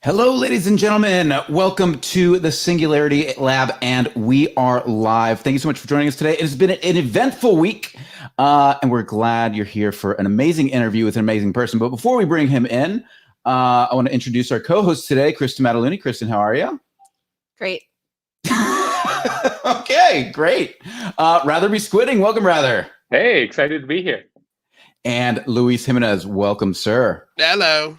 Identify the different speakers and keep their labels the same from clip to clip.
Speaker 1: Hello, ladies and gentlemen. Welcome to the Singularity Lab, and we are live. Thank you so much for joining us today. It has been an eventful week, and we're glad you're here for an amazing interview with an amazing person. But before we bring him in, I want to introduce our co-host today, Kristen Mataluni. Kristen, how are you?
Speaker 2: Great.
Speaker 1: Okay, great. Rather be squidding. Welcome, Rather.
Speaker 3: Hey, excited to be here.
Speaker 1: And Luis Jimenez. Welcome, sir.
Speaker 4: Hello.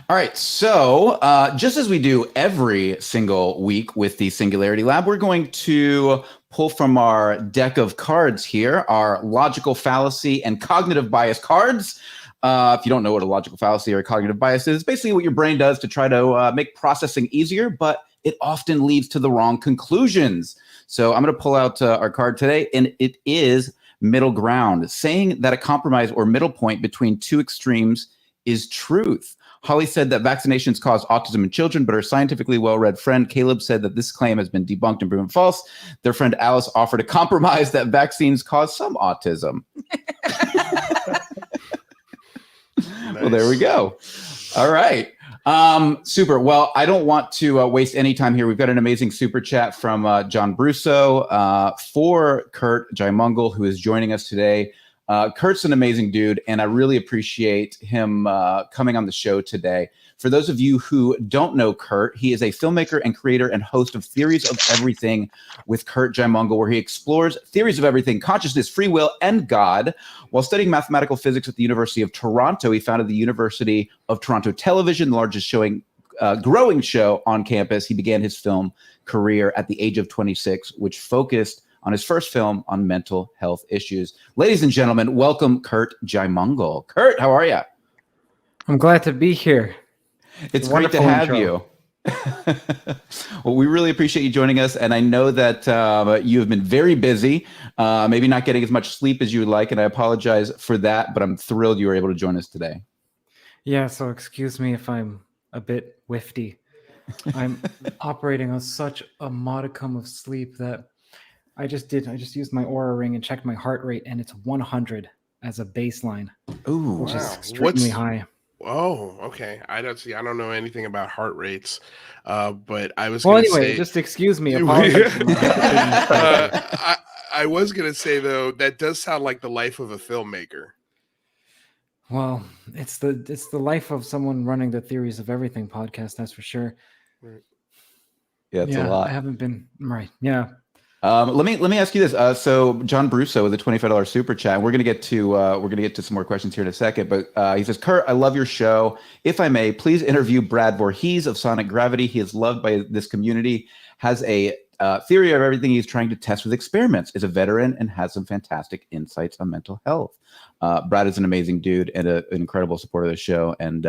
Speaker 1: All right, so just as we do every single week with the Singularity Lab, we're going to pull from our deck of cards here, our logical fallacy and cognitive bias cards. If you don't know what a logical fallacy or a cognitive bias is, basically what your brain does to try to make processing easier, but it often leads to the wrong conclusions. So I'm going to pull out our card today, and it is middle ground, saying that a compromise or middle point between two extremes is truth. Holly said that vaccinations cause autism in children, but her scientifically well-read friend Caleb said that this claim has been debunked and proven false. Their friend Alice offered a compromise that vaccines cause some autism. Nice. Well, there we go. All right. Super. Well, I don't want to waste any time here. We've got an amazing super chat from John Brusso for Curt Jaimungal, who is joining us today. Curt's an amazing dude, and I really appreciate him coming on the show today. For those of you who don't know Curt, he is a filmmaker and creator and host of Theories of Everything with Curt Jaimungal, where he explores theories of everything, consciousness, free will, and God. While studying mathematical physics at the University of Toronto, he founded the University of Toronto Television, the largest growing show on campus. He began his film career at the age of 26, which focused on his first film on mental health issues. Ladies and gentlemen, welcome Curt Jaimungal. Curt, how are you?
Speaker 5: I'm glad to be here.
Speaker 1: It's great to have you. Well, we really appreciate you joining us, and I know that you have been very busy, maybe not getting as much sleep as you would like, and I apologize for that, but I'm thrilled you were able to join us today.
Speaker 5: Yeah, so excuse me if I'm a bit whiffy. I'm operating on such a modicum of sleep that I just used my Oura ring and checked my heart rate, and it's 100 as a baseline.
Speaker 1: Ooh,
Speaker 5: which is extremely high.
Speaker 4: Oh, okay. I don't know anything about heart rates, but I was.
Speaker 5: Well,
Speaker 4: gonna
Speaker 5: anyway,
Speaker 4: say,
Speaker 5: just excuse me. Apologies.
Speaker 4: I was gonna say though, that does sound like the life of a filmmaker.
Speaker 5: Well, it's the life of someone running the Theories of Everything podcast. That's for sure.
Speaker 4: Right.
Speaker 1: Yeah, it's a lot.
Speaker 5: I haven't been right. Yeah.
Speaker 1: Let me ask you this. So John Brusso with a $25 super chat. We're gonna get to some more questions here in a second. But he says, Curt, I love your show. If I may, please interview Brad Voorhees of Sonic Gravity. He is loved by this community. Has a theory of everything he's trying to test with experiments. Is a veteran and has some fantastic insights on mental health. Brad is an amazing dude and an incredible supporter of the show. And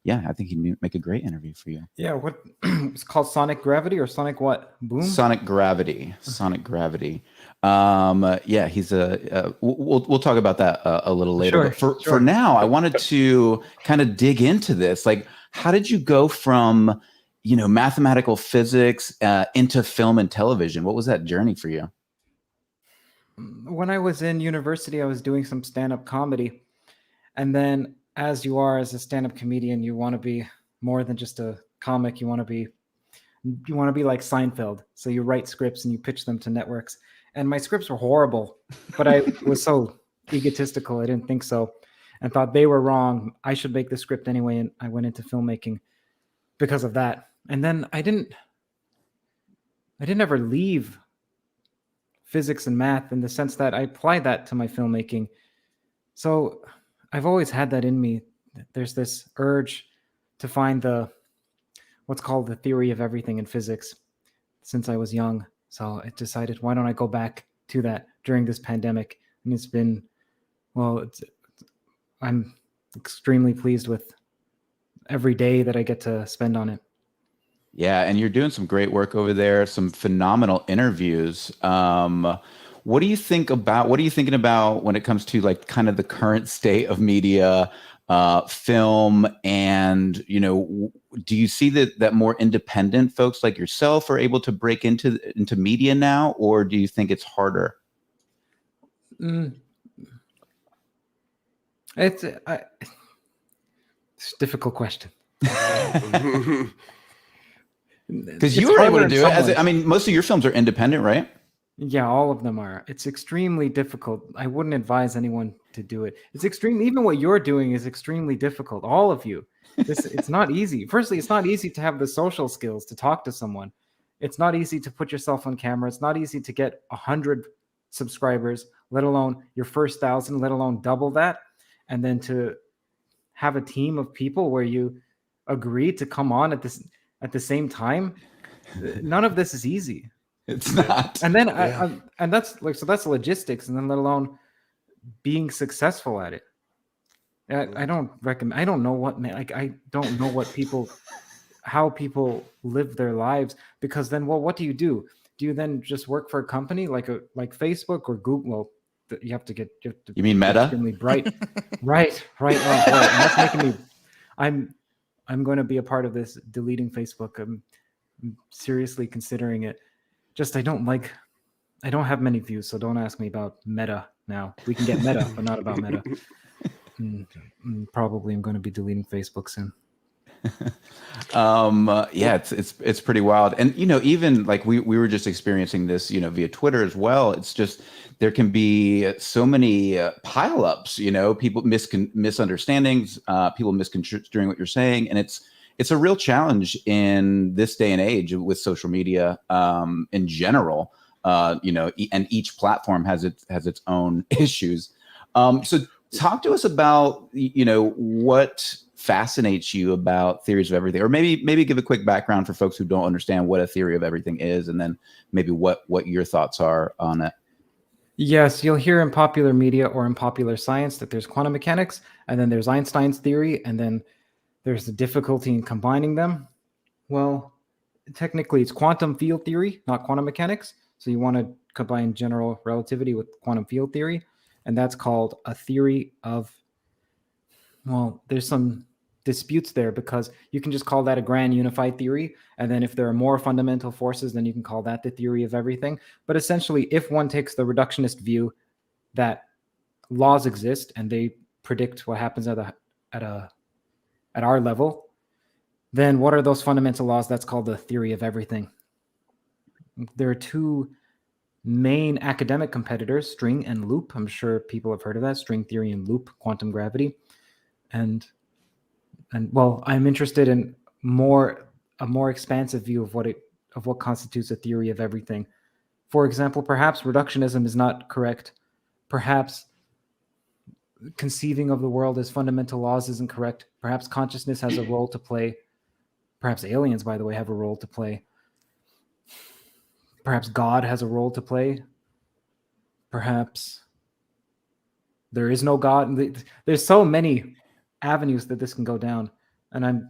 Speaker 1: yeah, I think he'd make a great interview for you.
Speaker 5: Yeah, what it's called, Sonic Gravity or Sonic what? Boom?
Speaker 1: Sonic Gravity. Sonic Gravity. Yeah, he's we'll talk about that a little later.
Speaker 5: Sure,
Speaker 1: but for now, I wanted to kind of dig into this. Like, how did you go from, mathematical physics into film and television? What was that journey for you?
Speaker 5: When I was in university, I was doing some stand-up comedy, and then as you are as a stand-up comedian, you want to be more than just a comic. You want to be like Seinfeld. So you write scripts and you pitch them to networks. And my scripts were horrible, but I was so egotistical. I didn't think so and thought they were wrong. I should make the script anyway. And I went into filmmaking because of that. And then I didn't ever leave physics and math in the sense that I applied that to my filmmaking. So I've always had that in me. There's this urge to find what's called the theory of everything in physics since I was young. So I decided, why don't I go back to that during this pandemic? And it's been, I'm extremely pleased with every day that I get to spend on it.
Speaker 1: Yeah, and you're doing some great work over there, some phenomenal interviews. What are you thinking about when it comes to like kind of the current state of media, film, and do you see that more independent folks like yourself are able to break into media now, or do you think it's harder?
Speaker 5: It's a difficult question.
Speaker 1: Because you were able to do it. I mean, most of your films are independent, right?
Speaker 5: Yeah, all of them are. It's extremely difficult. I wouldn't advise anyone to do it. It's extreme. Even what you're doing is extremely difficult. All of you. It's not easy. Firstly, it's not easy to have the social skills to talk to someone. It's not easy to put yourself on camera. It's not easy to get 100 subscribers, let alone your first 1,000, let alone double that. And then to have a team of people where you agree to come on at the same time. None of this is easy.
Speaker 1: It's not.
Speaker 5: And then and that's that's logistics, and then let alone being successful at it. I don't recommend. I don't know what I don't know what how people live their lives, because then what do? Do you then just work for a company like Facebook or Google? Well, you have to
Speaker 1: you mean Meta?
Speaker 5: Extremely bright. right. And that's making me. I'm going to be a part of this deleting Facebook. I'm seriously considering it. Just I don't have many views, so don't ask me about Meta now. We can get Meta, but not about Meta. Probably I'm going to be deleting Facebook soon.
Speaker 1: Yeah, it's pretty wild. And even like we were just experiencing this via Twitter as well. It's just there can be so many pileups, people misunderstandings, people misconstruing what you're saying, and it's a real challenge in this day and age with social media in general. And each platform has its own issues. So talk to us about what fascinates you about theories of everything, or maybe give a quick background for folks who don't understand what a theory of everything is, and then maybe what your thoughts are on it.
Speaker 5: Yes, you'll hear in popular media or in popular science that there's quantum mechanics, and then there's Einstein's theory, and then there's the difficulty in combining them. Well, technically it's quantum field theory, not quantum mechanics. So you want to combine general relativity with quantum field theory, and that's called a theory of, well, there's some disputes there, because you can just call that a grand unified theory, and then if there are more fundamental forces, then you can call that the theory of everything. But essentially, if one takes the reductionist view that laws exist and they predict what happens at our level, then what are those fundamental laws? That's called the theory of everything. There are two main academic competitors, string and loop. I'm sure people have heard of that, string theory and loop quantum gravity. And well, I'm interested in a more expansive view of what constitutes a theory of everything. For example, perhaps reductionism is not correct. Perhaps conceiving of the world as fundamental laws isn't correct. Perhaps consciousness has a role to play. Perhaps aliens, by the way, have a role to play. Perhaps God has a role to play. Perhaps there is no God. There's so many avenues that this can go down. And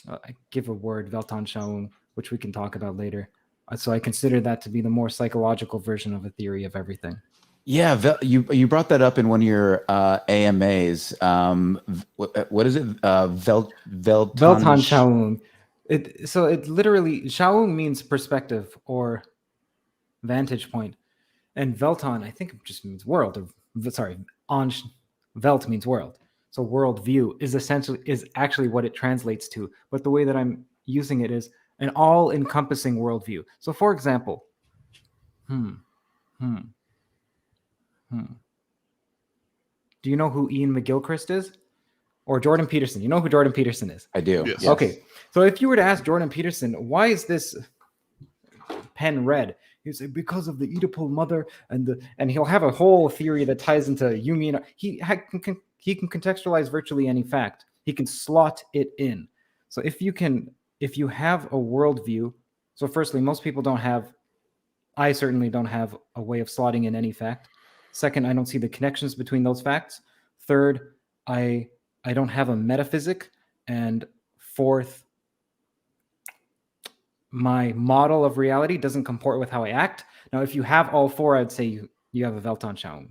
Speaker 5: I give a word, Weltanschauung, which we can talk about later. So I consider that to be the more psychological version of a theory of everything.
Speaker 1: Yeah, you brought that up in one of your AMAs. What is it?
Speaker 5: Weltanschauung. It literally, Schauung means perspective or vantage point, and Weltan, I think it just means world. Welt means world. So worldview is actually what it translates to. But the way that I'm using it is an all-encompassing worldview. So, for example, Do you know who Ian McGilchrist is? Or Jordan Peterson? You know who Jordan Peterson is?
Speaker 1: I do.
Speaker 4: Yes.
Speaker 5: Okay. So if you were to ask Jordan Peterson, why is this pen red? He'd say, because of the Oedipal mother, and he'll have a whole theory that ties into Jungian. He can contextualize virtually any fact. He can slot it in. So if you have a worldview, so firstly, most people don't have, I certainly don't have a way of slotting in any fact. Second, I don't see the connections between those facts. Third, I don't have a metaphysic. And fourth, my model of reality doesn't comport with how I act. Now, if you have all four, I'd say you have a Weltanschauung.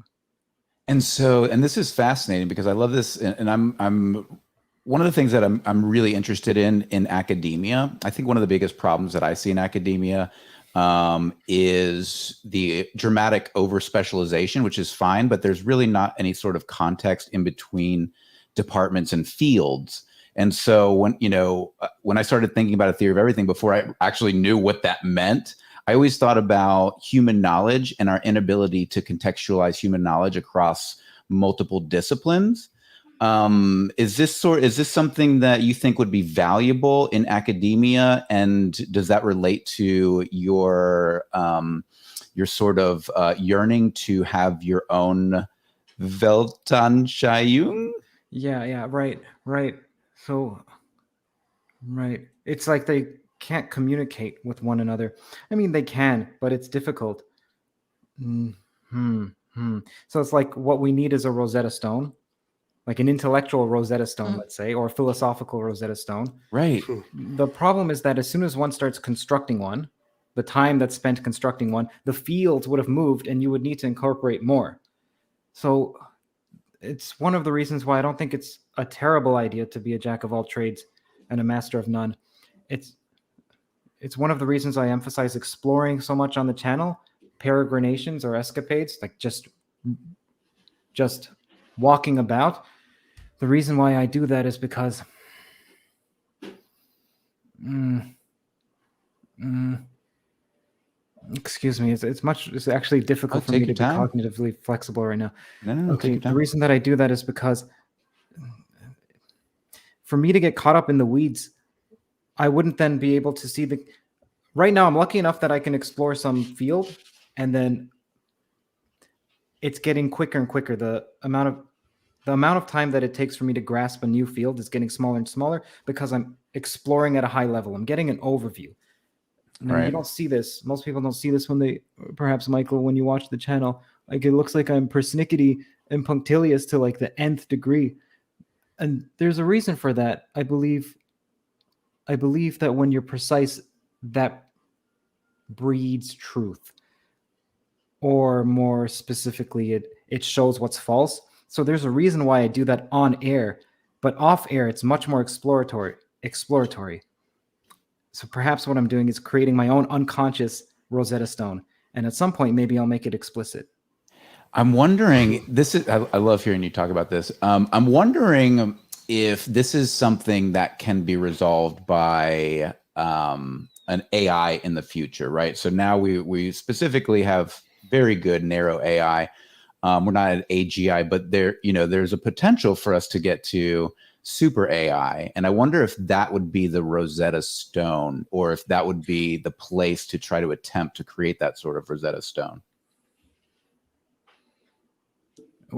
Speaker 1: And this is fascinating because I love this, and I'm one of the things that I'm really interested in academia. I think one of the biggest problems that I see in academia is the dramatic over specialization, which is fine, but there's really not any sort of context in between departments and fields. And so when I started thinking about a theory of everything before I actually knew what that meant, I always thought about human knowledge and our inability to contextualize human knowledge across multiple disciplines. Is this something that you think would be valuable in academia? And does that relate to your sort of yearning to have your own Weltanschauung?
Speaker 5: Yeah, right. So, right. It's like they can't communicate with one another. I mean, they can, but it's difficult. So it's like what we need is a Rosetta Stone, like an intellectual Rosetta Stone, let's say, or a philosophical Rosetta Stone.
Speaker 1: Right.
Speaker 5: The problem is that as soon as one starts constructing one, the time that's spent constructing one, the fields would have moved and you would need to incorporate more. So it's one of the reasons why I don't think it's a terrible idea to be a jack of all trades and a master of none. It's one of the reasons I emphasize exploring so much on the channel, peregrinations or escapades, like just walking about. The reason why I do that is because excuse me, it's actually difficult for me to be cognitively flexible right now.
Speaker 1: No,
Speaker 5: okay, the reason that I do that is because for me to get caught up in the weeds, I wouldn't then be able to see right now I'm lucky enough that I can explore some field, and then it's getting quicker and quicker. The amount of time that it takes for me to grasp a new field is getting smaller and smaller because I'm exploring at a high level. I'm getting an overview. Now, you don't see this. Most people don't see this perhaps Michael, when you watch the channel, like it looks like I'm persnickety and punctilious to like the nth degree. And there's a reason for that. I believe that when you're precise, that breeds truth. Or more specifically, it shows what's false. So there's a reason why I do that on air, but off air, it's much more exploratory. So perhaps what I'm doing is creating my own unconscious Rosetta Stone. And at some point, maybe I'll make it explicit.
Speaker 1: I'm wondering, I love hearing you talk about this. I'm wondering if this is something that can be resolved by an AI in the future, right? So now we specifically have very good narrow AI. We're not at AGI, but there's a potential for us to get to super AI. And I wonder if that would be the Rosetta Stone, or if that would be the place to try to attempt to create that sort of Rosetta Stone.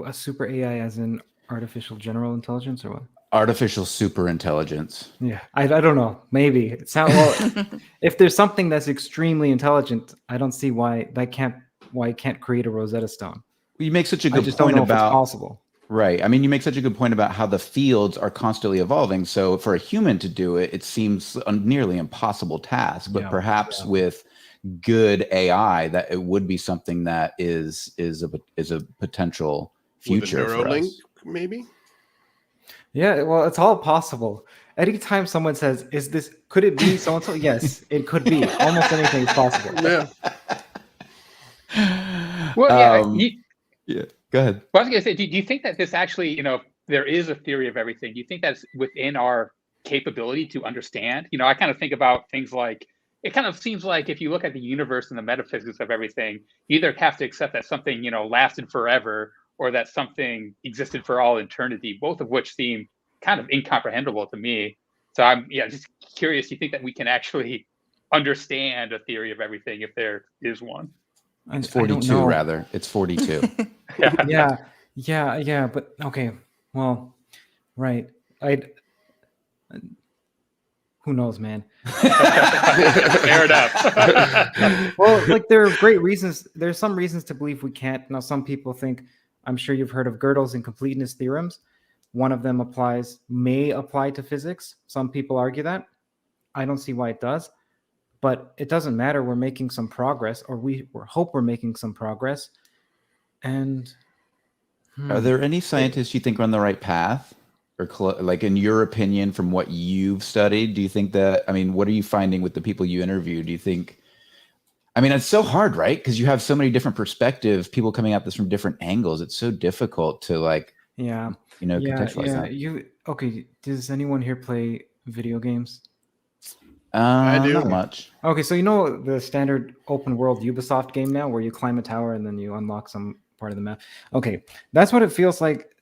Speaker 5: A super AI as in artificial general intelligence, or what?
Speaker 1: Artificial super intelligence.
Speaker 5: Yeah, I don't know. Maybe it's not. Well, if there's something that's extremely intelligent, I don't see why it can't create a Rosetta Stone.
Speaker 1: You make such a good
Speaker 5: point
Speaker 1: about
Speaker 5: if it's possible.
Speaker 1: Right. I mean, you make such a good point about how the fields are constantly evolving. So for a human to do it, it seems a nearly impossible task. But perhaps with good AI, that it would be something that is a potential future
Speaker 4: with a
Speaker 1: for us.
Speaker 4: Maybe.
Speaker 5: Yeah, well, it's all possible. Anytime someone says, could it be so-and-so? Yes, it could be. Almost anything is possible.
Speaker 4: Yeah.
Speaker 2: Well,
Speaker 1: yeah. Go ahead.
Speaker 2: Well, I was going to say, do you think that this actually, there is a theory of everything? Do you think that's within our capability to understand? I kind of think about things like, it kind of seems like if you look at the universe and the metaphysics of everything, you either have to accept that something, lasted forever, or that something existed for all eternity, both of which seem kind of incomprehensible to me. So I'm just curious, do you think that we can actually understand a theory of everything if there is one?
Speaker 1: It's 42, rather. It's 42.
Speaker 5: Yeah. But okay. Well, right. Who knows, man?
Speaker 2: Fair enough.
Speaker 5: Well, like there are great reasons. There's some reasons to believe we can't. Now, some people think, I'm sure you've heard of Gödel's incompleteness theorems. One of them may apply to physics. Some people argue that. I don't see why it does. But it doesn't matter. We're making some progress, or we hope we're making some progress. And
Speaker 1: are there any scientists you think are on the right path, or like in your opinion, from what you've studied? Do you think that? I mean, what are you finding with the people you interview? Do you think? I mean, it's so hard, right? Because you have so many different perspectives, people coming at this from different angles. It's so difficult to contextualize that.
Speaker 5: Okay, does anyone here play video games?
Speaker 4: I do.
Speaker 1: Not much.
Speaker 5: Okay, so you know the standard open world Ubisoft game now where you climb a tower and then you unlock some part of the map. Okay, that's what it feels like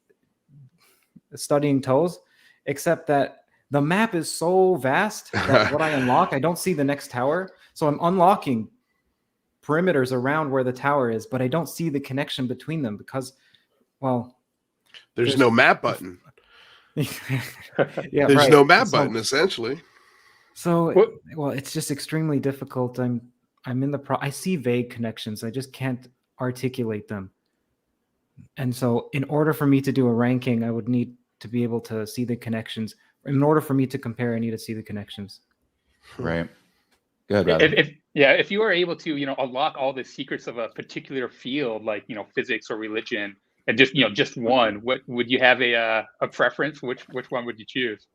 Speaker 5: studying toes, except that the map is so vast that what I unlock, I don't see the next tower. So I'm unlocking perimeters around where the tower is, but I don't see the connection between them because, well,
Speaker 4: There's no map button.
Speaker 5: yeah,
Speaker 4: There's
Speaker 5: right.
Speaker 4: no map
Speaker 5: So-
Speaker 4: button, essentially.
Speaker 5: So,
Speaker 2: What-
Speaker 5: well, it's just extremely difficult. I'm in the I see vague connections. I just can't articulate them. And so in order for me to do a ranking, I would need to be able to see the connections. In order for me to compare, I need to see the connections.
Speaker 1: Right. Good. Rob.
Speaker 2: If you are able to, unlock all the secrets of a particular field, like, physics or religion, and just one, what would you have a preference? Which one would you choose?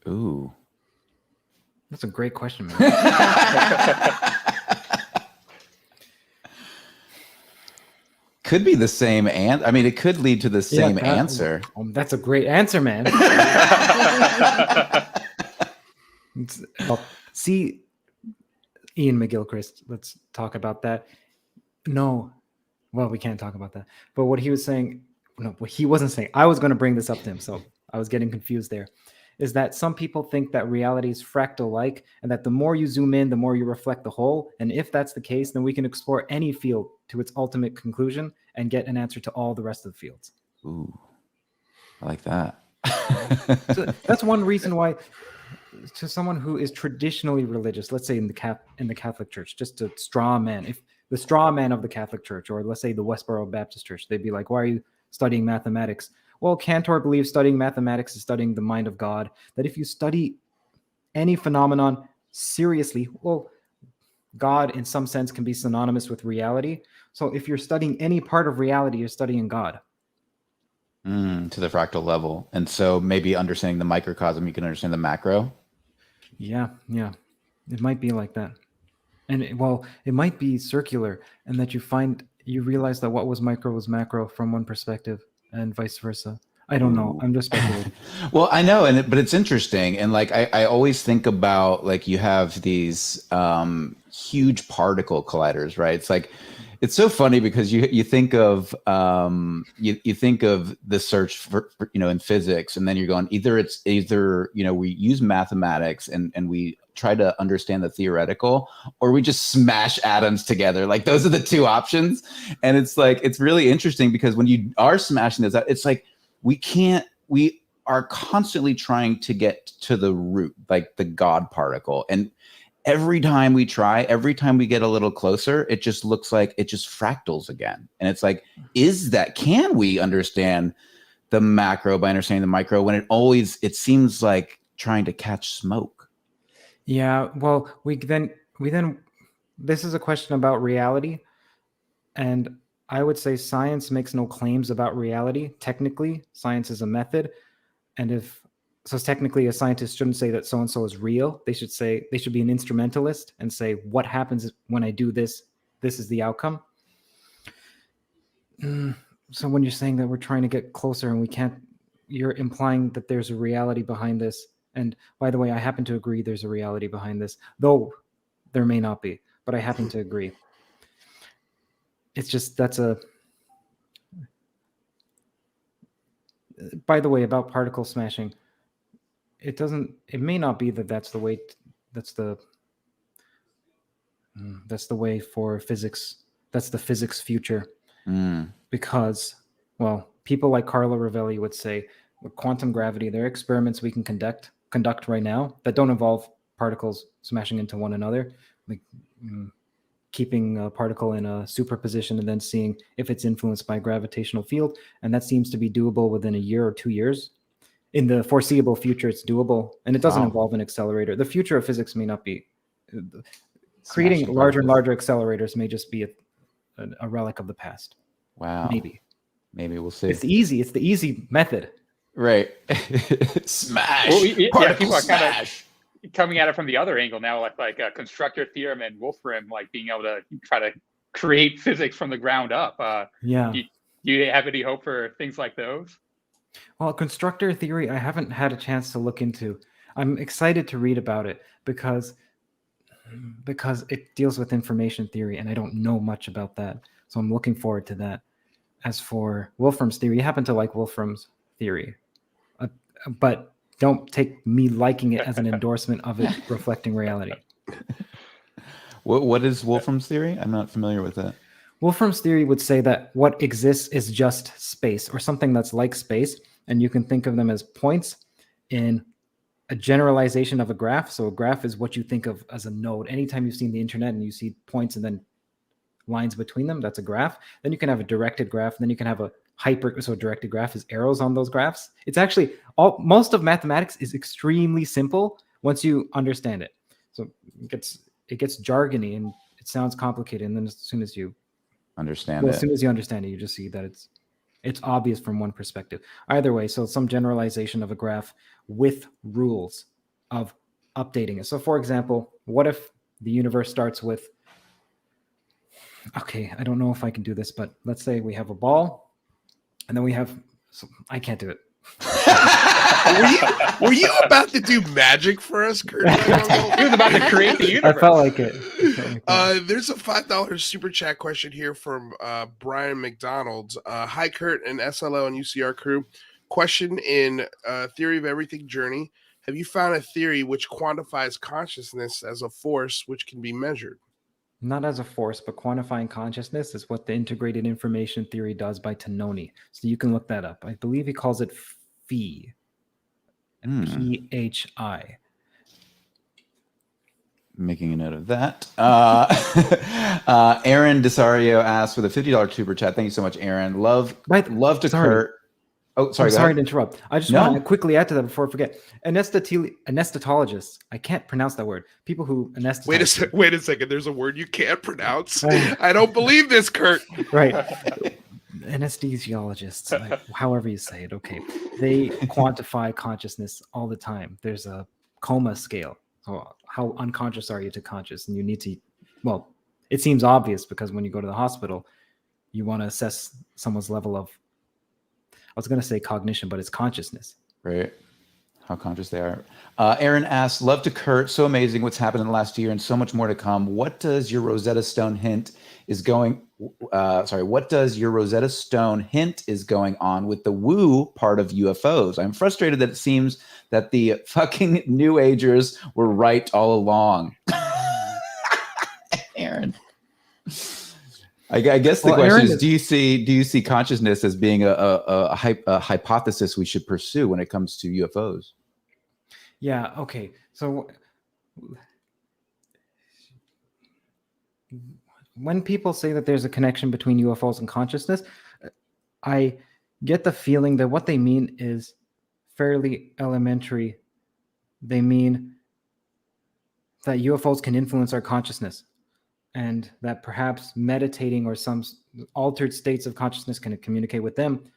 Speaker 1: Ooh.
Speaker 5: That's a great question, man.
Speaker 1: Could be the same, and I mean, it could lead to the same answer.
Speaker 5: That's a great answer, man. See, Ian McGilchrist, let's talk about that. No, well, we can't talk about that. But what he was saying, no, what he wasn't saying, I was going to bring this up to him, so I was getting confused there, is that some people think that reality is fractal-like, and that the more you zoom in, the more you reflect the whole. And if that's the case, then we can explore any field to its ultimate conclusion and get an answer to all the rest of the fields.
Speaker 1: Ooh, I like that.
Speaker 5: So that's one reason why, to someone who is traditionally religious, let's say in the Catholic Church, just a straw man, if the straw man of the Catholic Church, or let's say the Westboro Baptist Church, they'd be like, why are you studying mathematics? Well, Cantor believes studying mathematics is studying the mind of God, that if you study any phenomenon seriously, well, God in some sense can be synonymous with reality. So if you're studying any part of reality, you're studying God.
Speaker 1: To the fractal level. And so maybe understanding the microcosm, you can understand the macro.
Speaker 5: Yeah. It might be like that. And it might be circular, and that you realize that what was micro was macro from one perspective and vice versa. I don't know. I'm just speculating.
Speaker 1: Well, I know, but it's interesting. And like, I always think about, like, you have these huge particle colliders, right? It's like, it's so funny because you think of you think of the search for in physics, and then you're going either we use mathematics and we try to understand the theoretical, or we just smash atoms together. Like, those are the two options. And it's like, it's really interesting because when you are smashing those out, it's like we are constantly trying to get to the root, like the God particle. And every time we get a little closer, it just looks like it just fractals again. And it's like, can we understand the macro by understanding the micro when it seems like trying to catch smoke?
Speaker 5: Yeah, well, we then this is a question about reality, and I would say science makes no claims about reality. Technically, science is a method, and technically a scientist shouldn't say that so and so is real. They should be an instrumentalist and say, what happens when I do this? This is the outcome. So when you're saying that we're trying to get closer and we can't, you're implying that there's a reality behind this. And by the way, I happen to agree there's a reality behind this, though there may not be, but I happen to agree. It's just, by the way, about particle smashing, it may not be that that's the way, that's the way for physics. That's the physics future. Because, well, people like Carlo Rovelli would say, with quantum gravity, there are experiments we can conduct right now that don't involve particles smashing into one another, like keeping a particle in a superposition and then seeing if it's influenced by a gravitational field. And that seems to be doable within a year or 2 years. In the foreseeable future, it's doable, and it doesn't involve an accelerator. The future of physics may not be creating larger and larger accelerators, may just be a relic of the past.
Speaker 1: Wow. Maybe we'll see.
Speaker 5: It's the easy method.
Speaker 1: Right. Smash.
Speaker 2: Well, people are
Speaker 1: smash.
Speaker 2: kind of coming at it from the other angle now, like a constructor theorem and Wolfram, like being able to try to create physics from the ground up.
Speaker 5: Yeah.
Speaker 2: Do you have any hope for things like those?
Speaker 5: Well, constructor theory, I haven't had a chance to look into. I'm excited to read about it because it deals with information theory, and I don't know much about that. So I'm looking forward to that. As for Wolfram's theory, you happen to like Wolfram's theory, but don't take me liking it as an endorsement of it reflecting reality.
Speaker 1: What is Wolfram's theory? I'm not familiar with it.
Speaker 5: Wolfram's theory would say that what exists is just space, or something that's like space, and you can think of them as points in a generalization of a graph. So a graph is what you think of as a node. Anytime you've seen the internet and you see points and then lines between them, that's a graph. Then you can have a directed graph, and then you can have a so a directed graph is arrows on those graphs. It's actually most of mathematics is extremely simple once you understand it. So it gets jargony and it sounds complicated, and then as soon as you
Speaker 1: understand it,
Speaker 5: you just see that it's obvious from one perspective. Either way, so some generalization of a graph with rules of updating it. So for example, what if the universe starts with, okay, I don't know if I can do this, but let's say we have a ball, and then we have, I can't do it.
Speaker 4: Were you about to do magic for us, Curt?
Speaker 2: He was about to create the universe.
Speaker 5: I felt like it.
Speaker 4: There's a $5 super chat question here from Brian McDonald. Hi, Curt and SLO and UCR crew. Question in Theory of Everything Journey. Have you found a theory which quantifies consciousness as a force which can be measured?
Speaker 5: Not as a force, but quantifying consciousness is what the integrated information theory does by Tononi. So you can look that up. I believe he calls it PHI. PHI.
Speaker 1: Making a note of that. Aaron Desario asked with a $50 super chat. Thank you so much, Aaron. Love to Curt. Oh, sorry.
Speaker 5: Sorry to interrupt. I just want to quickly add to that before I forget. Anesthetologists. I can't pronounce that word. People who anesthetize.
Speaker 4: Wait a second. There's a word you can't pronounce. I don't believe this, Curt.
Speaker 5: Right. Anesthesiologists, however you say it. Okay. They quantify consciousness all the time. There's a coma scale. So how unconscious are you to conscious? And you need to, well, it seems obvious because when you go to the hospital, you want to assess someone's level of, I was going to say cognition, but it's consciousness.
Speaker 1: Right. How conscious they are. Aaron asks, love to Curt. So amazing what's happened in the last year and so much more to come. What does your Rosetta Stone hint is going on with the woo part of UFOs? I'm frustrated that it seems that the fucking New Agers were right all along. Aaron. I guess the question is, do you see consciousness as being a hypothesis we should pursue when it comes to UFOs?
Speaker 5: Yeah. Okay. So when people say that there's a connection between UFOs and consciousness, I get the feeling that what they mean is fairly elementary. They mean that UFOs can influence our consciousness, and that perhaps meditating or some altered states of consciousness can communicate with them.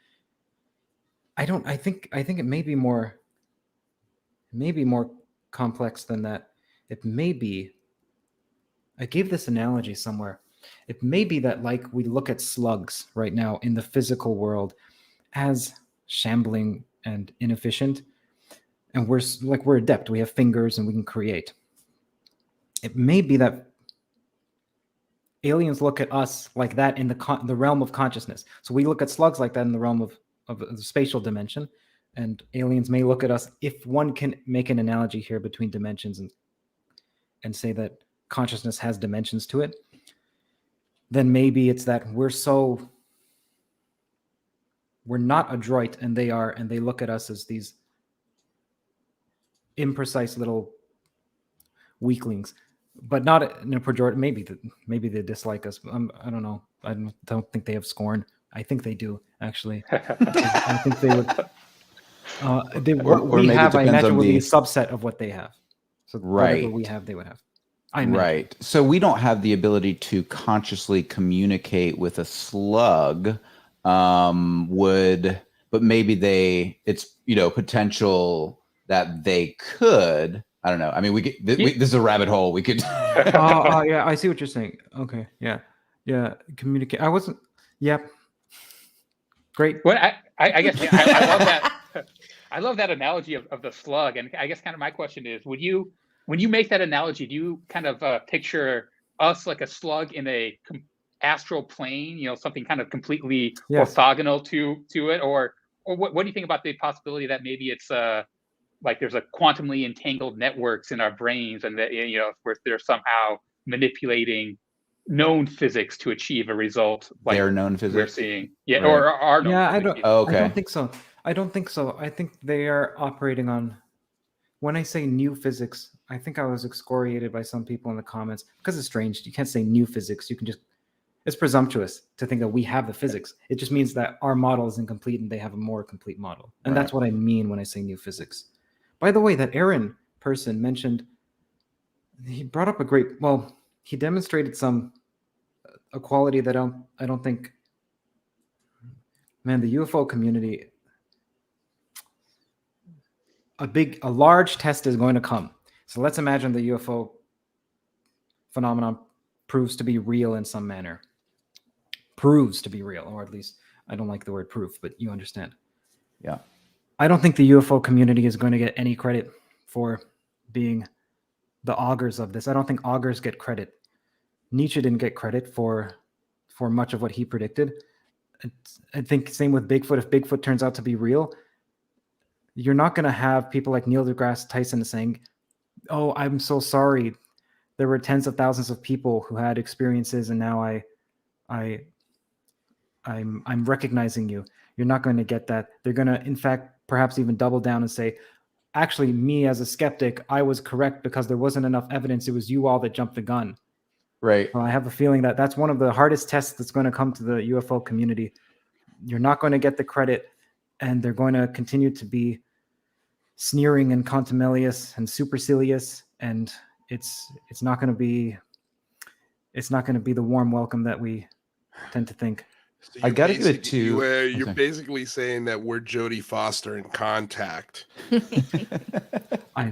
Speaker 5: I think it may be more complex than that. It may be, I gave this analogy somewhere. It may be that, like, we look at slugs right now in the physical world as shambling and inefficient, and we're adept. We have fingers and we can create. It may be that aliens look at us like that in the realm of consciousness. So we look at slugs like that in the realm of the spatial dimension, and aliens may look at us, if one can make an analogy here between dimensions and say that consciousness has dimensions to it, then maybe it's that we're not adroit and they are, and they look at us as these imprecise little weaklings. But not in a pejorative. Maybe they dislike us. I don't know. I don't think they have scorn. I think they do, actually. I think they would. What we have, I imagine, would be a subset of what they have. So whatever we have, they would have.
Speaker 1: Right. So we don't have the ability to consciously communicate with a slug. But maybe it's potential that they could. I don't know. I mean, this is a rabbit hole. We could.
Speaker 5: Yeah, I see what you're saying. Okay, yeah. Communicate. I wasn't. Yep. Great.
Speaker 2: Well, I guess I love that. I love that analogy of the slug. And I guess kind of my question is, when you make that analogy, do you kind of picture us like a slug in a astral plane, something kind of completely orthogonal to it? Or what do you think about the possibility that maybe it's like there's a quantumly entangled networks in our brains, and that where they're somehow manipulating known physics to achieve a result like
Speaker 1: their known physics
Speaker 2: we're seeing,
Speaker 1: right.
Speaker 2: or our known
Speaker 5: I
Speaker 2: physics.
Speaker 5: I don't think so. I don't think so. I think they are operating on. When I say new physics, I think I was excoriated by some people in the comments because it's strange. You can't say new physics. You can just. It's presumptuous to think that we have the physics. It just means that our model is incomplete and they have a more complete model. And that's what I mean when I say new physics. By the way, that Aaron person mentioned, he brought up he demonstrated a quality that I don't think, man, the UFO community, a large test is going to come. So let's imagine the UFO phenomenon proves to be real in some manner. Proves to be real, or at least I don't like the word proof, but you understand.
Speaker 1: Yeah.
Speaker 5: I don't think the UFO community is going to get any credit for being the augurs of this. I don't think augurs get credit. Nietzsche didn't get credit for much of what he predicted. I think same with Bigfoot. If Bigfoot turns out to be real, you're not going to have people like Neil deGrasse Tyson saying, "Oh, I'm so sorry. There were tens of thousands of people who had experiences, and now I'm recognizing you." You're not going to get that. They're going to, in fact, perhaps even double down and say, "Actually, me as a skeptic, I was correct because there wasn't enough evidence. It was you all that jumped the gun."
Speaker 1: Right.
Speaker 5: Well, I have a feeling that that's one of the hardest tests that's going to come to the UFO community. You're not going to get the credit, and they're going to continue to be sneering and contumelious and supercilious, and it's not going to be the warm welcome that we tend to think.
Speaker 4: So
Speaker 1: I gotta give it to
Speaker 4: you're basically saying that we're Jodie Foster in Contact.
Speaker 5: I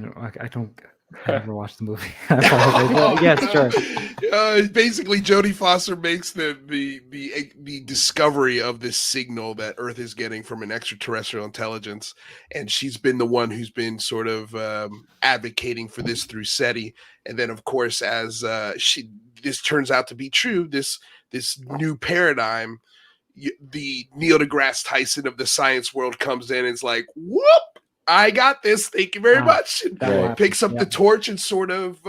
Speaker 5: never watched the movie. I apologize. Yes, sure.
Speaker 4: Basically, Jodie Foster makes the discovery of this signal that Earth is getting from an extraterrestrial intelligence, and she's been the one who's been sort of advocating for this through SETI. And then, of course, as this turns out to be true, this new paradigm, the Neil deGrasse Tyson of the science world comes in and is like, "Whoop! I got this. Thank you very much." And picks up the torch and sort of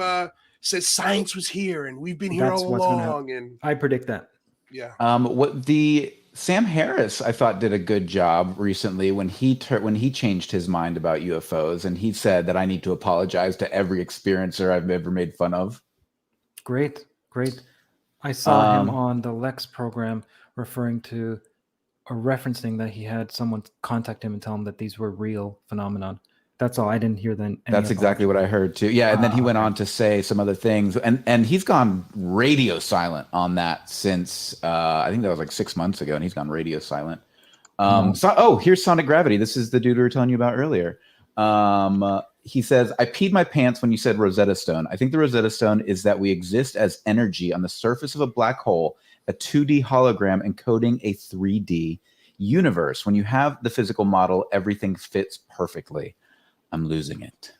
Speaker 4: says, "Science was here, and we've been here all along." And
Speaker 5: I predict that.
Speaker 4: Yeah.
Speaker 1: What the Sam Harris I thought did a good job recently when he changed his mind about UFOs, and he said that I need to apologize to every experiencer I've ever made fun of.
Speaker 5: Great. I saw him on the Lex program referring to or referencing that he had someone contact him and tell him that these were real phenomenon. That's all. I didn't hear then.
Speaker 1: That's exactly what I heard too. Yeah, and then he went on to say some other things, and he's gone radio silent on that since I think that was like 6 months ago, and he's gone radio silent. Here's Sonic Gravity. This is the dude we were telling you about earlier. He says, "I peed my pants when you said Rosetta Stone. I think the Rosetta Stone is that we exist as energy on the surface of a black hole, a 2D hologram encoding a 3D universe. When you have the physical model, everything fits perfectly. I'm losing it."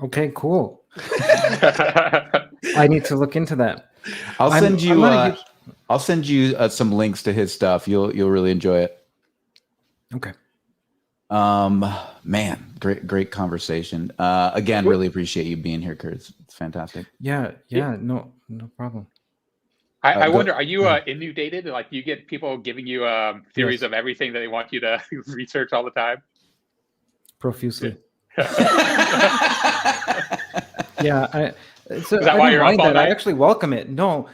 Speaker 5: Okay, cool. I need to look into that.
Speaker 1: I'll send you some links to his stuff. You'll really enjoy it.
Speaker 5: Okay.
Speaker 1: Man, great conversation. Again, really appreciate you being here, Curt. It's fantastic.
Speaker 5: Yeah, no problem.
Speaker 2: I wonder, are you inundated? Like, do you get people giving you theories of everything that they want you to research all the time?
Speaker 5: Profusely. Yeah, so
Speaker 2: Is that
Speaker 5: I
Speaker 2: why
Speaker 5: don't
Speaker 2: you're
Speaker 5: mind
Speaker 2: up all
Speaker 5: that. I
Speaker 2: night?
Speaker 5: actually welcome it. No.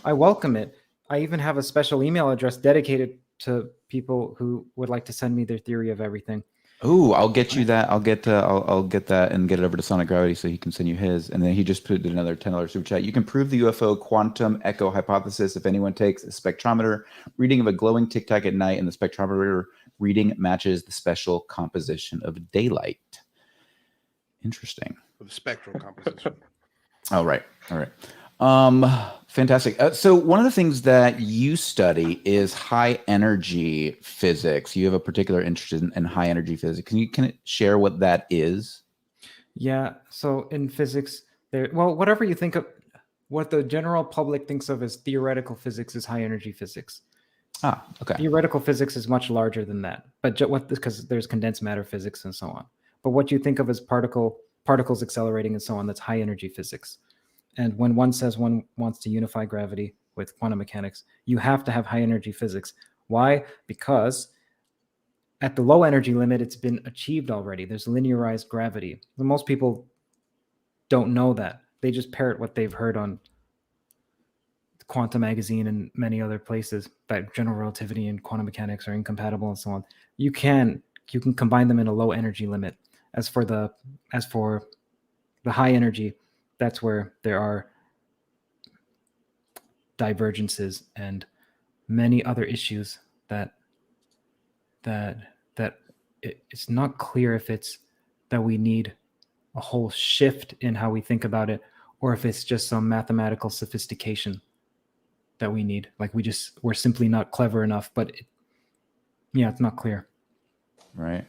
Speaker 5: I welcome it. I even have a special email address dedicated to people who would like to send me their theory of everything.
Speaker 1: Oh, I'll get you that. I'll get that and get it over to Sonic Gravity so he can send you his. And then he just put another $10 super chat. "You can prove the UFO quantum echo hypothesis if anyone takes a spectrometer reading of a glowing tic tac at night, and the spectrometer reading matches the special composition of daylight." Interesting.
Speaker 4: The spectral composition.
Speaker 1: Oh, right. All right. Fantastic. So one of the things that you study is high energy physics. You have a particular interest in high energy physics. Can you share what that is?
Speaker 5: Yeah. So in physics, whatever you think of, what the general public thinks of as theoretical physics is high energy physics.
Speaker 1: Ah, okay.
Speaker 5: Theoretical physics is much larger than that, but because there's condensed matter physics and so on. But what you think of as particles accelerating and so on, that's high energy physics. And when one says one wants to unify gravity with quantum mechanics, you have to have high energy physics. Why? Because at the low energy limit, it's been achieved already. There's linearized gravity. Most people don't know that. They just parrot what they've heard on Quantum Magazine and many other places, that general relativity and quantum mechanics are incompatible and so on. You can combine them in a low energy limit. As for the high energy, that's where there are divergences and many other issues that it's not clear if it's that we need a whole shift in how we think about it, or if it's just some mathematical sophistication that we need. Like we're simply not clever enough, but it's not clear.
Speaker 1: Right.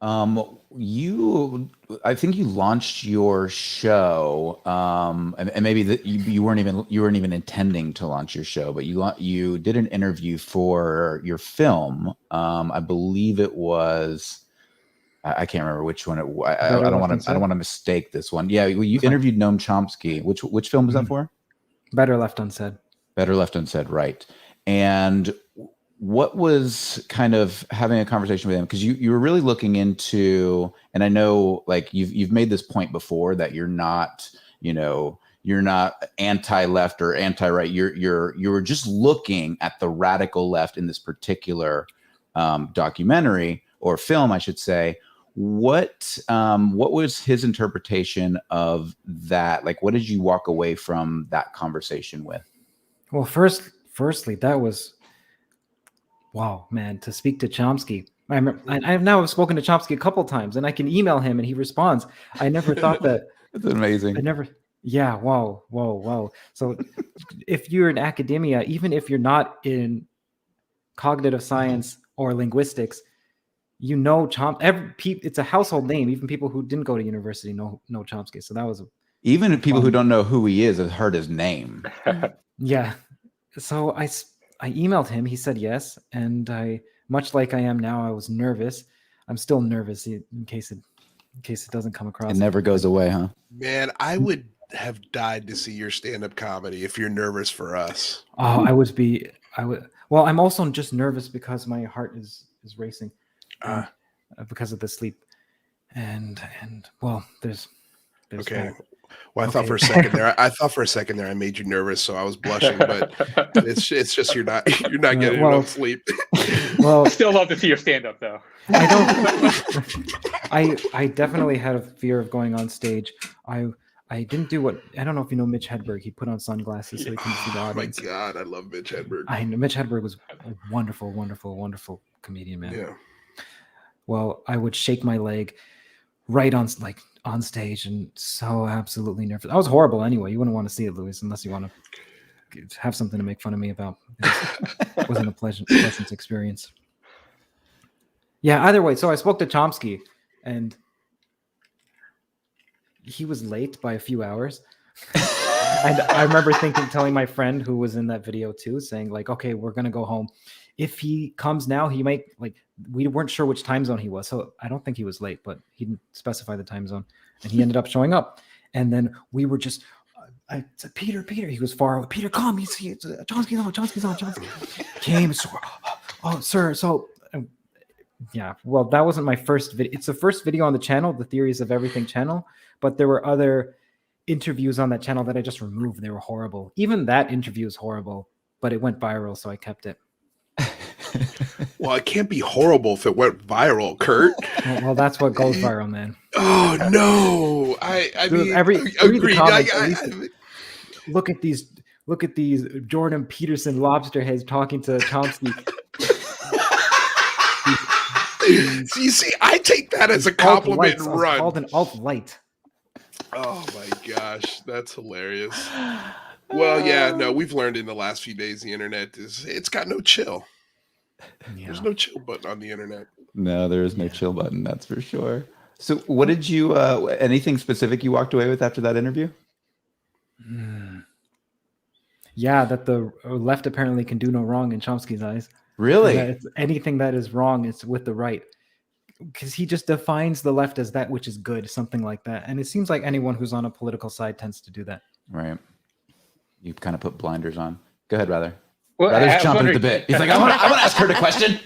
Speaker 1: I think you launched your show, and maybe you weren't even intending to launch your show, but you did an interview for your film. I believe it was, I can't remember which one it was. I don't want to mistake this one. Yeah, you interviewed Noam Chomsky. Which film was that for?
Speaker 5: Better Left Unsaid.
Speaker 1: Better Left Unsaid, right? And what was kind of having a conversation with him, because you were really looking into, and I know like you've made this point before that you're not anti-left or anti-right. You were just looking at the radical left in this particular documentary or film, I should say. What was his interpretation of that? Like, what did you walk away from that conversation with?
Speaker 5: Well, firstly, that was, wow, man, to speak to Chomsky. I've now spoken to Chomsky a couple times, and I can email him and he responds. I never thought that.
Speaker 1: That's amazing.
Speaker 5: Yeah, whoa. So if you're in academia, even if you're not in cognitive science or linguistics, it's a household name. Even people who didn't go to university know Chomsky. So that was
Speaker 1: even people who don't know who he is have heard his name.
Speaker 5: Yeah. So I emailed him. He said yes, and much like I am now, I was nervous. I'm still nervous in case it doesn't come across.
Speaker 1: It never goes away, huh?
Speaker 4: Man, I would have died to see your stand-up comedy if you're nervous for us.
Speaker 5: Oh, I would. Well, I'm also just nervous because my heart is racing because of the sleep, and well, there's
Speaker 4: okay.
Speaker 5: That.
Speaker 4: Well, I thought for a second there I made you nervous, so I was blushing. But it's just you're not getting enough sleep.
Speaker 2: Well, I still love to see your stand up though.
Speaker 5: I definitely had a fear of going on stage. I didn't do what, I don't know if you know Mitch Hedberg. He put on sunglasses so he can see the audience.
Speaker 4: Oh my God, I love Mitch Hedberg.
Speaker 5: I know Mitch Hedberg was a wonderful, wonderful, wonderful comedian, man.
Speaker 4: Yeah.
Speaker 5: Well, I would shake my leg right on stage, and so absolutely nervous. I was horrible anyway. You wouldn't want to see it, Louis, unless you want to have something to make fun of me about. It wasn't a pleasant experience. Yeah, either way. So I spoke to Chomsky, and he was late by a few hours. And I remember telling my friend who was in that video too, saying like, okay, we're going to go home. If he comes now, he might, like, we weren't sure which time zone he was. So I don't think he was late, but he didn't specify the time zone. And he ended up showing up. And then we were just, I said, Peter, he was far away. Peter, come, Chomsky's on. Came, oh, sir. So, yeah, well, that wasn't my first video. It's the first video on the channel, the Theories of Everything channel. But there were other interviews on that channel that I just removed. They were horrible. Even that interview is horrible, but it went viral, so I kept it.
Speaker 4: Well, it can't be horrible if it went viral, Curt.
Speaker 5: Well, that's what goes viral, man.
Speaker 4: Oh no! I mean, agreed.
Speaker 5: Look at these Jordan Peterson lobster heads talking to Chomsky.
Speaker 4: You see, I take that as a compliment and run.
Speaker 5: Called an alt-light.
Speaker 4: Oh my gosh, that's hilarious. Well, yeah, no, we've learned in the last few days the internet it's got no chill.
Speaker 5: Yeah.
Speaker 4: There's no chill button on the internet.
Speaker 1: No, there is no chill button. That's for sure. So, what did you? Anything specific you walked away with after that interview?
Speaker 5: Yeah, that the left apparently can do no wrong in Chomsky's eyes.
Speaker 1: Really?
Speaker 5: That anything that is wrong is with the right, because he just defines the left as that which is good, something like that. And it seems like anyone who's on a political side tends to do that.
Speaker 1: Right. You kind of put blinders on. Go ahead, Rather.
Speaker 2: Well,
Speaker 1: Rather's chomping at the bit. He's like, I want to ask Curt a question.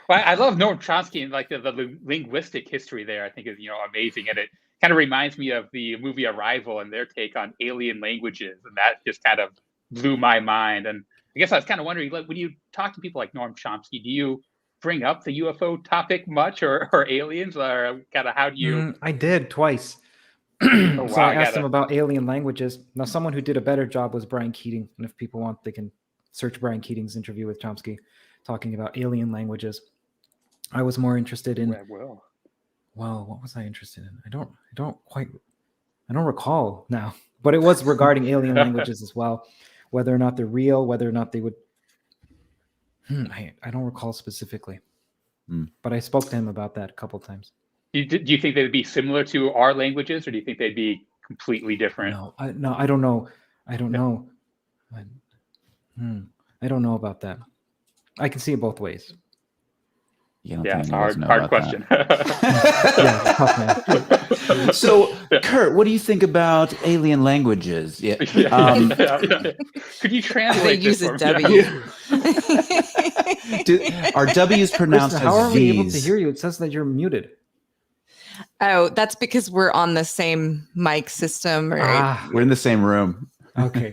Speaker 2: Well, I love Noam Chomsky and like the linguistic history there. I think is amazing, and it kind of reminds me of the movie Arrival and their take on alien languages, and that just kind of blew my mind. And I guess I was kind of wondering, like, when you talk to people like Noam Chomsky, do you bring up the UFO topic much, or aliens, or kind of how do you?
Speaker 5: I did twice.
Speaker 2: Oh, wow,
Speaker 5: So I asked him about alien languages. Now, someone who did a better job was Brian Keating, and if people want, they can search Brian Keating's interview with Chomsky talking about alien languages. I was more interested in.
Speaker 2: Well,
Speaker 5: what was I interested in? I don't recall now, but it was regarding alien languages as well, whether or not they're real, whether or not they would. I don't recall specifically, but I spoke to him about that a couple of times.
Speaker 2: do you think they'd be similar to our languages, or do you think they'd be completely different?
Speaker 5: No, I don't know. I don't know. I don't know about that. I can see it both ways.
Speaker 2: Yeah, it's a hard question.
Speaker 5: Yeah, tough, man.
Speaker 1: So, Curt, what do you think about alien languages? Yeah.
Speaker 2: Could you translate?
Speaker 3: They use
Speaker 2: this
Speaker 3: a
Speaker 2: for me?
Speaker 3: W.
Speaker 1: Are W's pronounced
Speaker 5: Krista, how are
Speaker 1: as
Speaker 5: we able to
Speaker 1: V's?
Speaker 5: hear you? It says that you're muted.
Speaker 3: Oh, that's because we're on the same mic system, right?
Speaker 1: We're in the same room.
Speaker 5: Okay.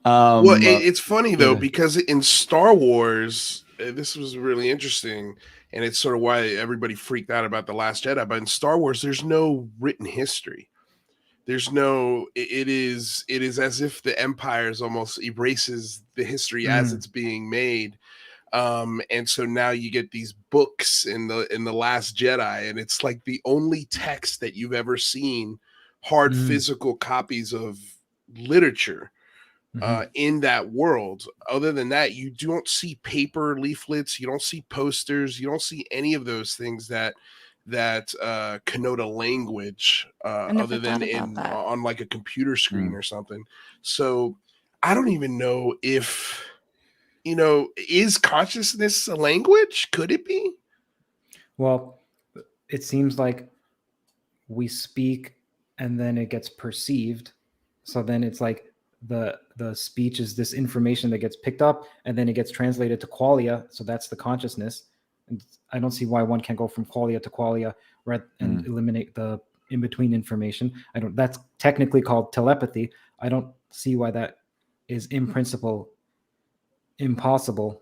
Speaker 4: Well, it's funny though, because in Star Wars, this was really interesting, and it's sort of why everybody freaked out about The Last Jedi. But in Star Wars, there's no written history. There's no. It is as if the Empire almost erases the history as it's being made. And so now you get these books in the Last Jedi, and it's like the only text that you've ever seen, hard physical copies of literature in that world. Other than that, you don't see paper leaflets, you don't see posters, you don't see any of those things that connote a language other than on like a computer screen or something. So I don't even know if is consciousness a language? Could it be?
Speaker 5: Well, it seems like we speak and then it gets perceived. So then it's like the speech is this information that gets picked up and then it gets translated to qualia. So that's the consciousness. And I don't see why one can't go from qualia to qualia and eliminate the in-between information. That's technically called telepathy. I don't see why that is in principle impossible.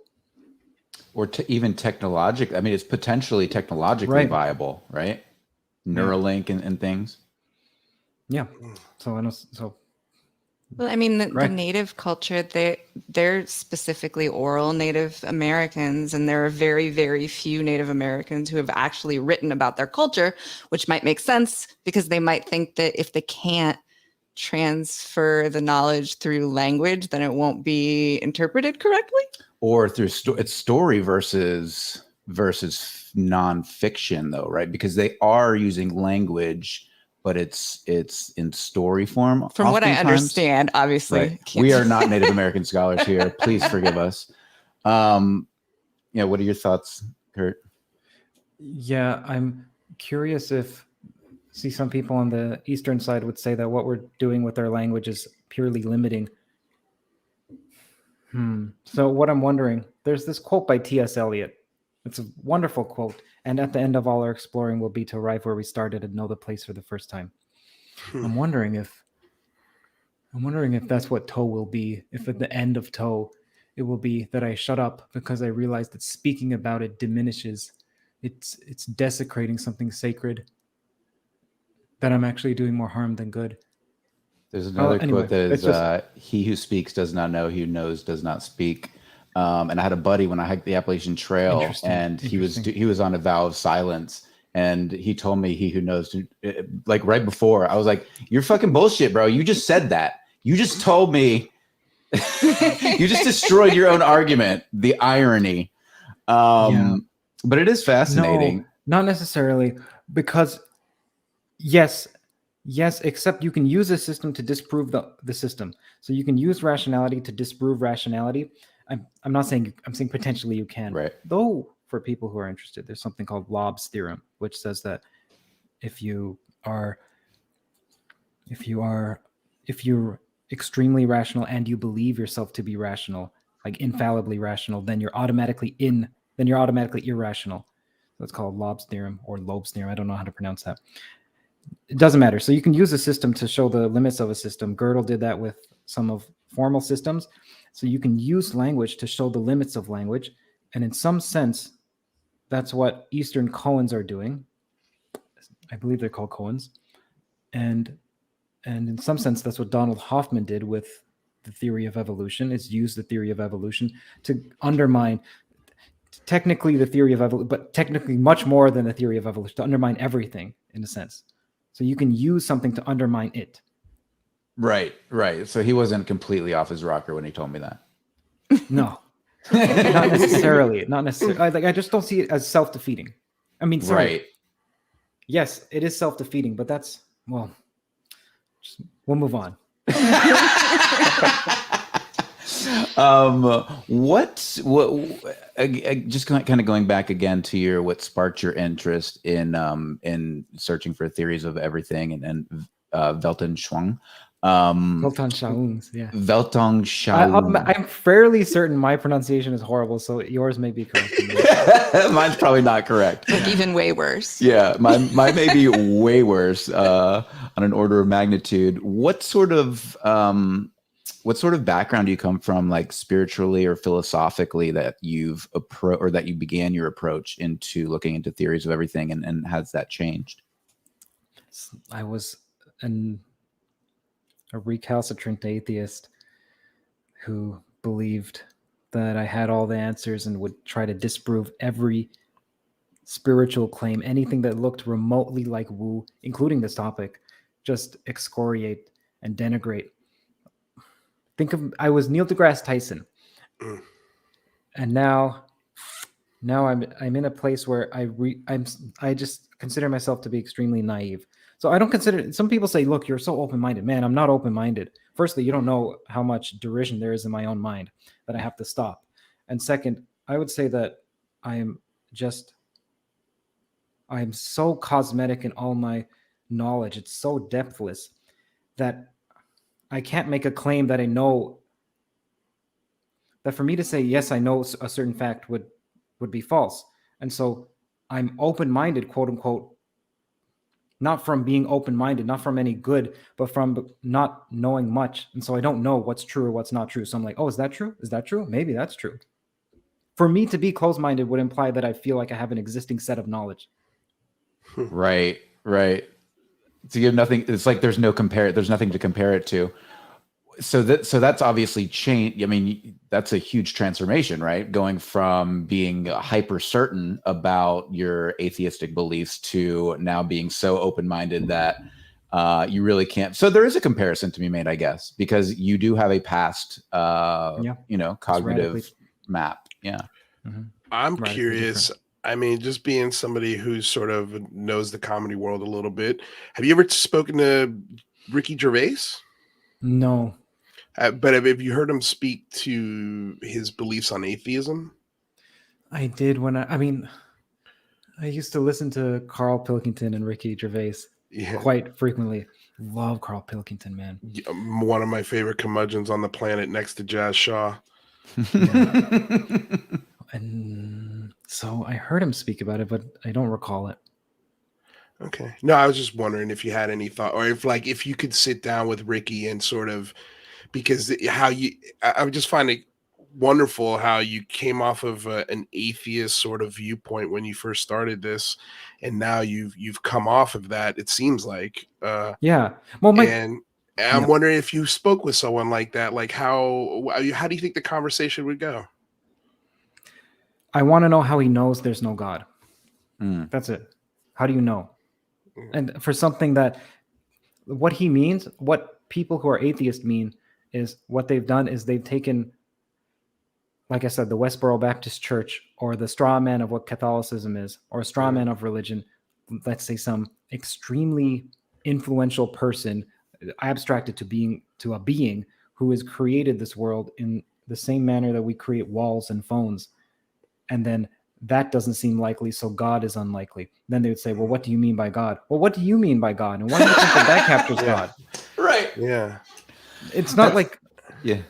Speaker 1: Or even technological. I mean, it's potentially technologically viable, right? Neuralink and things.
Speaker 5: Yeah. So I know. So.
Speaker 3: Well, I mean, the native culture, they're specifically oral Native Americans, and there are very, very few Native Americans who have actually written about their culture, which might make sense because they might think that if they can't transfer the knowledge through language, then it won't be interpreted correctly.
Speaker 1: Or through it's story versus nonfiction, though, right? Because they are using language, but it's in story form.
Speaker 3: From what I understand, obviously.
Speaker 1: Right. We are not Native American scholars here. Please forgive us. What are your thoughts, Curt?
Speaker 5: Yeah, I'm curious some people on the Eastern side would say that what we're doing with our language is purely limiting. So what I'm wondering, there's this quote by T.S. Eliot. It's a wonderful quote. And at the end of all our exploring will be to arrive where we started and know the place for the first time. I'm wondering if that's what Toe will be. If at the end of Toe, it will be that I shut up because I realize that speaking about it diminishes. It's desecrating something sacred. That I'm actually doing more harm than good.
Speaker 1: There's another quote that is, he who speaks does not know, he who knows does not speak. And I had a buddy when I hiked the Appalachian Trail, and he was on a vow of silence, And he told me, he who knows, like right before, I was like, you're fucking bullshit, bro. You just said that. You just told me, you just destroyed your own argument. The irony. But it is fascinating.
Speaker 5: No, not necessarily, because yes, except you can use a system to disprove the system. So you can use rationality to disprove rationality. I'm not saying, I'm saying potentially you can.
Speaker 1: Right.
Speaker 5: Though for people who are interested, there's something called Lob's theorem, which says that if you're extremely rational and you believe yourself to be rational, like infallibly rational, then you're automatically irrational. That's called Lob's theorem or Loeb's theorem. I don't know how to pronounce that. It doesn't matter. So you can use a system to show the limits of a system. Gödel did that with some of formal systems. So you can use language to show the limits of language. And in some sense, that's what Eastern koans are doing. I believe they're called koans. And in some sense, that's what Donald Hoffman did with the theory of evolution, is use the theory of evolution to undermine technically the theory of evolution, but technically much more than the theory of evolution, to undermine everything in a sense. So you can use something to undermine it.
Speaker 1: Right. So he wasn't completely off his rocker when he told me that.
Speaker 5: No, not necessarily. Like, I just don't see it as self-defeating. I mean, sorry.
Speaker 1: Right.
Speaker 5: Yes, it is self-defeating, but that's, well, we'll move on.
Speaker 1: What just kind of going back again to what sparked your interest in searching for theories of everything and Weltanschauung.
Speaker 5: Weltanschauung, yeah.
Speaker 1: Weltanschauung.
Speaker 5: I'm fairly certain my pronunciation is horrible, so yours may be correct.
Speaker 1: Mine's probably not correct.
Speaker 3: Like even way worse.
Speaker 1: Yeah, mine may be way worse on an order of magnitude. What sort of background do you come from, like spiritually or philosophically, that you've or that you began your approach into looking into theories of everything, and has that changed?
Speaker 5: I was a recalcitrant atheist who believed that I had all the answers and would try to disprove every spiritual claim, anything that looked remotely like woo, including this topic, just excoriate and denigrate. I was Neil deGrasse Tyson, and now I'm in a place where I just consider myself to be extremely naive. So I don't consider, some people say, look, you're so open-minded. Man, I'm not open-minded. Firstly, you don't know how much derision there is in my own mind that I have to stop. And second, I would say that I'm so cosmetic in all my knowledge. It's so depthless that I can't make a claim that I know, that for me to say, yes, I know a certain fact would be false. And so I'm open-minded, quote unquote, not from being open-minded, not from any good, but from not knowing much. And so I don't know what's true or what's not true. So I'm like, oh, is that true? Is that true? Maybe that's true. For me to be closed-minded would imply that I feel like I have an existing set of knowledge.
Speaker 1: Right. So you have nothing. It's like there's nothing to compare it to. So that's obviously changed. I mean, that's a huge transformation, right? Going from being hyper certain about your atheistic beliefs to now being so open-minded that you really can't. So there is a comparison to be made, I guess, because you do have a past, cognitive map. Yeah.
Speaker 5: Mm-hmm.
Speaker 4: I'm curious. I mean, just being somebody who sort of knows the comedy world a little bit, have you ever spoken to Ricky Gervais?
Speaker 5: No.
Speaker 4: But have you heard him speak to his beliefs on atheism?
Speaker 5: I did I used to listen to Carl Pilkington and Ricky Gervais quite frequently. Love Carl Pilkington, man.
Speaker 4: One of my favorite curmudgeons on the planet, next to Jazz Shaw.
Speaker 5: Yeah. And so I heard him speak about it, but I don't recall it.
Speaker 4: Okay. No, I was just wondering if you had any thought, or if you could sit down with Ricky and sort of, because I would just find it wonderful how you came off of an atheist sort of viewpoint when you first started this, and now you've come off of that. It seems like,
Speaker 5: yeah. Well,
Speaker 4: I'm wondering if you spoke with someone like that, like how do you think the conversation would go?
Speaker 5: I want to know how he knows there's no God. That's it. How do you know? And for something that what he means, what people who are atheists mean is what they've done is they've taken, like I said, the Westboro Baptist Church or the straw man of what Catholicism is, or a straw man of religion, let's say some extremely influential person abstracted to a being who has created this world in the same manner that we create walls and phones. And then that doesn't seem likely, so God is unlikely. Then they would say, well, what do you mean by God? Well, what do you mean by God? And why do you think that captures God?
Speaker 1: Right.
Speaker 4: Yeah.
Speaker 5: It's not like,
Speaker 1: Yeah.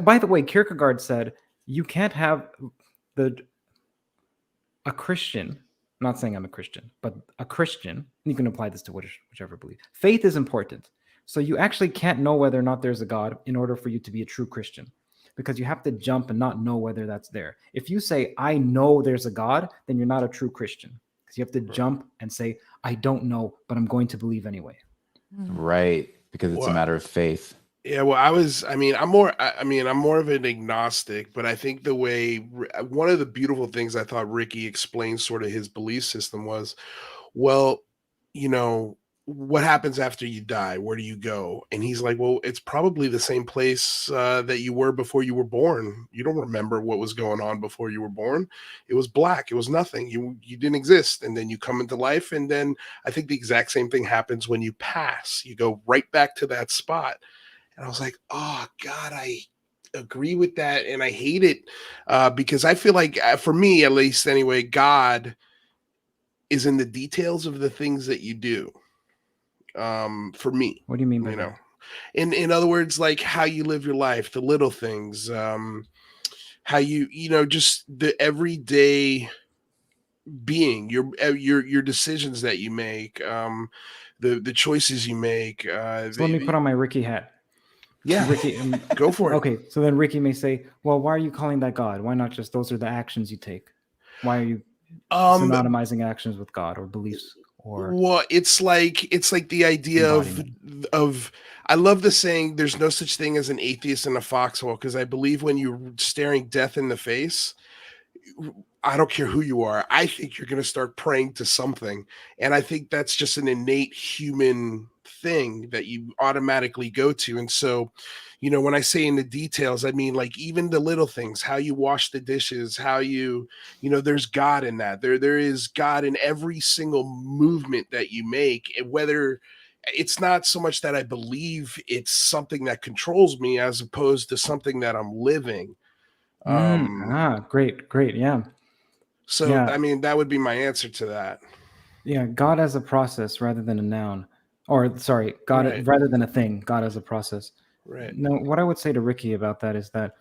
Speaker 5: By the way, Kierkegaard said, you can't have a Christian, I'm not saying I'm a Christian, but a Christian, you can apply this to whichever belief. Faith is important. So you actually can't know whether or not there's a God in order for you to be a true Christian, because you have to jump and not know whether that's there. If you say, I know there's a God, then you're not a true Christian, because you have to jump and say, I don't know, but I'm going to believe anyway.
Speaker 1: Right. Because it's a matter of faith.
Speaker 4: Yeah, well, I'm more of an agnostic, but I think one of the beautiful things I thought Ricky explained sort of his belief system was, well, what happens after you die? Where do you go? And he's like, well, it's probably the same place that you were before you were born. You don't remember what was going on before you were born. It was black. It was nothing. You didn't exist. And then you come into life. And then I think the exact same thing happens when you pass. You go right back to that spot. And I was like, oh, God, I agree with that. And I hate it because I feel like, for me, at least anyway, God is in the details of the things that you do. For me.
Speaker 5: What do you mean by that?
Speaker 4: In other words, like how you live your life, the little things, how just the everyday being, your decisions that you make, the choices you make.
Speaker 5: So let me put on my Ricky hat.
Speaker 4: Yeah,
Speaker 5: Ricky,
Speaker 4: go for it.
Speaker 5: Okay, so then Ricky may say, well, why are you calling that God? Why not just those are the actions you take? Why are you synonymizing actions with God or beliefs?
Speaker 4: Well, it's like the idea of I love the saying, there's no such thing as an atheist in a foxhole, because I believe when you're staring death in the face, I don't care who you are, I think you're going to start praying to something. And I think that's just an innate human thing that you automatically go to. And so, when I say in the details, I mean, like, even the little things, how you wash the dishes, how there's God in that. There is God in every single movement that you make, and whether it's not so much that I believe it's something that controls me as opposed to something that I'm living.
Speaker 5: Great. Yeah.
Speaker 4: So, yeah. I mean, that would be my answer to that.
Speaker 5: Yeah. God as a process rather than a noun, or sorry, God rather than a thing, God as a process.
Speaker 4: Right.
Speaker 5: No, what I would say to Ricky about that is that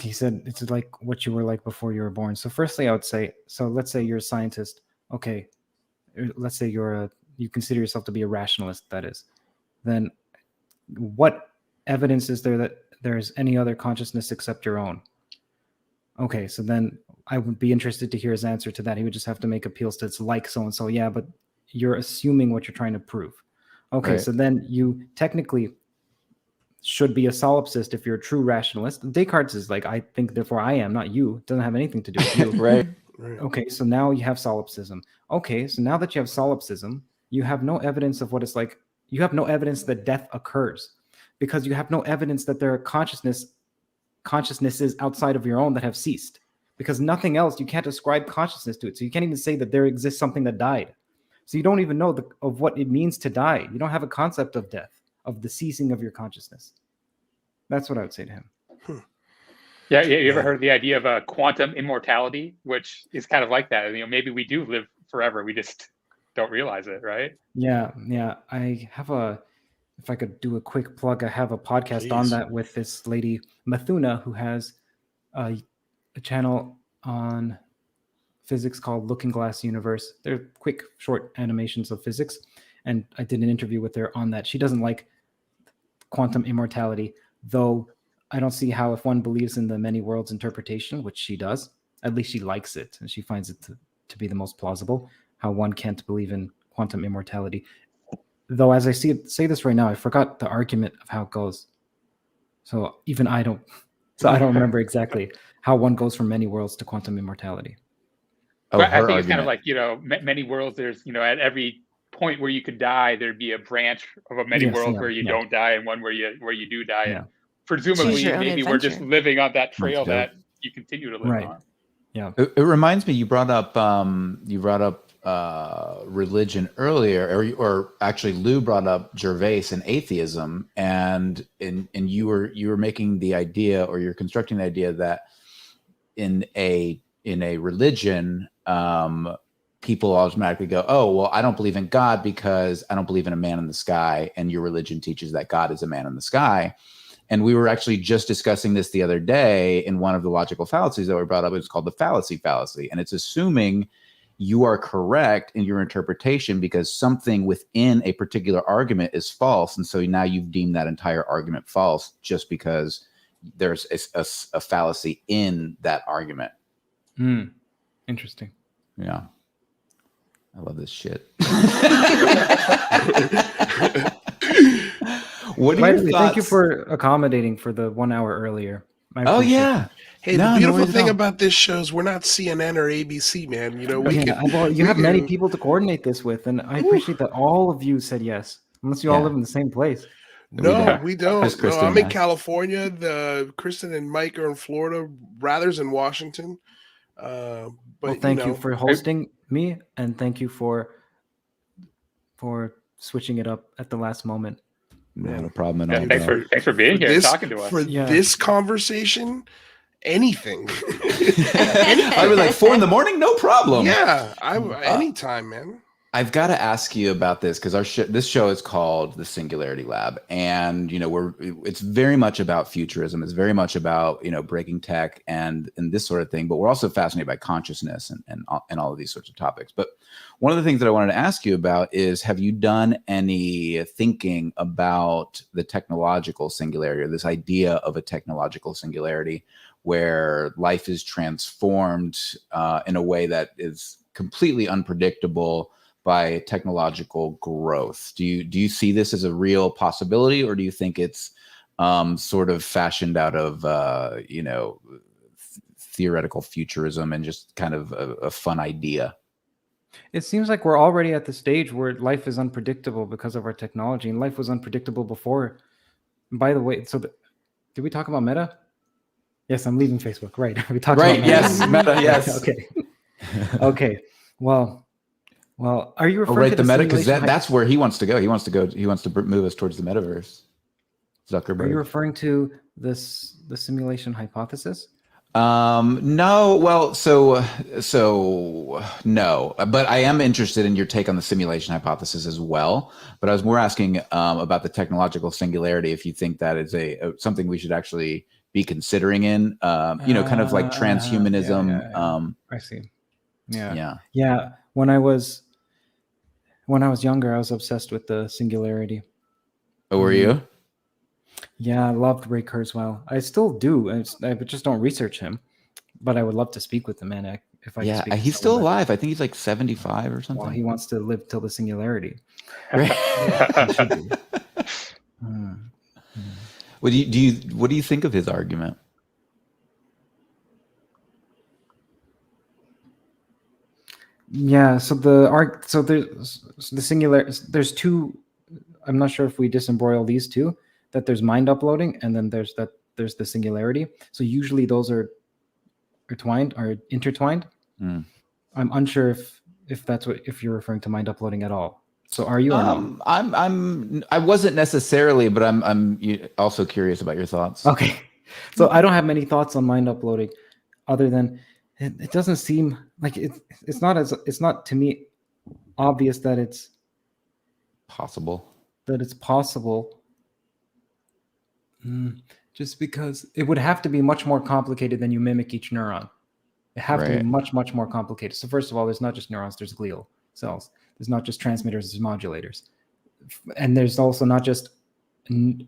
Speaker 5: he said it's like what you were like before you were born. So firstly, I would say, so let's say you're a scientist. Okay. Let's say you consider yourself to be a rationalist, that is. Then what evidence is there that there's any other consciousness except your own? Okay, so then I would be interested to hear his answer to that. He would just have to make appeals to it's like so-and-so. Yeah, but you're assuming what you're trying to prove. Okay, so then you technically should be a solipsist if you're a true rationalist. Descartes is like, I think, therefore I am, not you. It doesn't have anything to do with you.
Speaker 1: Right.
Speaker 5: Okay, so now you have solipsism. Okay, so now that you have solipsism, you have no evidence of what it's like. You have no evidence that death occurs because you have no evidence that there are consciousnesses outside of your own that have ceased, because nothing else, you can't ascribe consciousness to it. So you can't even say that there exists something that died. So you don't even know of what it means to die. You don't have a concept of death, of the ceasing of your consciousness. That's what I would say to him.
Speaker 2: Yeah, you ever heard of the idea of a quantum immortality, which is kind of like that? Maybe we do live forever. We just don't realize it, right?
Speaker 5: Yeah. I have if I could do a quick plug, I have a podcast on that with this lady, Mathuna, who has a channel on physics called Looking Glass Universe. They're quick, short animations of physics. And I did an interview with her on that. She doesn't like quantum immortality, though I don't see how, if one believes in the many worlds interpretation, which she does, at least she likes it and she finds it to be the most plausible, how one can't believe in quantum immortality. Though, as I say this right now, I forgot the argument of how it goes. So even I don't remember exactly how one goes from many worlds to quantum immortality.
Speaker 1: Oh,
Speaker 2: But I
Speaker 1: her
Speaker 2: think it's kind of
Speaker 1: argument.
Speaker 2: like, many worlds. There's, at every point where you could die, there'd be a branch of a many
Speaker 5: Yes,
Speaker 2: worlds
Speaker 5: yeah,
Speaker 2: where you
Speaker 5: yeah.
Speaker 2: don't die, and one where you do die.
Speaker 5: Yeah.
Speaker 2: And presumably,
Speaker 3: Choose your own
Speaker 2: maybe we're just
Speaker 3: adventure.
Speaker 2: living on that trail
Speaker 1: That's dope.
Speaker 2: that you continue to live
Speaker 5: Right.
Speaker 2: on.
Speaker 5: Yeah.
Speaker 1: It reminds me, you brought up religion earlier, or actually Lue brought up Gervais and atheism, and you were making the idea, or you're constructing the idea that in a religion, people automatically go, oh, well, I don't believe in God because I don't believe in a man in the sky, and your religion teaches that God is a man in the sky. And we were actually just discussing this the other day in one of the logical fallacies that we brought up. It's called the fallacy, and it's assuming you are correct in your interpretation because something within a particular argument is false, and so now you've deemed that entire argument false just because there's a fallacy in that argument.
Speaker 5: Interesting.
Speaker 1: Yeah, I love this shit. What are your thoughts?
Speaker 5: Thank you for accommodating for the 1 hour earlier.
Speaker 1: Oh yeah.
Speaker 4: Hey,
Speaker 1: No,
Speaker 4: the
Speaker 1: no
Speaker 4: beautiful
Speaker 1: worries at
Speaker 4: thing
Speaker 1: all.
Speaker 4: about this show is we're not CNN or ABC, man.
Speaker 5: You have many people to coordinate this with, and I appreciate that all of you said yes, unless you all live in the same place.
Speaker 4: No, we don't.
Speaker 1: Just
Speaker 4: No,
Speaker 1: Kristen
Speaker 4: I'm in
Speaker 1: has.
Speaker 4: California. Kristen and Mike are in Florida. Rather's in Washington. But
Speaker 5: Well, thank you for hosting me, and thank you for switching it up at the last moment.
Speaker 1: No problem at all.
Speaker 2: Thanks for being here and talking to us.
Speaker 4: For this conversation, anything.
Speaker 1: I was like 4 a.m, no problem.
Speaker 4: Yeah, anytime, man.
Speaker 1: I've got to ask you about this because this show is called the Singularity Lab, and it's very much about futurism. It's very much about breaking tech and this sort of thing. But we're also fascinated by consciousness and all of these sorts of topics. But one of the things that I wanted to ask you about is, have you done any thinking about the technological singularity, or this idea of a technological singularity, where life is transformed in a way that is completely unpredictable by technological growth? Do you see this as a real possibility, or do you think it's sort of fashioned out of theoretical futurism and just kind of a fun idea?
Speaker 5: It seems like we're already at the stage where life is unpredictable because of our technology, and life was unpredictable before. And by the way, did we talk about Meta? Yes, I'm leaving Facebook. Right. We talked about Meta.
Speaker 1: Yes, Meta. Yes.
Speaker 5: Okay. Okay. Well, are you referring to
Speaker 1: the Meta? Because
Speaker 5: simulation
Speaker 1: that's where he wants to go. He wants to move us towards the metaverse. Zuckerberg.
Speaker 5: Are you referring to the simulation hypothesis?
Speaker 1: No. Well, so no. But I am interested in your take on the simulation hypothesis as well. But I was more asking about the technological singularity. If you think that is something we should actually be considering in, kind of like transhumanism.
Speaker 5: Yeah. I see. Yeah.
Speaker 1: Yeah.
Speaker 5: When I was younger, I was obsessed with the singularity.
Speaker 1: Oh, were you?
Speaker 5: Yeah, I loved Ray Kurzweil. I still do. I just don't research him, but I would love to speak with the man if I.
Speaker 1: Yeah, he's still alive. I think he's like 75 or something.
Speaker 5: Well, he wants to live till the singularity.
Speaker 1: What do you think of his argument?
Speaker 5: Yeah, so there's the singular. There's two. I'm not sure if we disembroil these two. That there's mind uploading, and then there's the singularity. So usually those are intertwined. I'm unsure if you're referring to mind uploading at all. So are you? Or no?
Speaker 1: I wasn't necessarily, but I'm also curious about your thoughts.
Speaker 5: Okay, so I don't have many thoughts on mind uploading, other than it doesn't seem like it's not to me obvious that it's
Speaker 1: possible.
Speaker 5: Just because it would have to be much more complicated than you mimic each neuron. It have to be much, much more complicated. So first of all, there's not just neurons, there's glial cells. There's not just transmitters, there's modulators. And there's also not just neural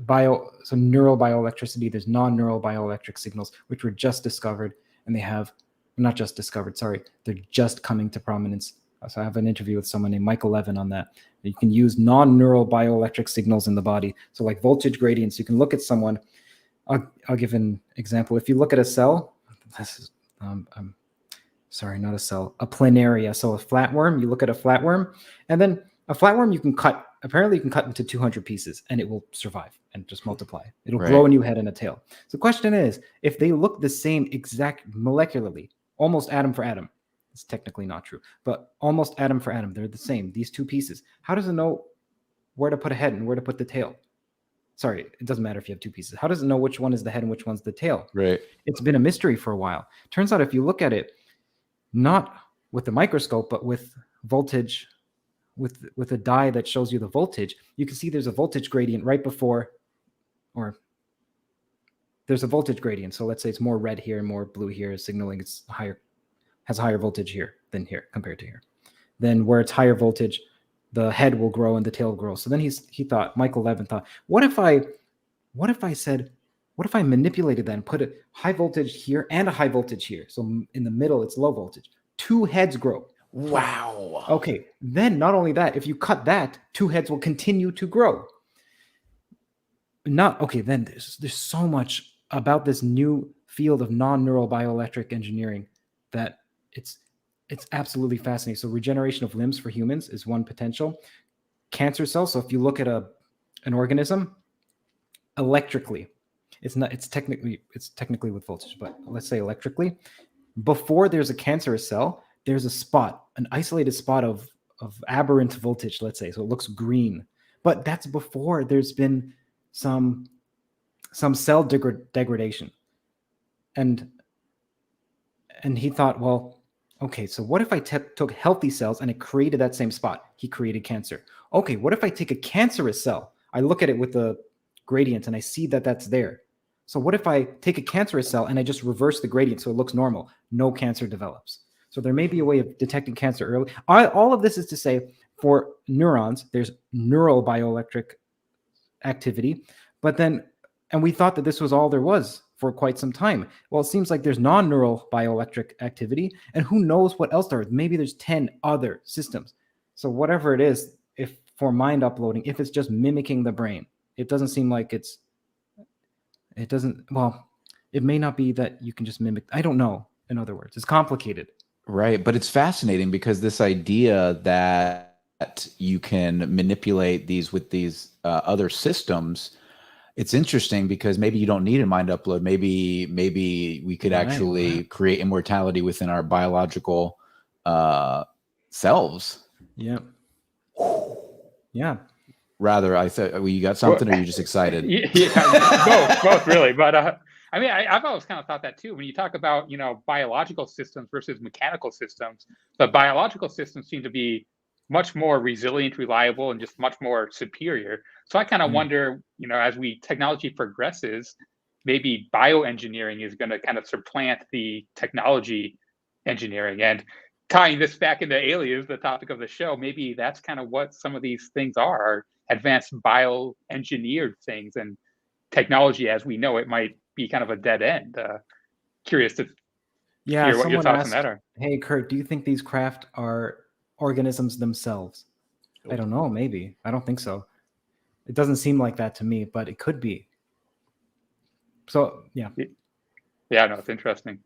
Speaker 5: bioelectricity, there's non-neural bioelectric signals, which were just discovered, and they're just coming to prominence. So I have an interview with someone named Michael Levin on that. You can use non-neural bioelectric signals in the body. So like voltage gradients, you can look at someone. I'll give an example. If you look at a cell, this is sorry, not a cell, a planaria. So a flatworm, you look at a flatworm, and then a flatworm you can cut. Apparently, you can cut into 200 pieces, and it will survive and just multiply. It'll grow a new head and a tail. So the question is, if they look the same exact molecularly, almost atom for atom, it's technically not true, but almost atom for atom, they're the same, these two pieces. How does it know where to put a head and where to put the tail? Sorry, it doesn't matter if you have two pieces. How does it know which one is the head and which one's the tail?
Speaker 1: Right.
Speaker 5: It's been a mystery for a while. Turns out if you look at it, not with the microscope, but with voltage, with a dye that shows you the voltage, you can see there's a voltage gradient right before, or there's a voltage gradient. So let's say it's more red here and more blue here, signaling it's higher, has higher voltage here than here compared to here. Then where it's higher voltage, the head will grow and the tail will grow. So then Michael Levin thought, what if I manipulated that and put a high voltage here and a high voltage here? So in the middle, it's low voltage. Two heads grow.
Speaker 1: Wow.
Speaker 5: Okay. Then not only that, if you cut that, two heads will continue to grow. Then there's so much about this new field of non-neural bioelectric engineering that it's absolutely fascinating. So regeneration of limbs for humans is one potential. Cancer cells. So if you look at an organism electrically, it's technically with voltage, but let's say electrically, before there's a cancerous cell, there's a spot, an isolated spot of aberrant voltage, let's say. So it looks green, but that's before there's been some cell degradation. And he thought, well, okay, so what if I took healthy cells and it created that same spot? He created cancer. Okay, what if I take a cancerous cell? I look at it with the gradient and I see that that's there. So what if I take a cancerous cell and I just reverse the gradient so it looks normal? No cancer develops. So there may be a way of detecting cancer early. All of this is to say, for neurons, there's neural bioelectric activity, and we thought that this was all there was for quite some time. Well, it seems like there's non-neural bioelectric activity, and who knows what else there is. Maybe there's 10 other systems. So whatever it is, if for mind uploading, if it's just mimicking the brain, it doesn't seem like it may not be that you can just mimic. I don't know. In other words, it's complicated.
Speaker 1: Right. But it's fascinating because this idea that you can manipulate these with these other systems, it's interesting because maybe you don't need a mind upload. Maybe we could actually create immortality within our biological selves.
Speaker 5: Yeah. Yeah.
Speaker 1: Rather, I thought you got something, or are you just excited?
Speaker 2: Yeah, both really. But I mean, I've always kind of thought that too. When you talk about, biological systems versus mechanical systems, the biological systems seem to be much more resilient, reliable, and just much more superior. So I kind of wonder, as technology progresses, maybe bioengineering is going to kind of supplant the technology engineering. And tying this back into aliens, the topic of the show, maybe that's kind of what some of these things are advanced bioengineered things, and technology as we know it might be kind of a dead end. Curious to hear what your thoughts on that are.
Speaker 5: Hey, Curt, do you think these craft are organisms themselves? I don't know. Maybe. I don't think so. It doesn't seem like that to me, but it could be. So, yeah.
Speaker 2: Yeah, no, it's interesting.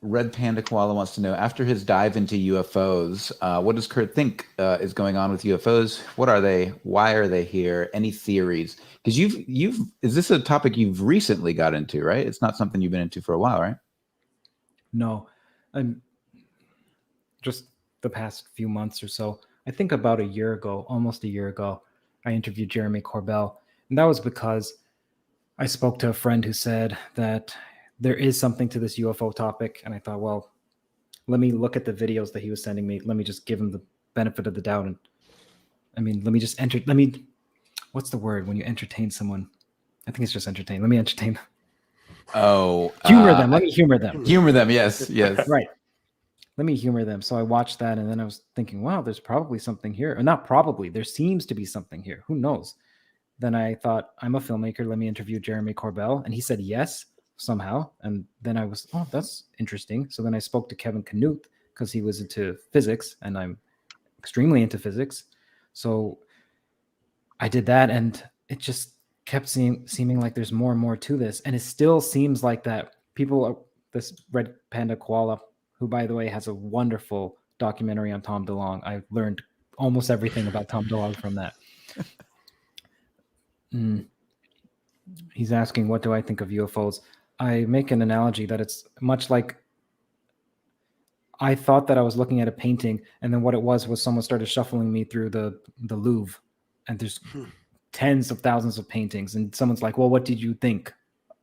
Speaker 1: Red Panda Koala wants to know, after his dive into UFOs, what does Curt think is going on with UFOs? What are they? Why are they here? Any theories? Because is this a topic you've recently got into, right? It's not something you've been into for a while, right?
Speaker 5: No, I'm just the past few months or so. I think about almost a year ago, I interviewed Jeremy Corbell, and that was because I spoke to a friend who said that there is something to this UFO topic. And I thought, well, let me look at the videos that he was sending me. Let me just give him the benefit of the doubt. And what's the word when you entertain someone? I think it's just entertain. Let me entertain them.
Speaker 1: Oh,
Speaker 5: humor them. Let me humor them.
Speaker 1: Humor them. Yes.
Speaker 5: Right. Let me humor them. So I watched that, and then I was thinking, wow, there's probably something here. Or not probably. There seems to be something here. Who knows? Then I thought, I'm a filmmaker. Let me interview Jeremy Corbell. And he said yes. Somehow. And then I was, that's interesting. So then I spoke to Kevin Knuth because he was into physics and I'm extremely into physics. So I did that, and it just kept seeming like there's more and more to this. And it still seems like that this Red Panda Koala, who, by the way, has a wonderful documentary on Tom DeLonge. I learned almost everything about Tom DeLonge from that. He's asking, what do I think of UFOs? I make an analogy that it's much like I thought that I was looking at a painting, and then what it was someone started shuffling me through the Louvre, and there's tens of thousands of paintings, and someone's like, well, what did you think?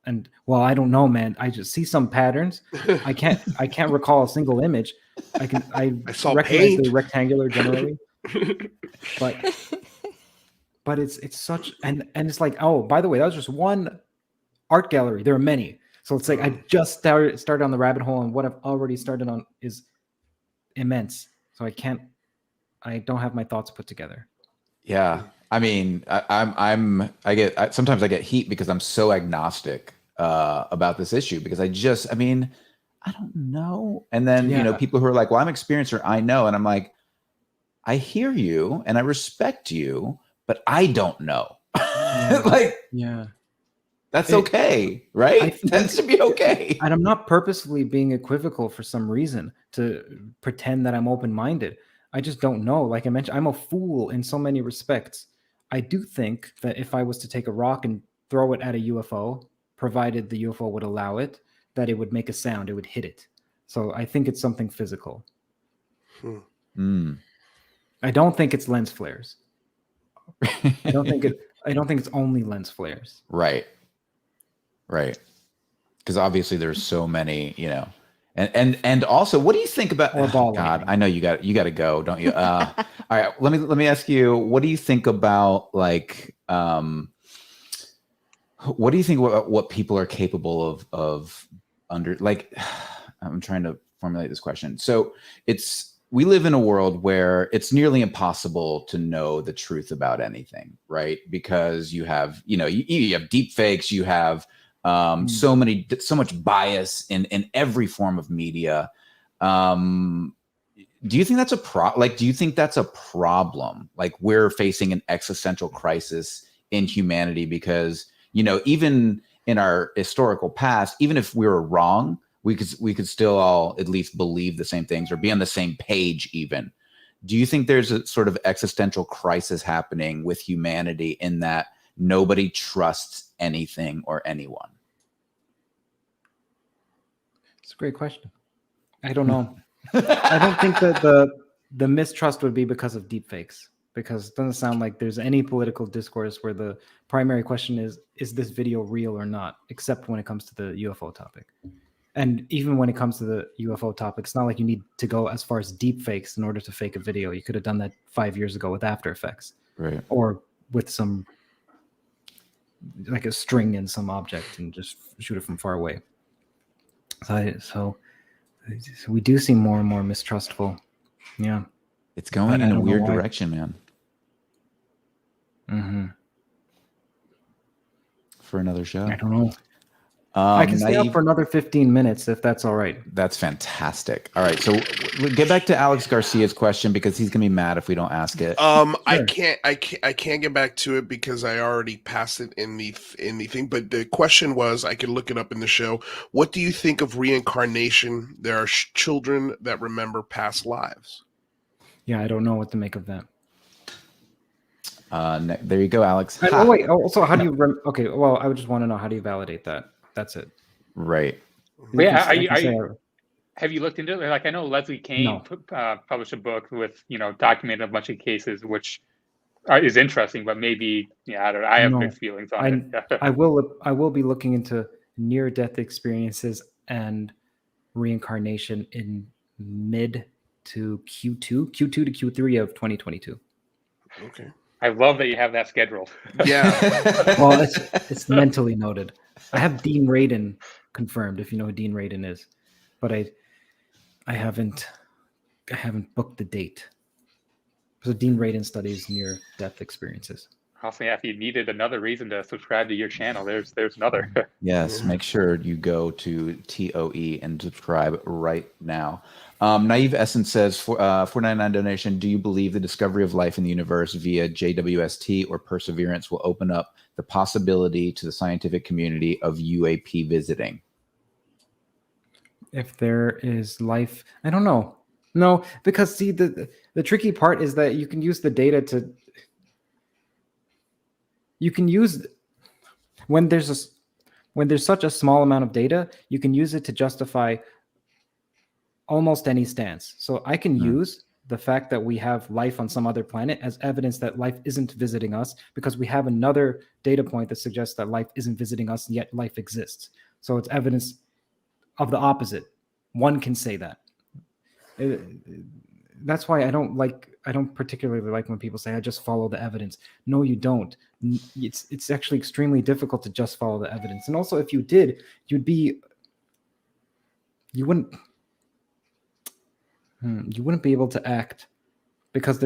Speaker 5: And well, I don't know, man. I just see some patterns. I can't recall a single image. I
Speaker 4: saw
Speaker 5: recognize
Speaker 4: paint.
Speaker 5: the rectangular generally, but it's such, and it's like, oh, by the way, that was just one art gallery. There are many. So it's like I just started on the rabbit hole, and what I've already started on is immense. So I don't have my thoughts put together.
Speaker 1: Yeah. I mean, sometimes I get heat because I'm so agnostic about this issue, because I don't know. And then, people who are like, well, I'm experienced, or I know. And I'm like, I hear you and I respect you, but I don't know. That's okay, right? That should be okay.
Speaker 5: And I'm not purposefully being equivocal for some reason to pretend that I'm open-minded. I just don't know. Like I mentioned, I'm a fool in so many respects. I do think that if I was to take a rock and throw it at a UFO, provided the UFO would allow it, that it would make a sound, it would hit it. So I think it's something physical. I don't think it's lens flares. I don't think it's only lens flares.
Speaker 1: Right. Because obviously there's so many, and also, what do you think about? Oh, God, I know you got to go, don't you? All right, let me ask you, what do you think about what do you think what people are capable of under, like, I'm trying to formulate this question. So we live in a world where it's nearly impossible to know the truth about anything, right? Because you have, you have deep fakes, you have so much bias in every form of media. Do you think that's do you think that's a problem? Like, we're facing an existential crisis in humanity because, even in our historical past, even if we were wrong, we could still all at least believe the same things or be on the same page even. Do you think there's a sort of existential crisis happening with humanity in that nobody trusts anything or anyone?
Speaker 5: It's a great question. I don't know. I don't think that the mistrust would be because of deepfakes, because it doesn't sound like there's any political discourse where the primary question is this video real or not, except when it comes to the UFO topic. And even when it comes to the UFO topic, it's not like you need to go as far as deepfakes in order to fake a video. You could have done that 5 years ago with After Effects,
Speaker 1: right? Or
Speaker 5: with some, like a string in some object and just shoot it from far away. So we do seem more and more mistrustful. Yeah.
Speaker 1: It's going in a weird direction, man.
Speaker 5: Mm-hmm.
Speaker 1: For another show.
Speaker 5: I don't know. I can stay up for another 15 minutes if that's all right.
Speaker 1: That's fantastic. All right, so we'll get back to Alex Garcia's question because he's gonna be mad if we don't ask it.
Speaker 4: Sure. I can't get back to it because I already passed it in the thing. But the question was, I could look it up in the show. What do you think of reincarnation? There are children that remember past lives.
Speaker 5: Yeah, I don't know what to make of that.
Speaker 1: There you go, Alex.
Speaker 5: Wait. Also, how do you? Okay. Well, I would just want to know, how do you validate that? That's it.
Speaker 1: Right.
Speaker 2: Yeah. Have you looked into it? Like, I know Leslie Kane published a book with, documenting a bunch of cases, which is interesting, but maybe, I don't know. I have mixed feelings on it.
Speaker 5: I will be looking into near-death experiences and reincarnation in mid to Q2 to Q3 of 2022.
Speaker 4: Okay.
Speaker 2: I love that you have that scheduled.
Speaker 4: Yeah.
Speaker 5: Well, it's mentally noted. I have Dean Radin confirmed, if you know who Dean Radin is, but I haven't booked the date. So Dean Radin studies near-death experiences.
Speaker 2: Also, yeah, if you needed another reason to subscribe to your channel, there's another.
Speaker 1: Yes, make sure you go to TOE and subscribe right now. Naive Essence says, $4.99 donation, do you believe the discovery of life in the universe via JWST or Perseverance will open up the possibility to the scientific community of UAP visiting?
Speaker 5: If there is life, I don't know. No, because see, the tricky part is that you can use the data to. You can use when there's such a small amount of data, you can use it to justify almost any stance. So I can use the fact that we have life on some other planet as evidence that life isn't visiting us, because we have another data point that suggests that life isn't visiting us, yet life exists. So it's evidence of the opposite. One can say that. That's why I don't particularly like when people say, I just follow the evidence. No, you don't. It's actually extremely difficult to just follow the evidence. And also, if you did, you wouldn't be able to act, because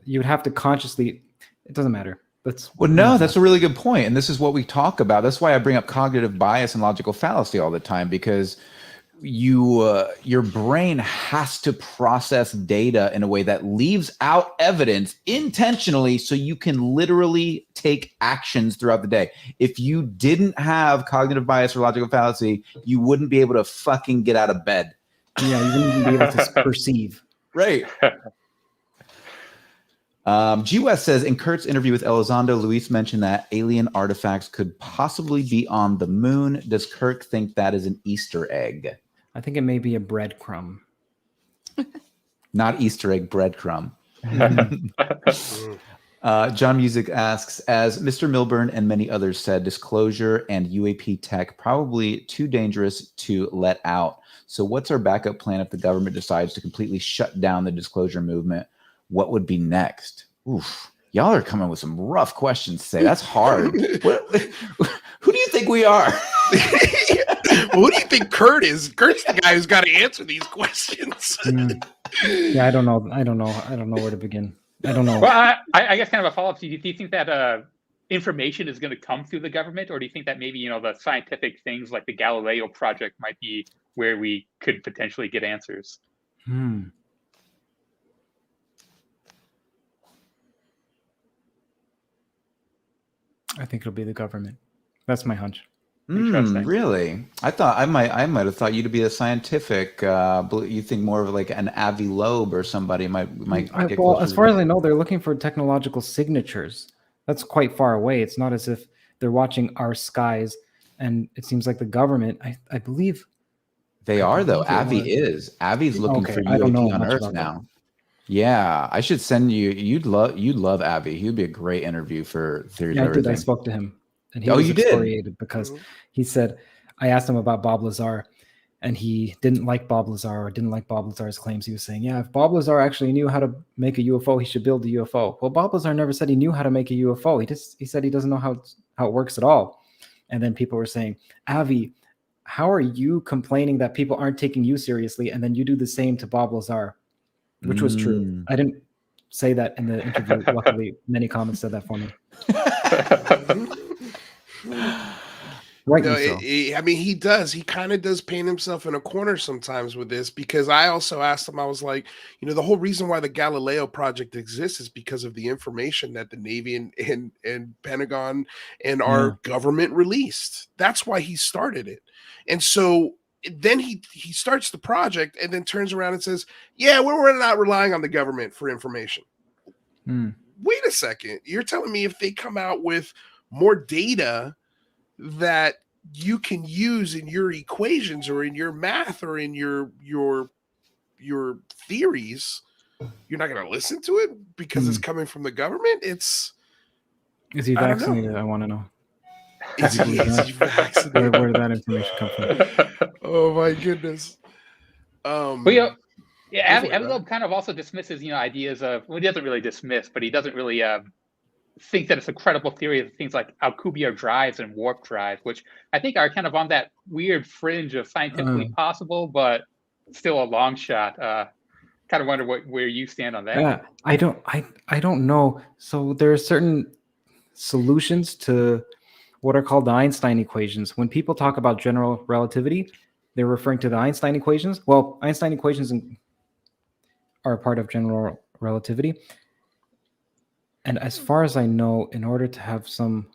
Speaker 5: you would have to consciously, it doesn't matter. That's
Speaker 1: a really good point. And this is what we talk about. That's why I bring up cognitive bias and logical fallacy all the time, because your brain has to process data in a way that leaves out evidence intentionally, so you can literally take actions throughout the day. If you didn't have cognitive bias or logical fallacy, you wouldn't be able to fucking get out of bed.
Speaker 5: Yeah, you wouldn't be able to perceive.
Speaker 1: Right. JWST says, in Curt's interview with Elizondo, Luis mentioned that alien artifacts could possibly be on the moon. Does Curt think that is an Easter egg?
Speaker 5: I think it may be a breadcrumb.
Speaker 1: Not Easter egg, breadcrumb. John Music asks, as Mr. Milburn and many others said, disclosure and UAP tech probably too dangerous to let out. So what's our backup plan if the government decides to completely shut down the disclosure movement? What would be next? Oof. Y'all are coming with some rough questions today. That's hard. Who do you think we are?
Speaker 4: Who do you think Curt is? Curt's the guy who's got to answer these questions.
Speaker 5: Yeah, I don't know. I don't know where to begin. I don't know.
Speaker 2: Well, I guess kind of a follow-up. Do you think that information is going to come through the government, or do you think that maybe the scientific things like the Galileo project might be where we could potentially get answers?
Speaker 5: I think it'll be the government. That's my hunch.
Speaker 1: Really? I might have thought you to be a scientific. You think more of like an Avi Loeb or somebody might get
Speaker 5: well, as far as I know, they're looking for technological signatures. That's quite far away. It's not as if they're watching our skies, and it seems like the government. I believe
Speaker 1: they are, though. Avi's looking for UAP on Earth now. Yeah, I should send you. You'd love Avi. He'd be a great interview for Theories of Everything.
Speaker 5: I spoke to him. And he was excoriated because he said, I asked him about Bob Lazar, and he didn't like Bob Lazar, or didn't like Bob Lazar's claims. He was saying, yeah, if Bob Lazar actually knew how to make a UFO, he should build a UFO. Well, Bob Lazar never said he knew how to make a UFO. He said he doesn't know how it works at all. And then people were saying, Avi, how are you complaining that people aren't taking you seriously, and then you do the same to Bob Lazar? Which was true. I didn't say that in the interview. Luckily, many comments said that for me.
Speaker 4: I mean, he does. He kind of does paint himself in a corner sometimes with this, because I also asked him, I was like, the whole reason why the Galileo project exists is because of the information that the Navy and Pentagon and our government released. That's why he started it. And so then he starts the project and then turns around and says, yeah, we're not relying on the government for information. Wait a second. You're telling me if they come out with more data that you can use in your equations or in your math or in your theories, you're not going to listen to it because it's coming from the government? Is
Speaker 5: he vaccinated? I want to know.
Speaker 4: Is he vaccinated?
Speaker 5: Where did that information come from?
Speaker 4: Oh my goodness.
Speaker 2: Avi Loeb kind of also dismisses, ideas of, well, he doesn't really dismiss, but he doesn't really think that it's a credible theory of things like Alcubierre drives and warp drive, which I think are kind of on that weird fringe of scientifically possible, but still a long shot. Kind of wonder where you stand on that.
Speaker 5: Yeah, I don't know. So there are certain solutions to what are called the Einstein equations. When people talk about general relativity, they're referring to the Einstein equations. Well, Einstein equations are a part of general relativity. And as far as I know, in order to have some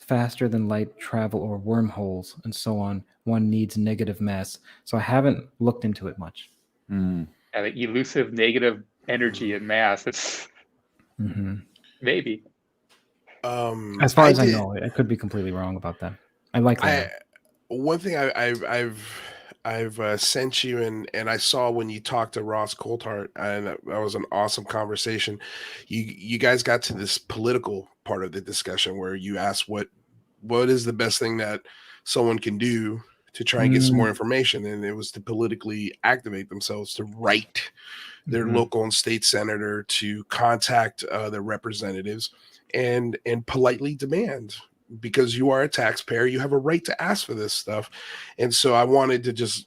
Speaker 5: faster than light travel or wormholes and so on, one needs negative mass. So I haven't looked into it much.
Speaker 2: The elusive negative energy and mass. It's maybe.
Speaker 5: As far as I know, I could be completely wrong about that. I like that.
Speaker 4: One thing I've sent you and I saw when you talked to Ross Coulthart, and that was an awesome conversation. You guys got to this political part of the discussion where you asked what is the best thing that someone can do to try and get some more information, and it was to politically activate themselves, to write their local and state senator, to contact their representatives and politely demand. Because you are a taxpayer, you have a right to ask for this stuff. And so I wanted to just,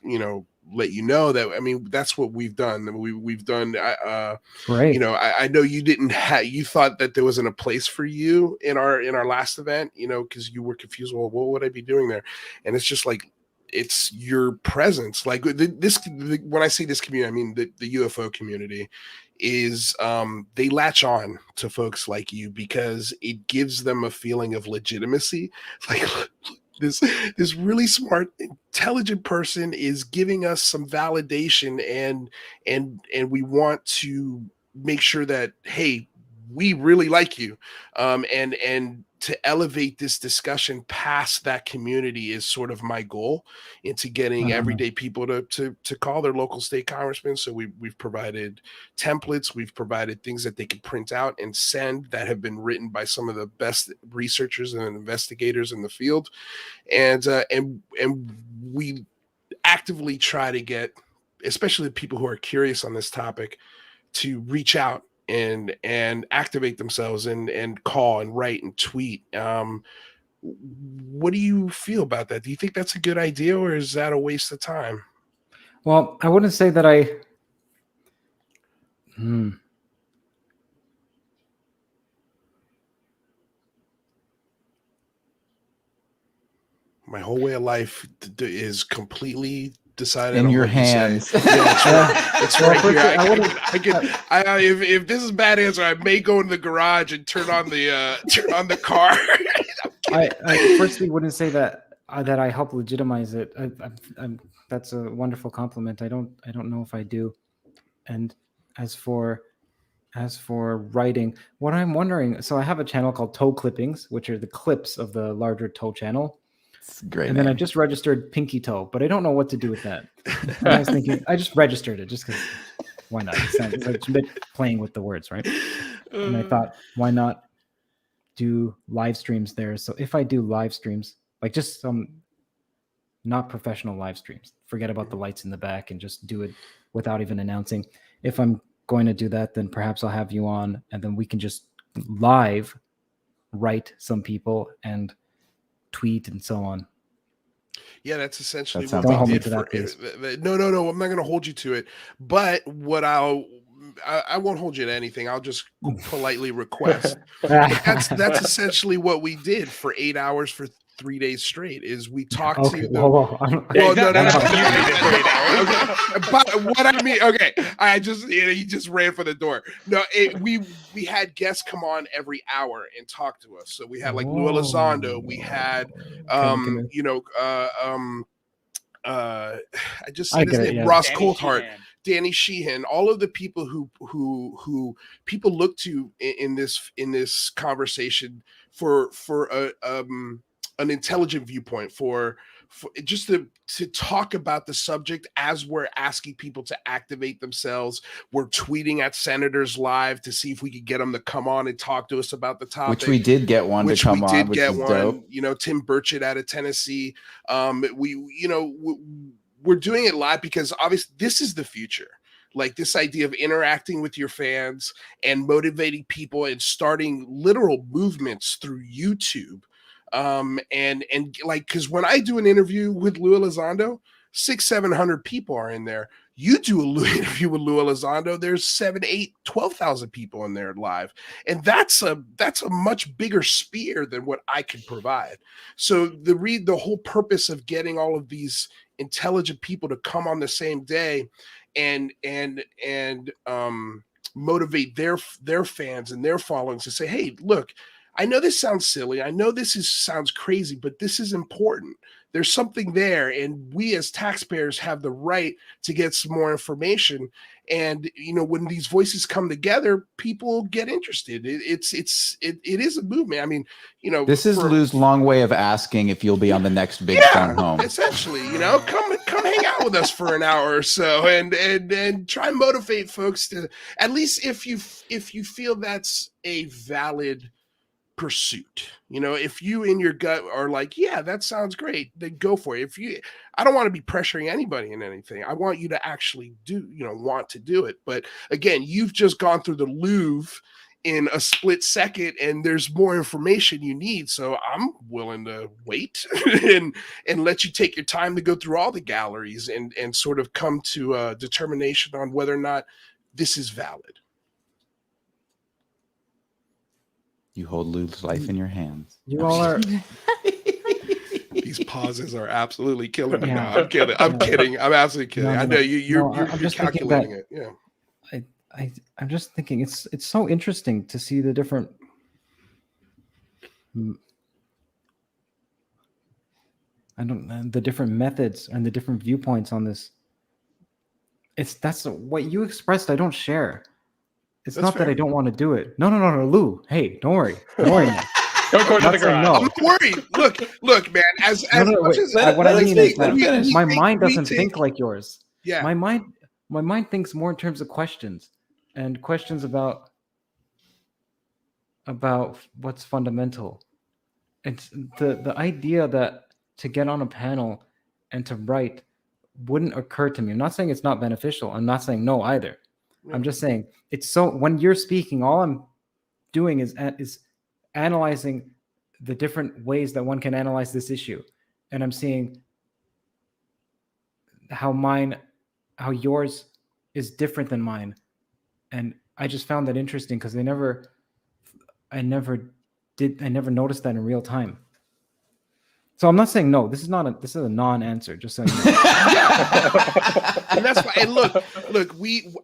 Speaker 4: let you know that, I mean, that's what we've done. We've done,
Speaker 5: Right.
Speaker 4: I know you didn't have, you thought that there wasn't a place for you in our last event, because you were confused. Well, what would I be doing there? And it's just like, it's your presence. Like when I say this community, I mean the UFO community is they latch on to folks like you because it gives them a feeling of legitimacy. Like this really smart, intelligent person is giving us some validation, and we want to make sure that, hey, we really like you, and to elevate this discussion past that community is sort of my goal into getting everyday people to call their local state congressman. So we've provided templates, we've provided things that they can print out and send that have been written by some of the best researchers and investigators in the field, and we actively try to get, especially people who are curious on this topic, to reach out and activate themselves and call and write and tweet. What do you feel about that? Do you think that's a good idea, or is that a waste of time?
Speaker 5: Well, I wouldn't say that I
Speaker 4: My whole way of life is completely decided
Speaker 1: in
Speaker 4: on
Speaker 1: your
Speaker 4: what you
Speaker 1: hands.
Speaker 4: say. Yeah, it's right here. If this is a bad answer, I may go in the garage and turn on the car.
Speaker 5: I firstly wouldn't say that I help legitimize it. That's a wonderful compliment. I don't know if I do. And as for writing, what I'm wondering, so I have a channel called Toe Clippings, which are the clips of the larger toe channel.
Speaker 1: It's great.
Speaker 5: And then I just registered Pinky Toe, but I don't know what to do with that. And I was thinking, I just registered it just because why not? It's like a bit playing with the words, right? And I thought, why not do live streams there? So if I do live streams, like just some not professional live streams, forget about the lights in the back and just do it without even announcing. If I'm going to do that, then perhaps I'll have you on, and then we can just live write some people and tweet and so on.
Speaker 4: Yeah, that's essentially
Speaker 1: what
Speaker 4: we
Speaker 1: hold
Speaker 4: did for. No, I'm not going to hold you to it. But what I won't hold you to anything. I'll just politely request. That's essentially what we did for 8 hours for 3 days straight. Is we talked to the. But what I mean, okay, I just he just ran for the door. No, we had guests come on every hour and talk to us. So we had like Lue Elizondo. We had I just said his name, yeah. Ross Coulthart, Danny Sheehan, all of the people who people look to in this conversation for an intelligent viewpoint, for just to talk about the subject as we're asking people to activate themselves. We're tweeting at senators live to see if we could get them to come on and talk to us about the topic.
Speaker 1: Which we did get one to come on, which is dope.
Speaker 4: Tim Burchett out of Tennessee. We're doing it live because obviously this is the future. Like this idea of interacting with your fans and motivating people and starting literal movements through YouTube. And like, because when I do an interview with Lue Elizondo, 600-700 people are in there. You do an interview with Lue Elizondo, there's 12,000 people in there live, and that's a much bigger spear than what I can provide. So the whole purpose of getting all of these intelligent people to come on the same day and motivate their fans and their followings to say, hey, look, I know this sounds silly. I know sounds crazy, but this is important. There's something there, and we as taxpayers have the right to get some more information. And when these voices come together, people get interested. It is a movement. I mean,
Speaker 1: this is Lue's long way of asking if you'll be on the next big fun home.
Speaker 4: Essentially, come hang out with us for an hour or so, and try and motivate folks to, at least if you feel that's a valid pursuit. If you in your gut are like, yeah, that sounds great, then go for it. I don't want to be pressuring anybody in anything. I want you to actually want to do it. But again, you've just gone through the Louvre in a split second, and there's more information you need. So I'm willing to wait and let you take your time to go through all the galleries and sort of come to a determination on whether or not this is valid.
Speaker 1: You hold Lue's life in your hands.
Speaker 5: You all are.
Speaker 4: These pauses are absolutely killing me now. I'm kidding. I'm absolutely kidding. I know you're just calculating it. Yeah.
Speaker 5: I'm just thinking it's so interesting to see the different the different methods and the different viewpoints on this. That's what you expressed. I don't share. It's not fair. That I don't want to do it. No, Lou. Hey, don't worry. Don't worry.
Speaker 2: Don't go to the garage.
Speaker 4: No. I'm not worried. Look, man. As much as
Speaker 5: what I mean is that my mind doesn't think like yours.
Speaker 4: Yeah.
Speaker 5: My mind thinks more in terms of questions, and questions about what's fundamental. It's the idea that to get on a panel and to write wouldn't occur to me. I'm not saying it's not beneficial. I'm not saying no either. I'm just saying it's so, when you're speaking, all I'm doing is analyzing the different ways that one can analyze this issue. And I'm seeing how yours is different than mine. And I just found that interesting because I never noticed that in real time. So I'm not saying no. This is a non-answer. Just saying.
Speaker 4: And that's why. And look.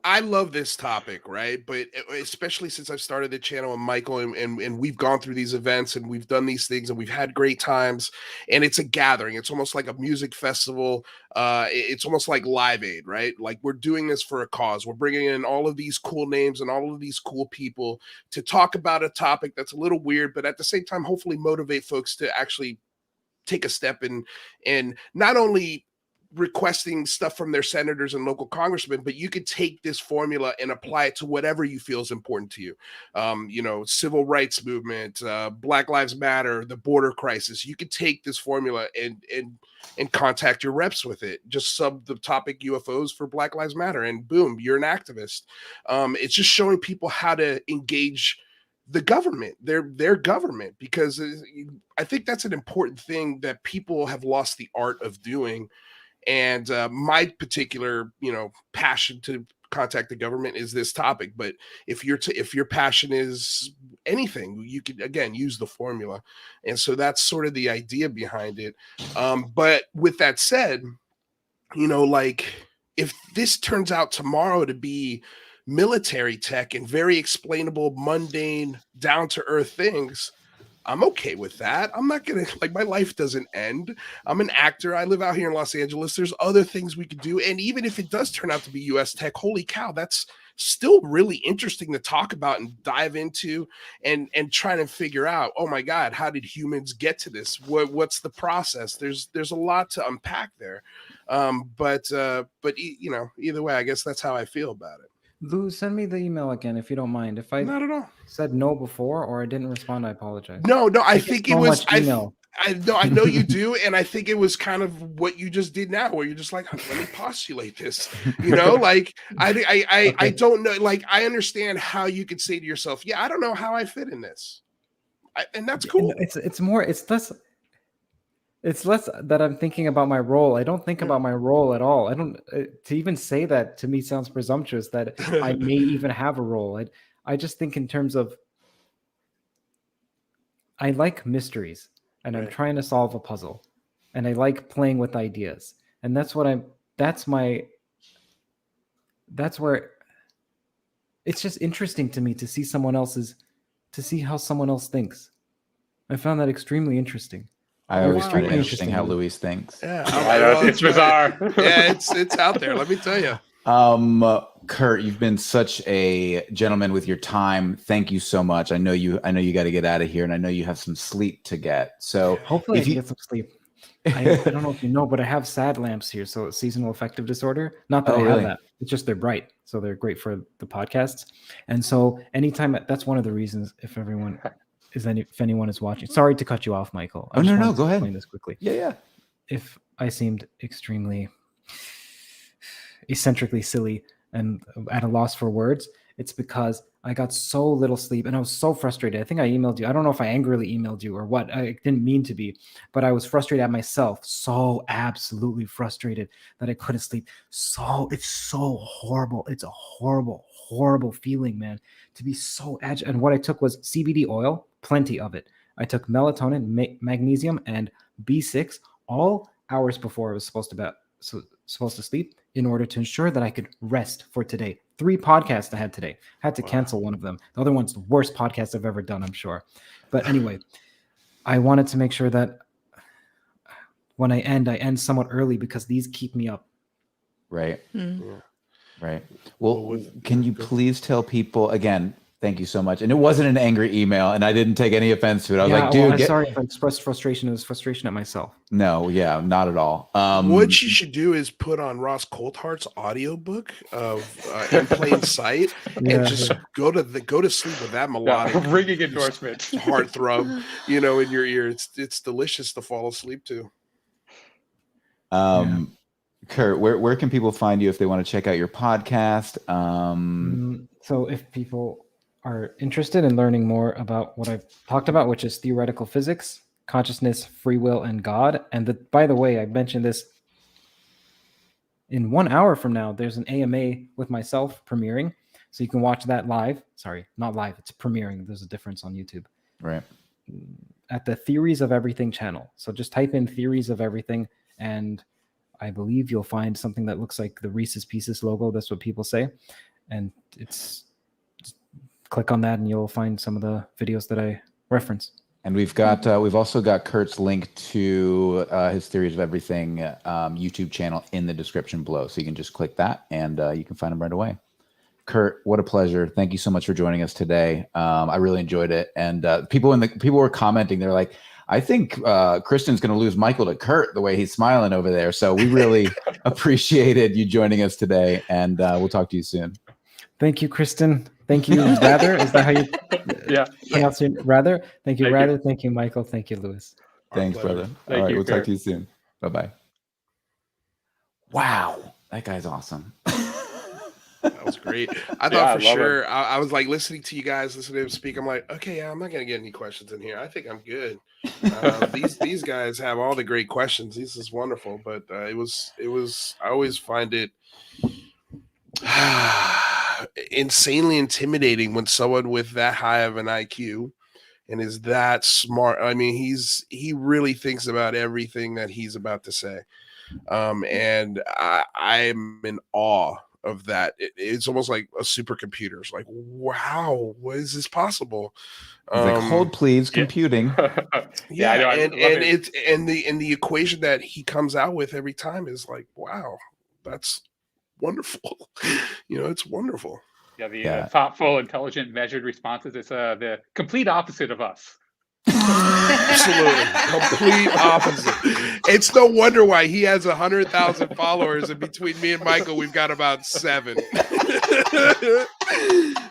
Speaker 4: I love this topic, right? But especially since I've started the channel with Michael, and we've gone through these events and we've done these things and we've had great times. And it's a gathering. It's almost like a music festival. It's almost like Live Aid, right? Like we're doing this for a cause. We're bringing in all of these cool names and all of these cool people to talk about a topic that's a little weird, but at the same time, hopefully motivate folks to actually take a step and not only requesting stuff from their senators and local congressmen, but you could take this formula and apply it to whatever you feel is important to you. Civil rights movement, Black Lives Matter, the border crisis. You could take this formula and contact your reps with it. Just sub the topic UFOs for Black Lives Matter, and boom, you're an activist. It's just showing people how to engage the government, their government, because I think that's an important thing that people have lost the art of doing. And my particular, passion to contact the government is this topic. But if your passion is anything, you could again use the formula. And so that's sort of the idea behind it. But with that said, if this turns out tomorrow to be military tech and very explainable, mundane, down-to-earth things, I'm okay with that. I'm not gonna, my life doesn't end. I'm an actor. I live out here in Los Angeles. There's other things we could do. And even if it does turn out to be US tech, holy cow, that's still really interesting to talk about and dive into and trying to figure out, oh my God, how did humans get to this? What's the process? There's a lot to unpack there. But either way, I guess that's how I feel about it.
Speaker 5: Lou, send me the email again if you don't mind. If I
Speaker 4: not at all
Speaker 5: said no before or I didn't respond, I apologize.
Speaker 4: No, I think it was
Speaker 5: email.
Speaker 4: I know you do, and I think it was kind of what you just did now, where you're just like, let me postulate this. I don't know. I understand how you could say to yourself, yeah, I don't know how I fit in this, and that's cool.
Speaker 5: It's less that I'm thinking about my role. I don't think about my role at all. I don't, to even say that to me sounds presumptuous that I may even have a role. I just think in terms of, I like mysteries and I'm trying to solve a puzzle and I like playing with ideas. And that's where it's just interesting to me to see how someone else thinks. I found that extremely interesting.
Speaker 1: I
Speaker 5: They're
Speaker 1: always find it
Speaker 5: extremely
Speaker 1: interesting how
Speaker 5: interesting.
Speaker 1: Luis thinks.
Speaker 4: Yeah,
Speaker 2: I know it's bizarre.
Speaker 4: Yeah, it's out there. Let me tell you.
Speaker 1: Curt, you've been such a gentleman with your time. Thank you so much. I know you got to get out of here, and I know you have some sleep to get. So
Speaker 5: Hopefully I
Speaker 1: if
Speaker 5: can
Speaker 1: you
Speaker 5: get some sleep. I don't know if you know, but I have sad lamps here, so it's seasonal affective disorder. Not that
Speaker 1: Oh,
Speaker 5: I have
Speaker 1: really?
Speaker 5: that. It's just they're bright, so they're great for the podcasts. And so anytime that's one of the reasons if anyone is watching. Sorry to cut you off, Michael. I
Speaker 1: Oh,
Speaker 5: just
Speaker 1: no,
Speaker 5: wanted to
Speaker 1: go ahead.
Speaker 5: explain this quickly.
Speaker 1: yeah.
Speaker 5: If I seemed extremely eccentrically silly and at a loss for words, it's because I got so little sleep and I was so frustrated. I think I emailed you. I don't know if I angrily emailed you or what. I didn't mean to be, but I was frustrated at myself. So absolutely frustrated that I couldn't sleep. So it's so horrible. It's a horrible, horrible feeling, man, to be so agitated. And what I took was CBD oil, plenty of it. I took melatonin, magnesium, and B6 all hours before I was supposed to sleep in order to ensure that I could rest for today. 3 podcasts I had today. Had to cancel one of them. The other one's the worst podcast I've ever done, I'm sure. But anyway, I wanted to make sure that when I end somewhat early because these keep me up.
Speaker 1: Right.
Speaker 4: Yeah.
Speaker 1: Right. Well, can you please tell people again? Thank you so much. And it wasn't an angry email, and I didn't take any offense to it. I was like, dude,
Speaker 5: I'm sorry if I expressed frustration. It was frustration at myself.
Speaker 1: No, yeah, not at all.
Speaker 4: What you should do is put on Ross Coulthart's audiobook of In Plain Sight and just go to sleep with that melodic
Speaker 2: ringing endorsement,
Speaker 4: heartthrob, in your ear. It's delicious to fall asleep to.
Speaker 1: Curt, where can people find you if they want to check out your podcast?
Speaker 5: So if people are interested in learning more about what I've talked about, which is theoretical physics, consciousness, free will, and God. And by the way, I mentioned this in 1 hour from now, there's an AMA with myself premiering. So you can watch that live. Sorry, not live. It's premiering. There's a difference on YouTube.
Speaker 1: Right.
Speaker 5: At the Theories of Everything channel. So just type in Theories of Everything, and I believe you'll find something that looks like the Reese's Pieces logo. That's what people say. And click on that and you'll find some of the videos that I reference.
Speaker 1: And we've also got Curt's link to his Theories of Everything YouTube channel in the description below. So you can just click that and you can find him right away. Curt, what a pleasure. Thank you so much for joining us today. I really enjoyed it. And people were commenting, they're like, I think Kristen's going to lose Michael to Curt the way he's smiling over there. So we really appreciated you joining us today, and we'll talk to you soon.
Speaker 5: Thank you, Kristen. Thank you, Rather. Is that how you pronounce it? Rather? Thank you, Rather. Thank you, Michael. Thank you, Louis.
Speaker 1: Thanks, brother. All right, we'll talk to you soon. Bye-bye. Wow, that guy's awesome.
Speaker 4: That was great. I thought for sure. I was like listening to you guys, listening to him speak. I'm like, okay, I'm not gonna get any questions in here. I think I'm good. These guys have all the great questions. This is wonderful. But it was. I always find it insanely intimidating when someone with that high of an IQ and is that smart. I mean, he really thinks about everything that he's about to say. And I'm in awe of that. It's almost like a supercomputer. It's like, wow, what is this possible?
Speaker 1: Like, hold please, computing.
Speaker 4: And the equation that he comes out with every time is like, wow, that's wonderful. It's wonderful.
Speaker 2: The thoughtful, intelligent, measured responses. It's the complete opposite of us.
Speaker 4: Absolutely, complete opposite. It's no wonder why he has 100,000 followers, and between me and Michael, we've got about 7.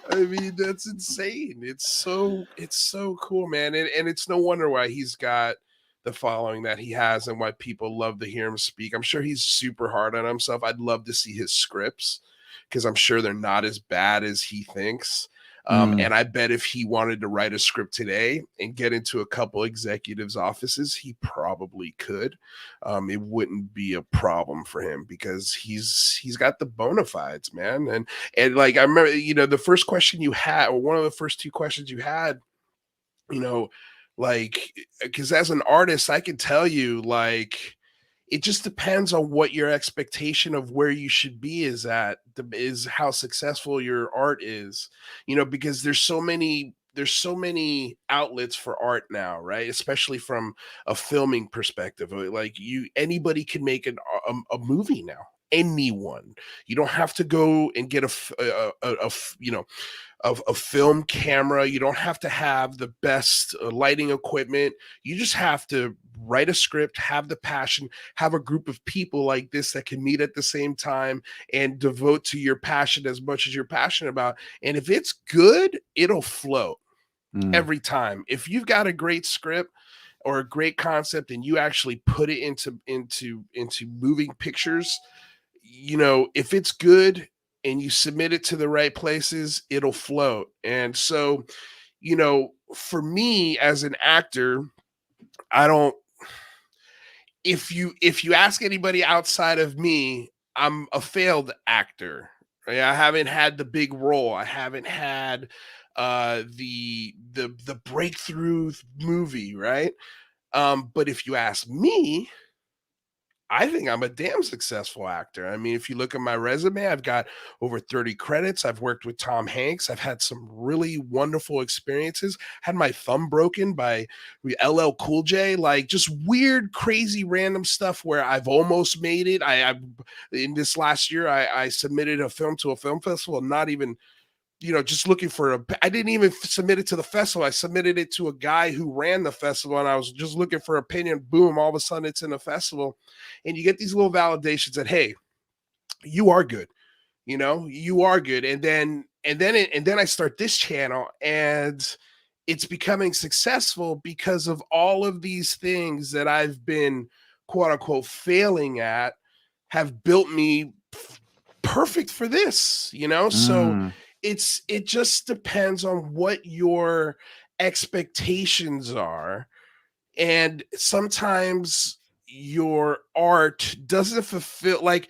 Speaker 4: I mean, that's insane. It's so cool, man, and it's no wonder why he's got the following that he has and why people love to hear him speak. I'm sure he's super hard on himself. I'd love to see his scripts because I'm sure they're not as bad as he thinks. And I bet if he wanted to write a script today and get into a couple executives' offices, he probably could. It wouldn't be a problem for him because he's got the bona fides, man. And like, I remember, the first question you had, or one of the first 2 questions you had, like, because as an artist, I can tell you, like, it just depends on what your expectation of where you should be is how successful your art is, because there's so many there's so many outlets for art now, right? Especially from a filming perspective. Like anybody can make a movie now. Anyone. You don't have to go and get a film camera. You don't have to have the best lighting equipment. You just have to write a script, have the passion, have a group of people like this that can meet at the same time and devote to your passion as much as you're passionate about. And if it's good, it'll float every time. If you've got a great script or a great concept and you actually put it into moving pictures, you know, if it's good and you submit it to the right places, it'll float. And so, you know, for me as an actor, if you ask anybody outside of me, I'm a failed actor. Right? I haven't had the big role. I haven't had the breakthrough movie, right? But if you ask me, I think I'm a damn successful actor. I mean, if you look at my resume, I've got over 30 credits. I've worked with Tom Hanks. I've had some really wonderful experiences. Had my thumb broken by LL Cool J, like just weird, crazy, random stuff where I've almost made it. I in this last year, I submitted a film to a film festival, not even, you know, just looking for I didn't even submit it to the festival. I submitted it to a guy who ran the festival and I was just looking for opinion. Boom, all of a sudden it's in a festival. And you get these little validations that, hey, you are good. You know, you are good. And then I start this channel and it's becoming successful because of all of these things that I've been quote unquote failing at have built me perfect for this, you know? So it just depends on what your expectations are. And sometimes your art doesn't fulfill, like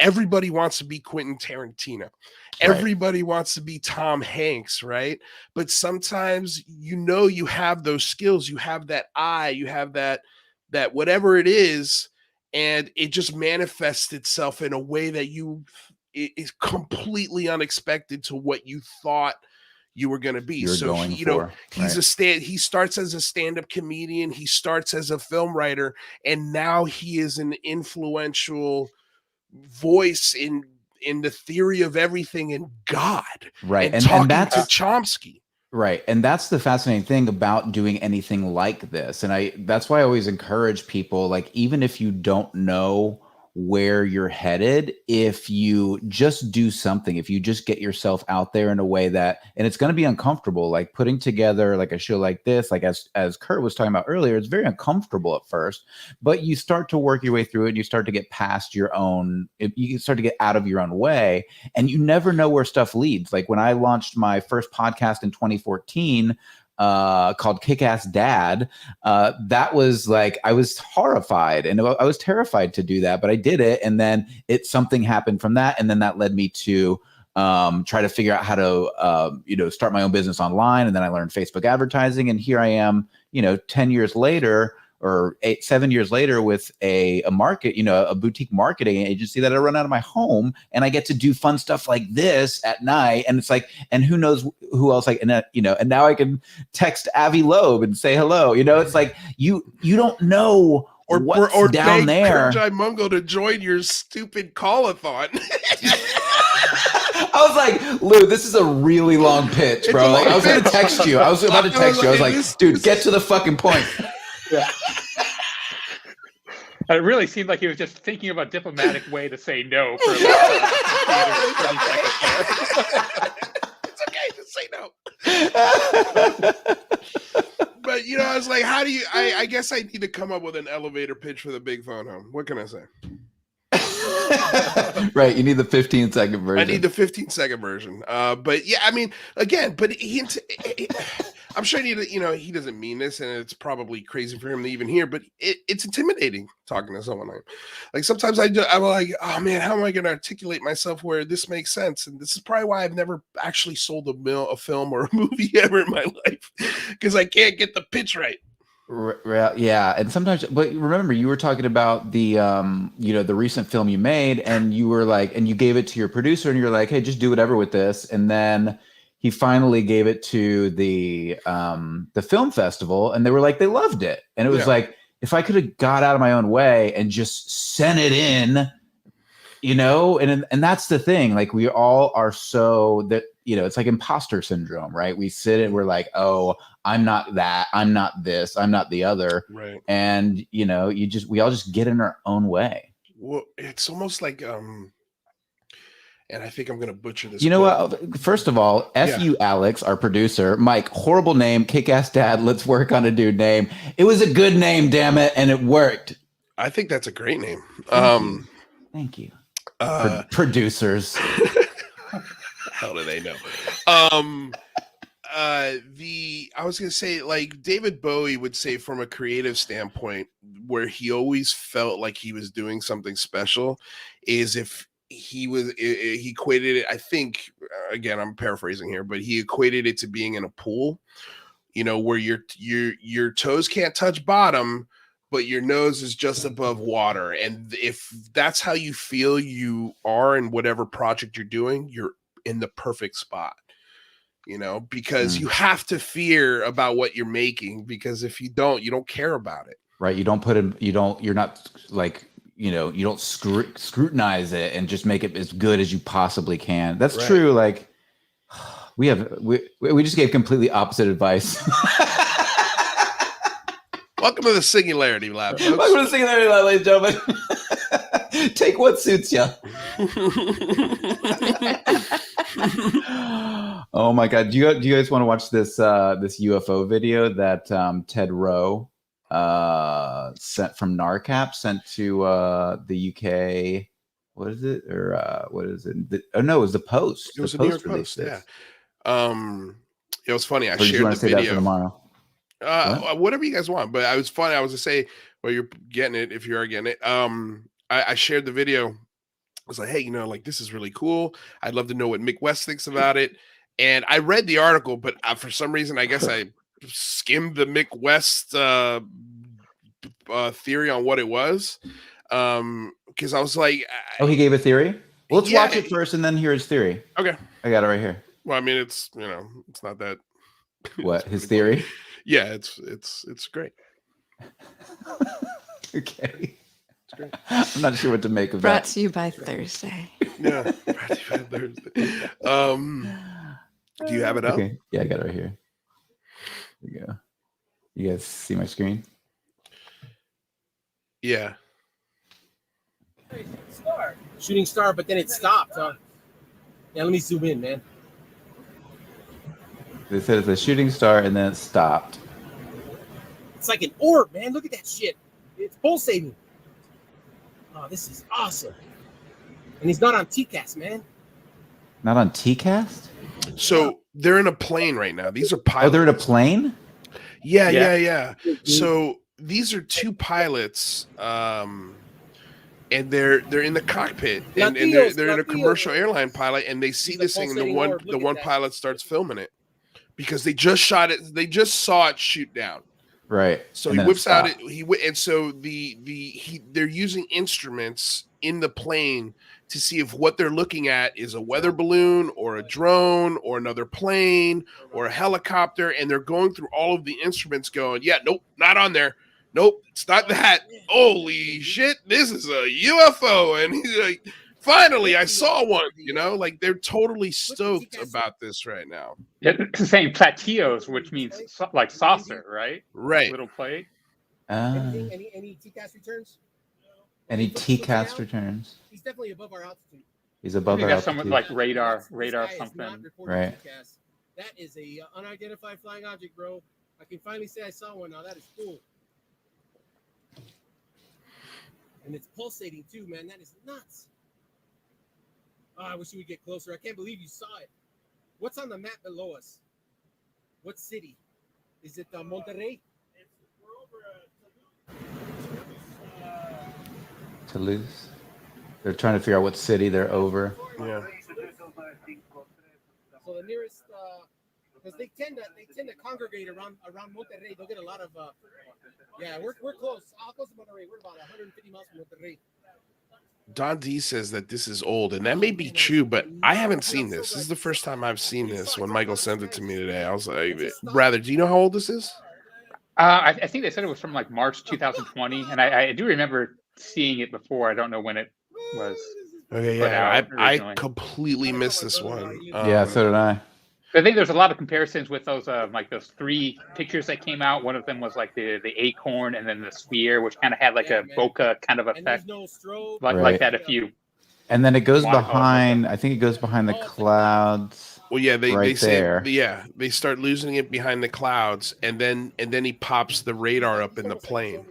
Speaker 4: everybody wants to be Quentin Tarantino. Right. Everybody wants to be Tom Hanks, right? But sometimes, you know, you have those skills, you have that eye, you have that whatever it is, and it just manifests itself in a way that is completely unexpected to what you thought you were going to be. So he starts as a stand-up comedian. He starts as a film writer, and now he is an influential voice in the theory of everything and God.
Speaker 1: Right.
Speaker 4: And talking to Chomsky.
Speaker 1: Right. And that's the fascinating thing about doing anything like this. And that's why I always encourage people, like, even if you don't know where you're headed, if you just do something, if you just get yourself out there in a way that, and it's going to be uncomfortable, like putting together like a show like this, like as Curt was talking about earlier, it's very uncomfortable at first, but you start to work your way through it and you start to get past your own, you start to get out of your own way, and you never know where stuff leads. Like when I launched my first podcast in 2014, called Kick-Ass Dad, that was like, I was horrified and I was terrified to do that, but I did it. And then something happened from that. And then that led me to try to figure out how to, start my own business online. And then I learned Facebook advertising. And here I am, 10 years later, or 7 years later, with a market, a boutique marketing agency that I run out of my home, and I get to do fun stuff like this at night. And it's like, and who knows who else, like, and now I can text Avi Loeb and say hello. It's like, you don't know what's or down there.
Speaker 4: Curt Jaimungal to join your stupid call-a-thon.
Speaker 1: I was like, Lou, this is a really long pitch, bro. Like, I was going to text you. I was about to text you. I was like, dude, get to the fucking point.
Speaker 2: Yeah. It really seemed like he was just thinking of a diplomatic way to say no for about 30 seconds.
Speaker 4: It's okay to say no. But, I was like, how do you, I guess I need to come up with an elevator pitch for the big phone home. What can I say?
Speaker 1: Right, you need the 15-second version.
Speaker 4: I need the 15-second version. But yeah, I mean, again, but I'm sure he doesn't mean this, and it's probably crazy for him to even hear, but it's intimidating talking to someone like sometimes I'm like, oh man, how am I going to articulate myself where this makes sense? And this is probably why I've never actually sold a film or a movie ever in my life, because I can't get the pitch right.
Speaker 1: Yeah, and sometimes, but remember, you were talking about the the recent film you made, and you were like, and you gave it to your producer, and you're like, hey, just do whatever with this, and then he finally gave it to the film festival, and they were like, they loved it. And it was like, if I could have got out of my own way and just sent it in, you know, and that's the thing. Like, we all are so that, you know, it's like imposter syndrome, right? We sit and we're like, oh, I'm not that, I'm not this, I'm not the other.
Speaker 4: Right.
Speaker 1: And, you know, we all just get in our own way.
Speaker 4: Well, it's almost like, and I think I'm going to butcher this.
Speaker 1: You know what? First of all, F you, Alex, our producer. Mike, horrible name, kick-ass dad. Let's work on a dude name. It was a good name, damn it, and it worked.
Speaker 4: I think that's a great name.
Speaker 1: Thank you. Producers.
Speaker 4: How do they know? I was going to say, like David Bowie would say, from a creative standpoint, where he always felt like he was doing something special, is if he equated it, I think, again, I'm paraphrasing here, but he equated it to being in a pool, you know, where your toes can't touch bottom, but your nose is just above water. And if that's how you feel you are in whatever project you're doing, you're in the perfect spot, you know, because you have to fear about what you're making, because if you don't care about it.
Speaker 1: Right. You're not like, you know, you don't scrutinize it and just make it as good as you possibly can. That's true. Like, we just gave completely opposite advice.
Speaker 4: Welcome to the Singularity Lab, folks.
Speaker 1: Welcome to the Singularity Lab, ladies and gentlemen. Take what suits you. Oh my God. Do you guys want to watch this UFO video that Ted Rowe sent from NARCAP, sent to the UK? What is it? Or what is it? No, it was the Post.
Speaker 4: It was the New York Post. Yeah. It was funny. I shared the video.
Speaker 1: That for tomorrow?
Speaker 4: Whatever you guys want, but I was funny. I was to say, well, you're getting it if you are getting it. I shared the video. I was like, hey, you know, like, this is really cool. I'd love to know what Mick West thinks about it. And I read the article, but for some reason, I guess I skimmed the Mick West theory on what it was. Because I was like,
Speaker 1: he gave a theory? Well, let's watch it first and then hear his theory.
Speaker 4: Okay.
Speaker 1: I got it right here.
Speaker 4: Well, I mean, it's, you know, it's not that.
Speaker 1: What, his theory?
Speaker 4: Yeah, it's great.
Speaker 1: Okay. It's great. I'm not sure what to make of
Speaker 3: Brought
Speaker 1: that.
Speaker 3: to you by Thursday.
Speaker 4: Yeah. Brought to you by Thursday. Do you have it up?
Speaker 1: Okay. Yeah, I got it right here. There you go. You guys see my screen?
Speaker 4: Yeah.
Speaker 6: Shooting star, but then it stopped. Yeah, let me zoom in, man.
Speaker 1: They said it's a shooting star and then it stopped.
Speaker 6: It's like an orb, man. Look at that shit. It's pulsating. Oh, this is awesome. And he's not on TCAS, man.
Speaker 1: Not on TCAST?
Speaker 4: So they're in a plane right now. These are pilots.
Speaker 1: Oh, they're in a plane?
Speaker 4: Yeah. So these are two pilots, and they're in the cockpit, and they're in a commercial airline pilot, and they see this thing, and the one pilot starts filming it because they just shot it. They just saw it shoot down.
Speaker 1: Right.
Speaker 4: So he whips out it. And so they're using instruments in the plane to see if what they're looking at is a weather balloon or a drone or another plane or a helicopter. And they're going through all of the instruments going, yeah, nope, not on there. Nope, it's not that. Holy shit, this is a UFO. And he's like, finally, I saw one, you know, like they're totally stoked about this right now.
Speaker 2: Yeah, it's saying plateaus, which means like saucer, right?
Speaker 4: Right.
Speaker 2: Little plate.
Speaker 6: Any TCAS returns?
Speaker 1: Any TCAS returns?
Speaker 6: He's definitely above our altitude.
Speaker 1: He's above our altitude.
Speaker 2: Something like radar something.
Speaker 6: Right. That is a unidentified flying object, bro. I can finally say I saw one now. That is cool. And it's pulsating too, man. That is nuts. Oh, I wish you would get closer. I can't believe you saw it. What's on the map below us? What city? Is it Monterrey?
Speaker 7: We're over
Speaker 1: Toulouse. They're trying to figure out what city they're over.
Speaker 4: Yeah.
Speaker 6: So the nearest, because they tend to congregate around Monterrey. They'll get a lot of. Yeah, we're close. How close to Monterrey? We're about 150 miles from Monterrey.
Speaker 4: Don D says that this is old, and that may be true, but I haven't seen this. This is the first time I've seen this. When Michael sent it to me today, I was like, "Brother, do you know how old this is?"
Speaker 2: I think they said it was from like March 2020, and I do remember seeing it before. I don't know when it was.
Speaker 4: Okay, yeah, I completely missed this one.
Speaker 1: Yeah, so did I.
Speaker 2: I think there's a lot of comparisons with those like those 3 pictures that came out. One of them was like the acorn, and then the sphere, which kind of had like a bokeh kind of effect, like that. If you
Speaker 1: and then it goes behind. I think it goes behind the clouds.
Speaker 4: Well, yeah, they say they start losing it behind the clouds, and then he pops the radar up in the plane.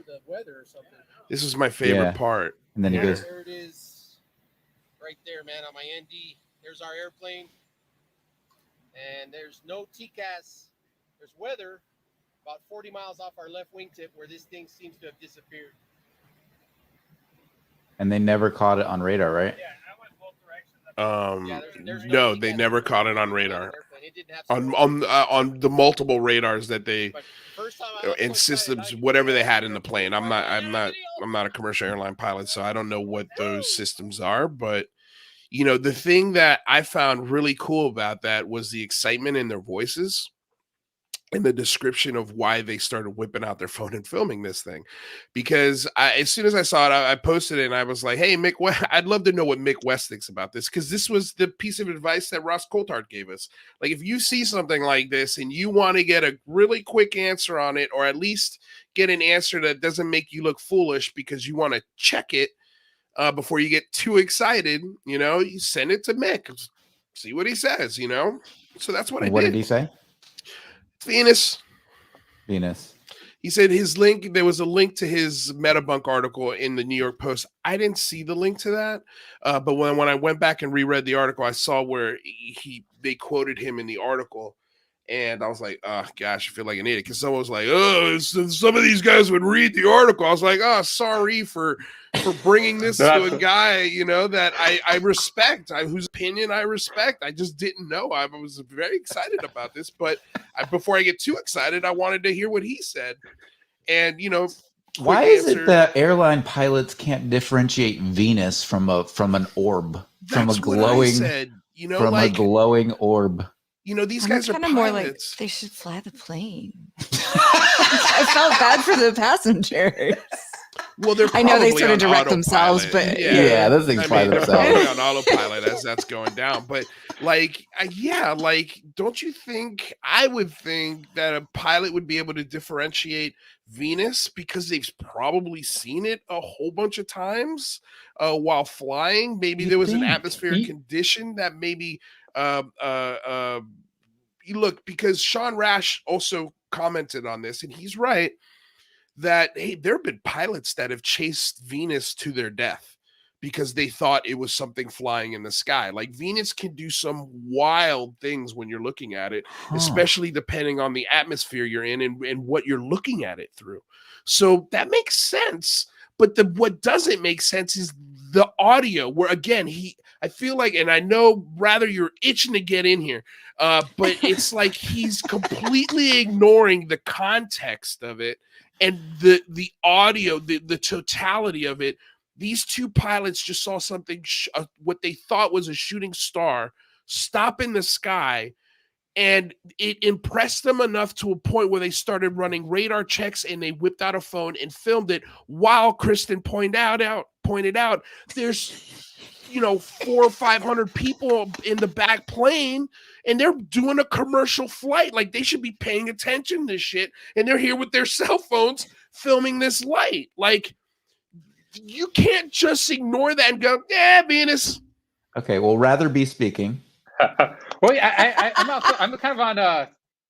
Speaker 4: This is my favorite part.
Speaker 1: And then he goes.
Speaker 6: There it is, right there, man, on my ND. There's our airplane. And there's no TCAS. There's weather about 40 miles off our left wingtip where this thing seems to have disappeared.
Speaker 1: And they never caught it on radar, right?
Speaker 6: Yeah, I went both directions. There's
Speaker 4: no, they never caught it on radar. On the multiple radars that they and systems, whatever they had in the plane. I'm not a commercial airline pilot, so I don't know what those systems are, but you know, the thing that I found really cool about that was the excitement in their voices and the description of why they started whipping out their phone and filming this thing. Because as soon as I saw it, I posted it and I was like, hey, Mick, I'd love to know what Mick West thinks about this, because this was the piece of advice that Ross Coulthard gave us. Like, if you see something like this and you want to get a really quick answer on it, or at least get an answer that doesn't make you look foolish because you want to check it, before you get too excited, you know, you send it to Mick, see what he says, you know? So that's what I did.
Speaker 1: What did he say?
Speaker 4: Venus.
Speaker 1: He
Speaker 4: said his link, there was a link to his Metabunk article in the New York Post. I didn't see the link to that. But when I went back and reread the article, I saw where they quoted him in the article. And I was like, oh, gosh, I feel like an idiot. Because someone was like, oh, some of these guys would read the article. I was like, oh, sorry for bringing this to a guy, you know, that I respect, whose opinion I respect. I just didn't know. I was very excited about this. But before I get too excited, I wanted to hear what he said. And, you know,
Speaker 1: why is it that airline pilots can't differentiate Venus from an orb? From a glowing orb.
Speaker 4: You know, these guys are
Speaker 3: kind of
Speaker 4: pilots.
Speaker 3: More like they should fly the plane. I felt bad for the passengers.
Speaker 4: Well, they're
Speaker 3: I know they sort of direct themselves, but
Speaker 1: yeah, those things fly themselves.
Speaker 4: They're probably on autopilot as that's going down. But like, don't you think? I would think that a pilot would be able to differentiate Venus because they've probably seen it a whole bunch of times while flying. Maybe there was an atmospheric condition that maybe. Look, because Sean Rash also commented on this, and he's right that, hey, there have been pilots that have chased Venus to their death because they thought it was something flying in the sky. Like, Venus can do some wild things when you're looking at it, especially depending on the atmosphere you're in and what you're looking at it through. So that makes sense. But what doesn't make sense is the audio, where, again, I feel like, and I know, rather, you're itching to get in here, but it's like he's completely ignoring the context of it and the audio, the totality of it. These two pilots just saw something, what they thought was a shooting star, stop in the sky, and it impressed them enough to a point where they started running radar checks, and they whipped out a phone and filmed it. While Kristen pointed out, there's 400 or 500 people in the back plane, and they're doing a commercial flight. Like, they should be paying attention to this shit, and they're here with their cell phones filming this light. Like, you can't just ignore that and go, yeah, Venus.
Speaker 1: Okay, well, rather be speaking.
Speaker 2: Well, yeah, I'm kind of on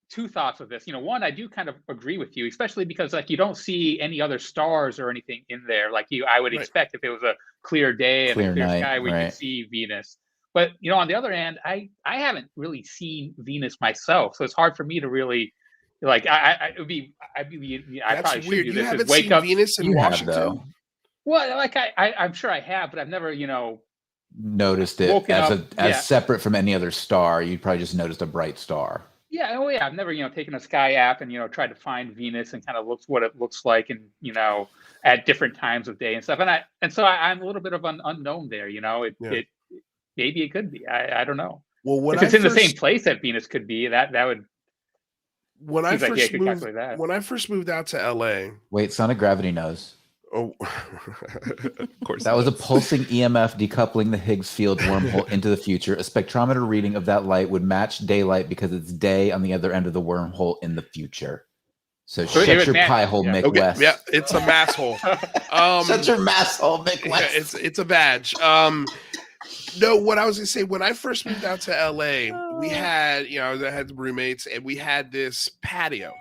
Speaker 2: two thoughts of this. One, I do kind of agree with you, especially because like you don't see any other stars or anything in there. Like I would expect if it was a clear day and a clear sky, we could see Venus. But on the other hand, I haven't really seen Venus myself, so it's hard for me to really like. I'd probably should
Speaker 4: weird.
Speaker 2: do
Speaker 4: You
Speaker 2: this.
Speaker 4: haven't
Speaker 2: Is wake
Speaker 4: seen
Speaker 2: up.
Speaker 4: Venus in Washington?
Speaker 2: Well, like I'm sure I have, but I've never
Speaker 1: noticed it as separate from any other star. You probably just noticed a bright star.
Speaker 2: Yeah, oh yeah, I've never, taken a sky app and, tried to find Venus and kind of looks what it looks like and, at different times of day and stuff. And so I'm a little bit of an unknown there, it maybe it could be. I don't know.
Speaker 4: Well, when
Speaker 2: if it's
Speaker 4: I
Speaker 2: in the same place that Venus could be, that would
Speaker 4: when I
Speaker 2: seems like
Speaker 4: first
Speaker 2: could
Speaker 4: moved
Speaker 2: calculate that.
Speaker 4: when I first moved out to LA.
Speaker 1: Wait, Sonic Gravity knows.
Speaker 4: Oh, of course.
Speaker 1: That was a pulsing EMF decoupling the Higgs field wormhole into the future. A spectrometer reading of that light would match daylight because it's day on the other end of the wormhole in the future. So shut your pie hole, Mick
Speaker 4: Okay,
Speaker 1: West.
Speaker 4: yeah, it's a mass hole.
Speaker 1: Shut your mass hole, Mick West.
Speaker 4: Yeah, it's a badge. No, what I was gonna say, when I first moved out to LA, we had, I had roommates and we had this patio,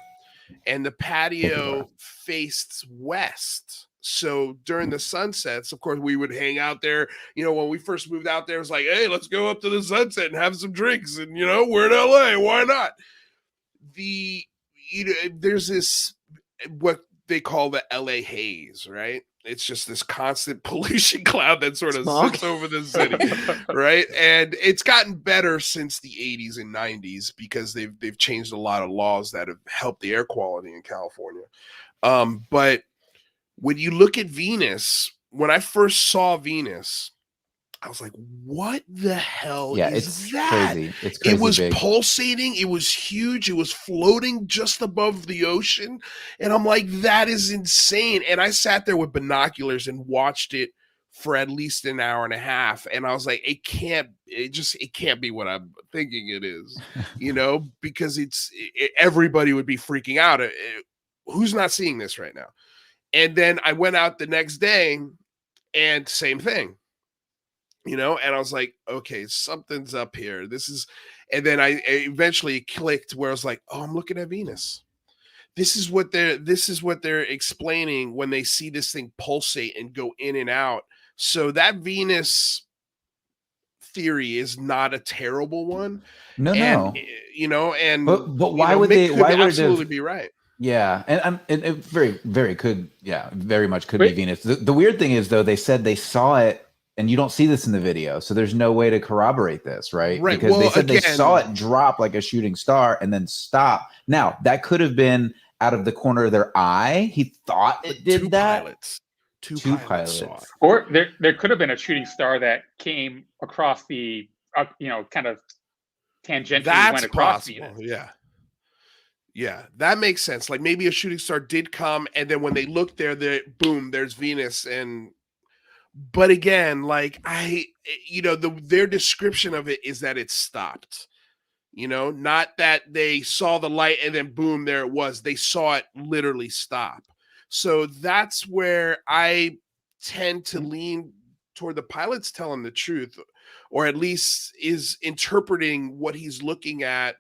Speaker 4: and the patio faced west. So during the sunsets, of course, we would hang out there. When we first moved out there, it was like, hey, let's go up to the sunset and have some drinks. And, we're in LA. Why not? There's this, what they call the LA haze, right? It's just this constant pollution cloud that sort of sits over the city, right? And it's gotten better since the 80s and 90s because they've changed a lot of laws that have helped the air quality in California. But when you look at Venus, when I first saw Venus, I was like, what the hell is that?
Speaker 1: Crazy. It's crazy.
Speaker 4: It was
Speaker 1: big.
Speaker 4: pulsating. It was huge. It was floating just above the ocean. And I'm like, that is insane. And I sat there with binoculars and watched it for at least an hour and a half. And I was like, it can't be what I'm thinking it is, because everybody would be freaking out. Who's not seeing this right now? And then I went out the next day and same thing, and I was like, okay, something's up here. And then I eventually clicked where I was like, oh, I'm looking at Venus. This is what they're explaining when they see this thing pulsate and go in and out. So that Venus theory is not a terrible one.
Speaker 1: No.
Speaker 4: But
Speaker 1: why would they? Why would
Speaker 4: absolutely be right?
Speaker 1: Yeah, and it very, very could, very much could be Venus. The weird thing is, though, they said they saw it, and you don't see this in the video, so there's no way to corroborate this, right?
Speaker 4: Right.
Speaker 1: Because they said they saw it drop like a shooting star and then stop. Now, that could have been out of the corner of their eye. He thought it did that.
Speaker 4: Two pilots saw it.
Speaker 2: Or there could have been a shooting star that came across the, kind of tangentially went across Venus.
Speaker 4: Yeah, that makes sense. Like maybe a shooting star did come, and then when they looked there, boom, there's Venus. But again, like their description of it is that it stopped. Not that they saw the light and then boom, there it was. They saw it literally stop. So that's where I tend to lean toward the pilot's telling the truth, or at least is interpreting what he's looking at.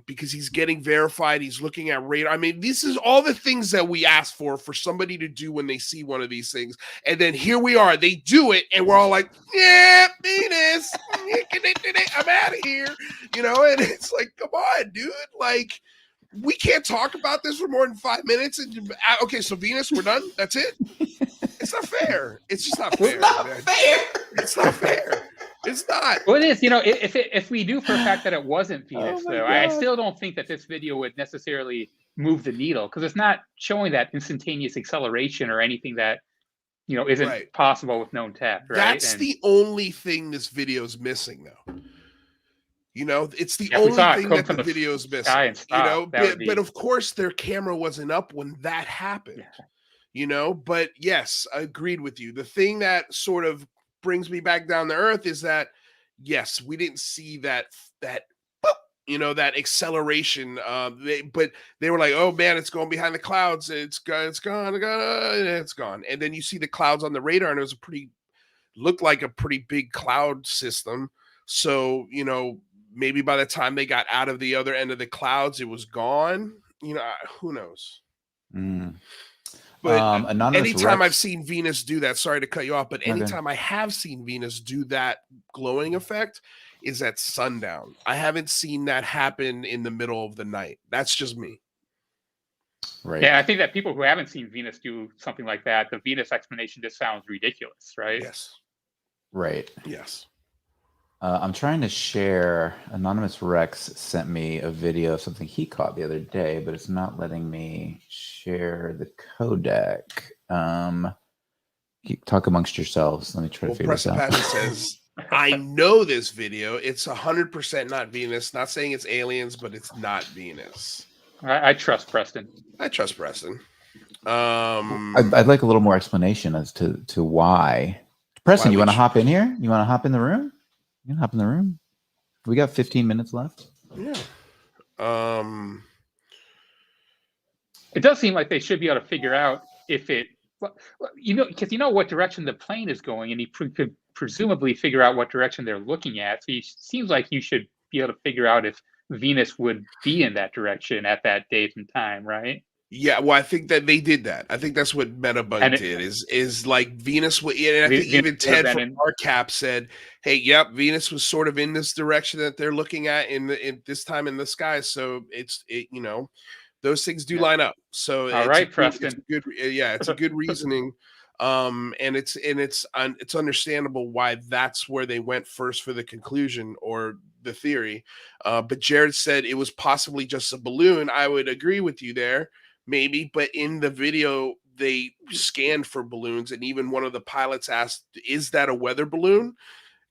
Speaker 4: Because he's getting verified, he's looking at radar. I mean, this is all the things that we ask for somebody to do when they see one of these things. And then here we are, they do it, and we're all like, yeah, Venus, I'm out of here, and it's like, come on, dude, like, we can't talk about this for more than 5 minutes. And okay, so Venus, we're done. That's it. It's not fair. It's just not fair. It's not fair. It's not.
Speaker 2: Well, it is. If we do for a fact that it wasn't Venus, though, I still don't think that this video would necessarily move the needle because it's not showing that instantaneous acceleration or anything that isn't possible with known tech. Right?
Speaker 4: That's the only thing this video is missing, though. It's the only thing that the video is missing. But of course, their camera wasn't up when that happened. Yeah. But yes, I agreed with you. The thing that sort of brings me back down to earth is that yes, we didn't see that acceleration. But they were like, oh man, it's going behind the clouds. It's gone. And then you see the clouds on the radar, and it was looked like a pretty big cloud system. So maybe by the time they got out of the other end of the clouds, it was gone. Who knows? But anytime I've seen Venus do that, sorry to cut you off, but anytime I have seen Venus do that glowing effect is at sundown. I haven't seen that happen in the middle of the night. That's just me.
Speaker 1: Right.
Speaker 2: Yeah, I think that people who haven't seen Venus do something like that, the Venus explanation just sounds ridiculous, right?
Speaker 4: Yes.
Speaker 1: Right.
Speaker 4: Yes.
Speaker 1: I'm trying to share. Anonymous Rex sent me a video of something he caught the other day, but it's not letting me share the codec. Talk amongst yourselves. Let me try to figure this out.
Speaker 4: Precipice says, I know this video. It's 100% not Venus. Not saying it's aliens, but it's not Venus.
Speaker 2: I trust Preston.
Speaker 4: I trust Preston.
Speaker 1: I'd like a little more explanation as to why. Preston, you want to hop in here? You want to hop in the room? You can hop in the room. We got 15 minutes left.
Speaker 4: Yeah.
Speaker 2: It does seem like they should be able to figure out if it, because you know what direction the plane is going, and you could presumably figure out what direction they're looking at. So it seems like you should be able to figure out if Venus would be in that direction at that date and time, right?
Speaker 4: Yeah, well, I think that they did that. I think that's what Metabug did. Is like Venus. And I think even Ted from NARCAP said, "Hey, yep, Venus was sort of in this direction that they're looking at in this time in the sky." So it's those things do line up. So
Speaker 2: all right, Preston.
Speaker 4: It's a good reasoning. And it's understandable why that's where they went first for the conclusion or the theory. But Jared said it was possibly just a balloon. I would agree with you there. Maybe, but in the video, they scanned for balloons, and even one of the pilots asked, is that a weather balloon?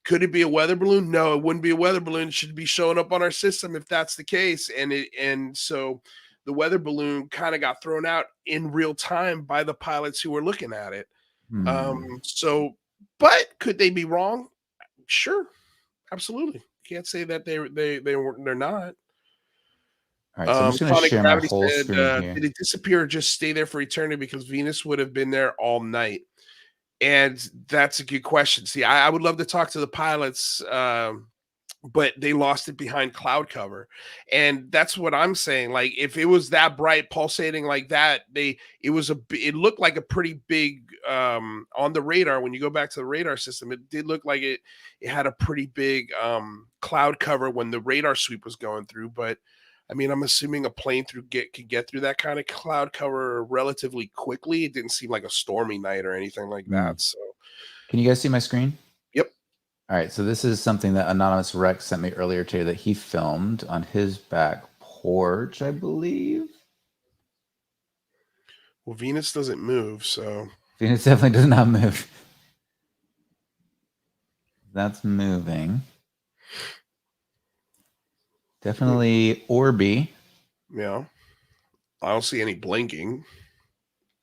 Speaker 4: Could it be a weather balloon? No, it wouldn't be a weather balloon. It should be showing up on our system if that's the case. And so the weather balloon kind of got thrown out in real time by the pilots who were looking at it. But could they be wrong? Sure, absolutely. Can't say that they're not.
Speaker 1: All right, so I'm just going to share my whole screen here.
Speaker 4: Did it disappear or just stay there for eternity? Because Venus would have been there all night. And that's a good question. See, I would love to talk to the pilots, but they lost it behind cloud cover. And that's what I'm saying. Like, if it was that bright, pulsating like that, it looked like a pretty big, on the radar. When you go back to the radar system, it did look like it had a pretty big cloud cover when the radar sweep was going through. But I mean, I'm assuming a plane could get through that kind of cloud cover relatively quickly. It didn't seem like a stormy night or anything like that. So,
Speaker 1: can you guys see my screen?
Speaker 4: Yep.
Speaker 1: All right. So this is something that Anonymous Rex sent me earlier today that he filmed on his back porch, I believe.
Speaker 4: Well, Venus doesn't move, so
Speaker 1: Venus definitely does not move. That's moving. Definitely orby.
Speaker 4: Yeah. I don't see any blinking.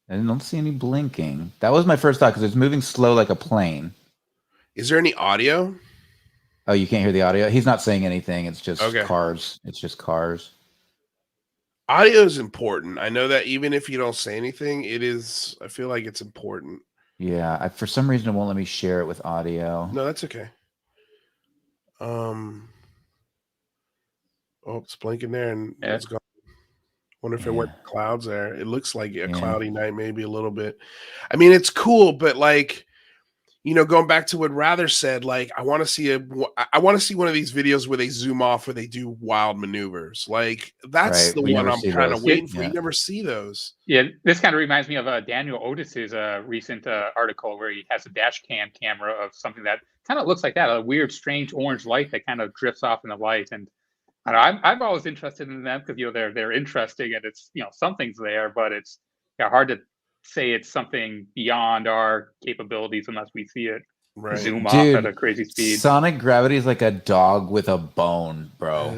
Speaker 1: I don't see any blinking. That was my first thought because it's moving slow like a plane.
Speaker 4: Is there any audio?
Speaker 1: Oh, you can't hear the audio? He's not saying anything. It's just cars. It's just cars.
Speaker 4: Audio is important. I know that even if you don't say anything, it is. I feel like it's important.
Speaker 1: Yeah. For some reason, it won't let me share it with audio.
Speaker 4: No, that's okay. Oh, it's blinking there and it's gone. Wonder if it went clouds there. It looks like a cloudy night, maybe a little bit. I mean, it's cool, but like, going back to what Rather said, like, I want to see one of these videos where they zoom off, where they do wild maneuvers. Like, that's the one I'm kind of waiting for. You never see those.
Speaker 2: Yeah, this kind of reminds me of Daniel Otis's recent article where he has a dash cam camera of something that kind of looks like that, a weird, strange orange light that kind of drifts off in the light. And I'm always interested in them because they're interesting and it's something's there, but it's hard to say it's something beyond our capabilities unless we see it zoom off at a crazy speed.
Speaker 1: Sonic gravity is like a dog with a bone, bro.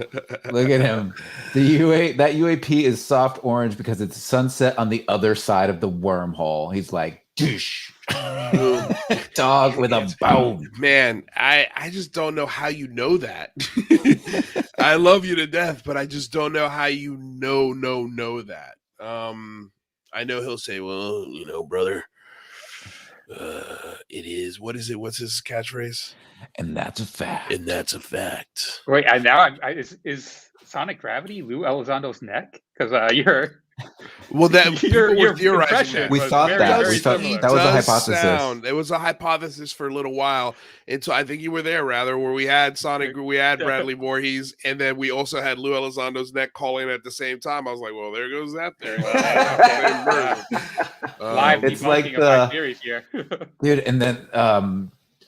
Speaker 1: Look at him. That UAP is soft orange because it's sunset on the other side of the wormhole. He's like, douche. Dog with a bone.
Speaker 4: Man, I just don't know how you know that. I love you to death, but I just don't know how you know that. I know he'll say, well, brother, it is. What is it? What's his catchphrase?
Speaker 1: And that's a fact.
Speaker 4: And that's a fact.
Speaker 2: Wait, is Sonic Gravity Lue Elizondo's neck? Because you're...
Speaker 4: Well, that you're theorizing that.
Speaker 1: We thought that. We thought that was a hypothesis.
Speaker 4: It was a hypothesis for a little while. And so I think you were there, rather, where we had we had Bradley Voorhees, and then we also had Lue Elizondo's neck calling at the same time. I was like, well, there goes that there.
Speaker 2: Live
Speaker 1: it's
Speaker 2: like
Speaker 1: the
Speaker 2: theories here.
Speaker 1: Dude, and then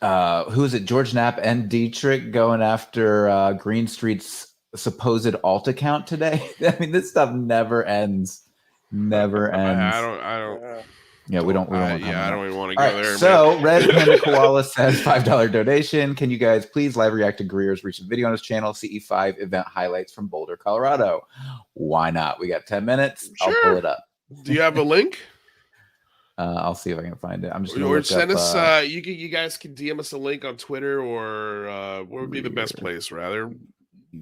Speaker 1: who is it? George Knapp and Dietrich going after Green Street's supposed alt account today. I mean, this stuff never ends. Never ends.
Speaker 4: I don't.
Speaker 1: Yeah, we don't.
Speaker 4: I don't even want to go there.
Speaker 1: So,
Speaker 4: man.
Speaker 1: Red Panda Koala says $5 donation. Can you guys please live react to Greer's recent video on his channel, CE5 event highlights from Boulder, Colorado? Why not? We got 10 minutes. I'll pull it up.
Speaker 4: Do you have a link?
Speaker 1: I'll see if I can find it. I'm just gonna
Speaker 4: or
Speaker 1: look
Speaker 4: send
Speaker 1: up,
Speaker 4: us. You guys can DM us a link on Twitter, or what would be the best place? Rather,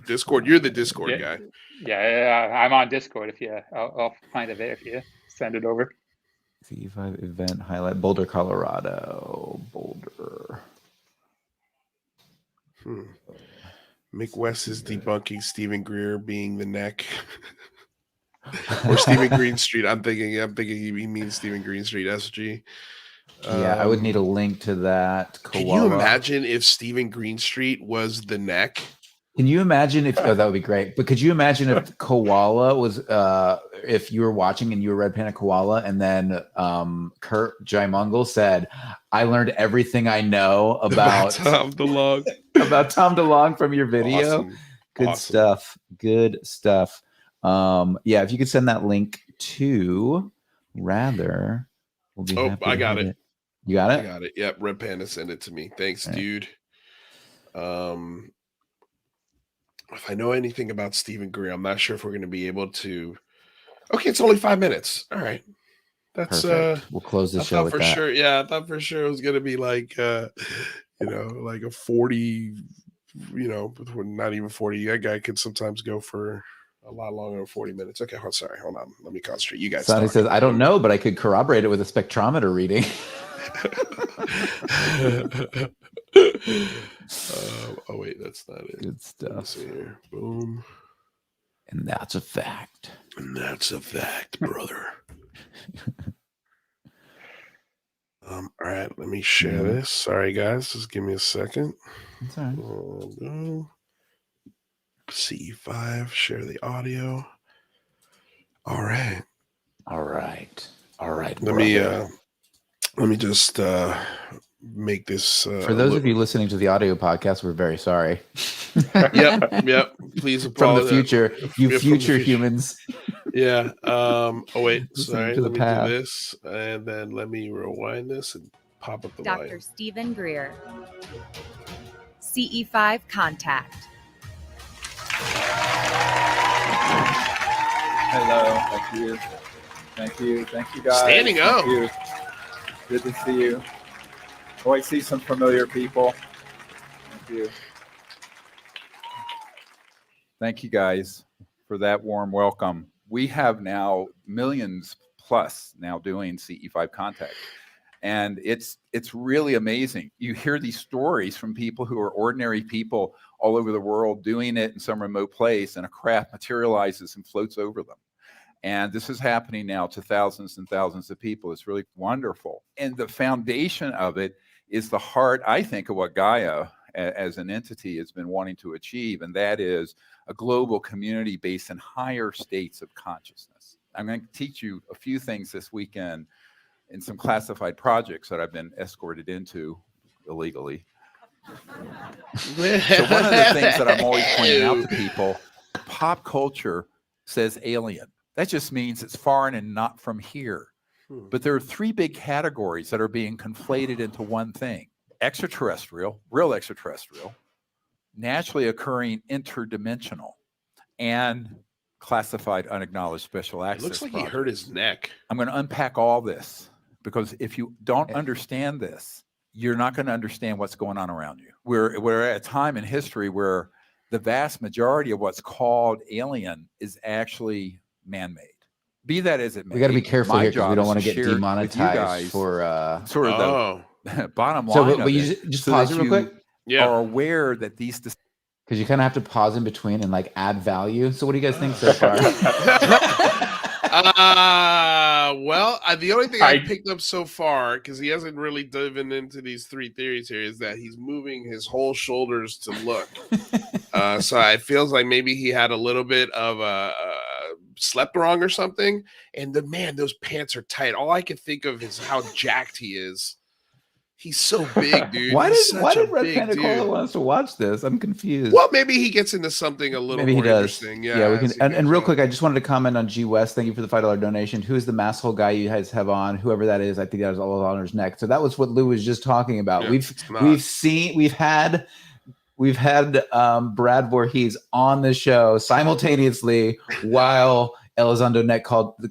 Speaker 4: Discord. You're the Discord guy.
Speaker 2: Yeah, I'm on Discord. I'll find it there if you send it over.
Speaker 1: CE5 event highlight, Boulder, Colorado. Boulder.
Speaker 4: Mick West is debunking Stephen Greer being the neck. Or Stephen Greenstreet. I'm thinking he means Stephen Greenstreet SG.
Speaker 1: Yeah, I would need a link to that.
Speaker 4: Can you imagine if Stephen Greenstreet was the neck?
Speaker 1: Can you imagine if that would be great? But could you imagine if Koala was if you were watching and you were Red Panda Koala, and then Curt Jaimungal said, "I learned everything I know about
Speaker 4: Tom DeLonge
Speaker 1: about Tom DeLonge from your video."
Speaker 4: Awesome.
Speaker 1: Good stuff. Good stuff. Yeah, if you could send that link to Rather, we'll be happy.
Speaker 4: I got it.
Speaker 1: You got it?
Speaker 4: I got it. Yep, Red Panda sent it to me. Thanks, dude. If I know anything about Stephen Greer, I'm not sure if we're going to be able to. Okay, it's only 5 minutes. All right, that's
Speaker 1: perfect. We'll close the show with
Speaker 4: for
Speaker 1: that.
Speaker 4: sure. Yeah, I thought for sure it was going to be like, like a 40. Not even 40. That guy could sometimes go for a lot longer than 40 minutes. Okay, hold on. Let me concentrate. You guys.
Speaker 1: Sonny says, "I don't know, but I could corroborate it with a spectrometer reading."
Speaker 4: Oh wait, that's not it.
Speaker 1: Good stuff.
Speaker 4: Here. Boom.
Speaker 1: And that's a fact.
Speaker 4: And that's a fact, brother. All right, let me share this. Sorry, guys. Just give me a second.
Speaker 1: That's all right.
Speaker 4: C5, share the audio. All right. Let me just make this.
Speaker 1: For those of you listening to the audio podcast, we're very sorry.
Speaker 4: Yep. Please apologize.
Speaker 1: From the future, you future humans.
Speaker 4: Yeah. Oh wait. Sorry.
Speaker 1: To
Speaker 4: Let
Speaker 1: the
Speaker 4: me
Speaker 1: path.
Speaker 4: do this, and then let me rewind this and pop up the
Speaker 7: Dr.
Speaker 4: line.
Speaker 7: Stephen Greer. CE5 contact.
Speaker 8: Hello. Thank you, guys.
Speaker 4: Standing up.
Speaker 8: Thank you. Good to see you. Oh, I see some familiar people. Thank you. Thank you, guys, for that warm welcome. We have now millions plus now doing CE5 contact. And it's really amazing. You hear these stories from people who are ordinary people all over the world doing it in some remote place, and a craft materializes and floats over them. And this is happening now to thousands and thousands of people. It's really wonderful. And the foundation of it is the heart, I think, of what Gaia as an entity has been wanting to achieve, and that is a global community based in higher states of consciousness. I'm going to teach you a few things this weekend in some classified projects that I've been escorted into illegally. So one of the things that I'm always pointing out to people, pop culture says alien. That just means it's foreign and not from here. But there are three big categories that are being conflated into one thing: extraterrestrial, real extraterrestrial, naturally occurring interdimensional, and classified unacknowledged special access.
Speaker 4: It looks like
Speaker 8: projects.
Speaker 4: he hurt his neck.
Speaker 8: I'm going to unpack all this, because if you don't understand this, you're not going to understand what's going on around you. We're at a time in history where the vast majority of what's called alien is actually man-made. Be that as it may,
Speaker 1: We got to be careful here because we don't want to get
Speaker 8: share with you
Speaker 1: demonetized
Speaker 8: guys
Speaker 1: for.
Speaker 8: sort of the bottom line.
Speaker 1: So, but
Speaker 8: of
Speaker 1: you
Speaker 8: it,
Speaker 1: just
Speaker 8: so
Speaker 1: pause
Speaker 8: that
Speaker 1: it real
Speaker 8: you
Speaker 1: quick.
Speaker 8: are aware that these
Speaker 1: Because you kind of have to pause in between and like add value. So, what do you guys think so far?
Speaker 4: The only thing I picked up so far, because he hasn't really driven into these three theories here, is that he's moving his whole shoulders to look. So it feels like maybe he had a little bit of slept wrong or something. And man, those pants are tight. All I can think of is how jacked he is. He's so big, dude.
Speaker 1: Why
Speaker 4: He's
Speaker 1: did Red
Speaker 4: big
Speaker 1: Panda Cola
Speaker 4: dude.
Speaker 1: want us to watch this? I'm confused.
Speaker 4: Well, maybe he gets into something a little
Speaker 1: Maybe he
Speaker 4: more
Speaker 1: does.
Speaker 4: interesting.
Speaker 1: Yeah, we can.
Speaker 4: as he
Speaker 1: And
Speaker 4: goes
Speaker 1: real
Speaker 4: on.
Speaker 1: quick, I just wanted to comment on JWST. Thank you for the $5 donation. Who is the masshole guy you guys have on? Whoever that is, I think that was all on his neck. So that was what Lou was just talking about.
Speaker 4: Yeah,
Speaker 1: we've
Speaker 4: it's not.
Speaker 1: we've had Brad Voorhees on the show simultaneously while Elizondo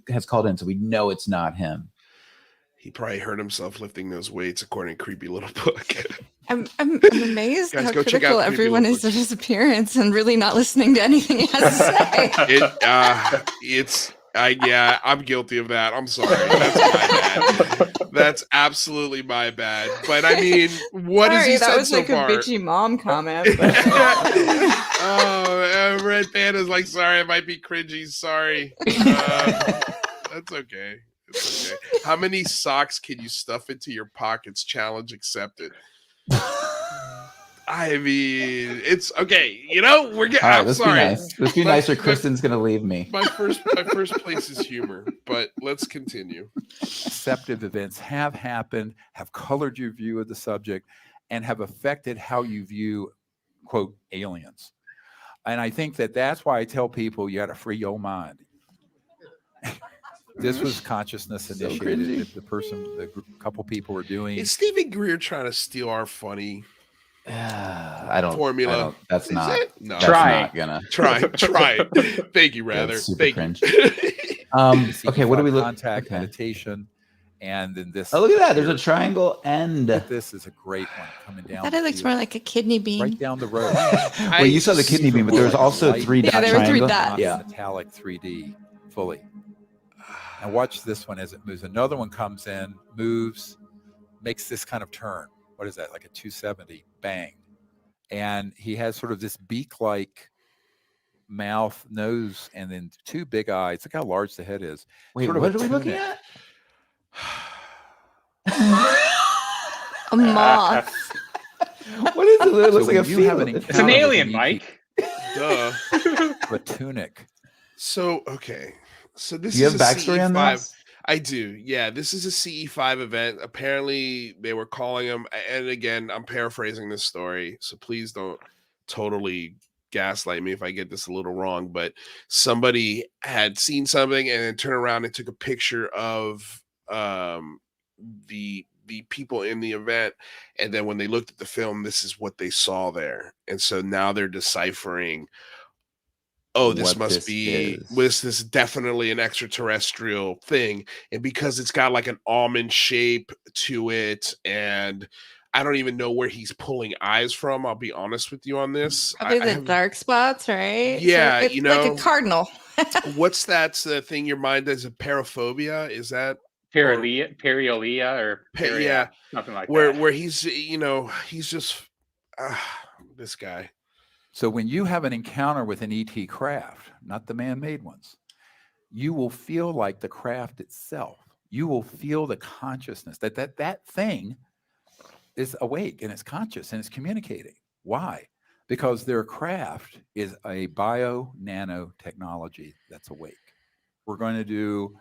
Speaker 1: has called in, so we know it's not him.
Speaker 4: He probably hurt himself lifting those weights, according to Creepy Little Book.
Speaker 3: I'm amazed
Speaker 4: Guys,
Speaker 3: how
Speaker 4: go check out
Speaker 3: critical
Speaker 4: Creepy
Speaker 3: everyone
Speaker 4: Little
Speaker 3: is of his appearance and really not listening to anything he has to say.
Speaker 4: I'm guilty of that. I'm sorry. That's my bad. That's absolutely my bad. But I mean, what has he
Speaker 3: Sorry, that
Speaker 4: said
Speaker 3: was
Speaker 4: so
Speaker 3: like
Speaker 4: far?
Speaker 3: a bitchy mom comment.
Speaker 4: Red Panda's like, sorry, I might be cringy. Sorry. That's okay. It's okay. How many socks can you stuff into your pockets? Challenge accepted. I mean, it's okay. You know, we're getting. I'm
Speaker 1: Let's
Speaker 4: sorry.
Speaker 1: be nice. Let's be nice, or Kristen's gonna leave me.
Speaker 4: My first place is humor, but let's continue.
Speaker 8: Deceptive events have happened, have colored your view of the subject, and have affected how you view, quote, aliens. And I think that's why I tell people you got to free your mind. This was consciousness initiated. The couple people were doing.
Speaker 4: Is Stephen Greer trying to steal our funny
Speaker 1: I don't
Speaker 4: formula?
Speaker 1: That's not.
Speaker 4: No.
Speaker 1: That's
Speaker 2: Try.
Speaker 1: not gonna.
Speaker 4: Try. Thank you, rather.
Speaker 1: Super
Speaker 4: Thank
Speaker 1: cringe.
Speaker 4: you.
Speaker 1: Okay, what do we look?
Speaker 8: Contact,
Speaker 1: Okay.
Speaker 8: meditation, and then this.
Speaker 1: Oh, look at that! There's a triangle end.
Speaker 8: This is a great one coming down.
Speaker 3: That it looks more like a kidney bean.
Speaker 8: right down the road.
Speaker 1: Well, you saw the kidney bean, but there was also three
Speaker 3: Yeah,
Speaker 1: dot
Speaker 3: there were three
Speaker 1: triangle.
Speaker 3: dots.
Speaker 1: Yeah.
Speaker 8: Metallic 3D fully. And watch this one as it moves. Another one comes in, moves, makes this kind of turn. What is that? Like a 270. Bang. And he has sort of this beak-like mouth, nose, and then two big eyes. Look how large the head is.
Speaker 1: Wait,
Speaker 8: Sort of
Speaker 1: what
Speaker 8: a
Speaker 1: are we looking
Speaker 8: tunic.
Speaker 1: at?
Speaker 3: A moth.
Speaker 1: What is it? It looks
Speaker 8: So
Speaker 1: like a
Speaker 8: when you have an
Speaker 1: field.
Speaker 2: It's an
Speaker 8: encounter with
Speaker 2: alien,
Speaker 8: ET,
Speaker 2: Mike.
Speaker 4: Duh.
Speaker 8: A tunic.
Speaker 4: So okay. So this
Speaker 1: Do you
Speaker 4: is
Speaker 1: have
Speaker 4: a
Speaker 1: backstory on
Speaker 4: CE5.
Speaker 1: this?
Speaker 4: I do. Yeah, this is a CE5 event. Apparently, they were calling him. And again, I'm paraphrasing this story, so please don't totally gaslight me if I get this a little wrong. But somebody had seen something and then turned around and took a picture of the people in the event, and then when they looked at the film, this is what they saw there. And so now they're deciphering. Oh, this
Speaker 1: What
Speaker 4: must
Speaker 1: this
Speaker 4: be
Speaker 1: is.
Speaker 4: this is definitely an extraterrestrial thing. And because it's got like an almond shape to it, and I don't even know where he's pulling eyes from. I'll be honest with you on this.
Speaker 3: Probably
Speaker 4: I
Speaker 3: the
Speaker 4: have-
Speaker 3: dark spots, right?
Speaker 4: Yeah,
Speaker 3: it's
Speaker 4: you
Speaker 3: like
Speaker 4: know,
Speaker 3: a cardinal.
Speaker 4: what's that thing your mind does? A paraphobia? Is that
Speaker 2: Periolia or
Speaker 4: yeah,
Speaker 2: something like
Speaker 4: where
Speaker 2: that.
Speaker 4: he's he's just this guy.
Speaker 8: So when you have an encounter with an ET craft, not the man-made ones, you will feel like the craft itself. You will feel the consciousness that thing is awake and it's conscious and it's communicating. Why? Because their craft is a bio-nanotechnology that's awake. We're going to do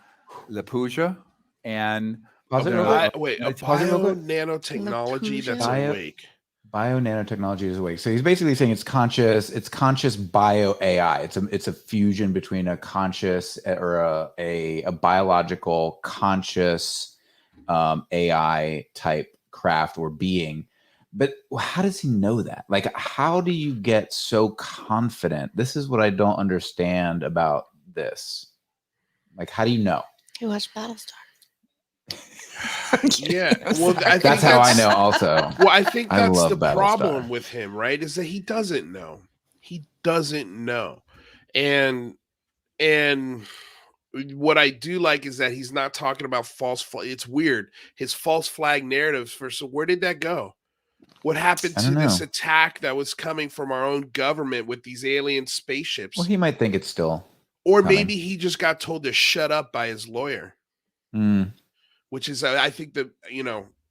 Speaker 8: La Puja and
Speaker 1: Pause it real quick.
Speaker 4: Wait, a
Speaker 1: Pause it real quick.
Speaker 4: nanotechnology that's
Speaker 1: Bio-
Speaker 4: awake.
Speaker 1: Bio nanotechnology is awake. So he's basically saying it's conscious bio AI. It's a fusion between a conscious or a biological conscious AI type craft or being. But how does he know that? Like, how do you get so confident? This is what I don't understand about this. Like, how do you know?
Speaker 3: You watch Battlestar.
Speaker 4: Yeah, well, I think
Speaker 1: That's how I know also.
Speaker 4: Well, I think
Speaker 1: I
Speaker 4: that's
Speaker 1: love
Speaker 4: the
Speaker 1: Battlestar.
Speaker 4: problem with him, right? Is that he doesn't know. He doesn't know. And what I do like is that he's not talking about it's weird. His false flag narratives so where did that go? What happened to this attack that was coming from our own government with these alien spaceships?
Speaker 1: Well, he might think it's still.
Speaker 4: Or
Speaker 1: coming.
Speaker 4: maybe he just got told to shut up by his lawyer. Which is, I think that,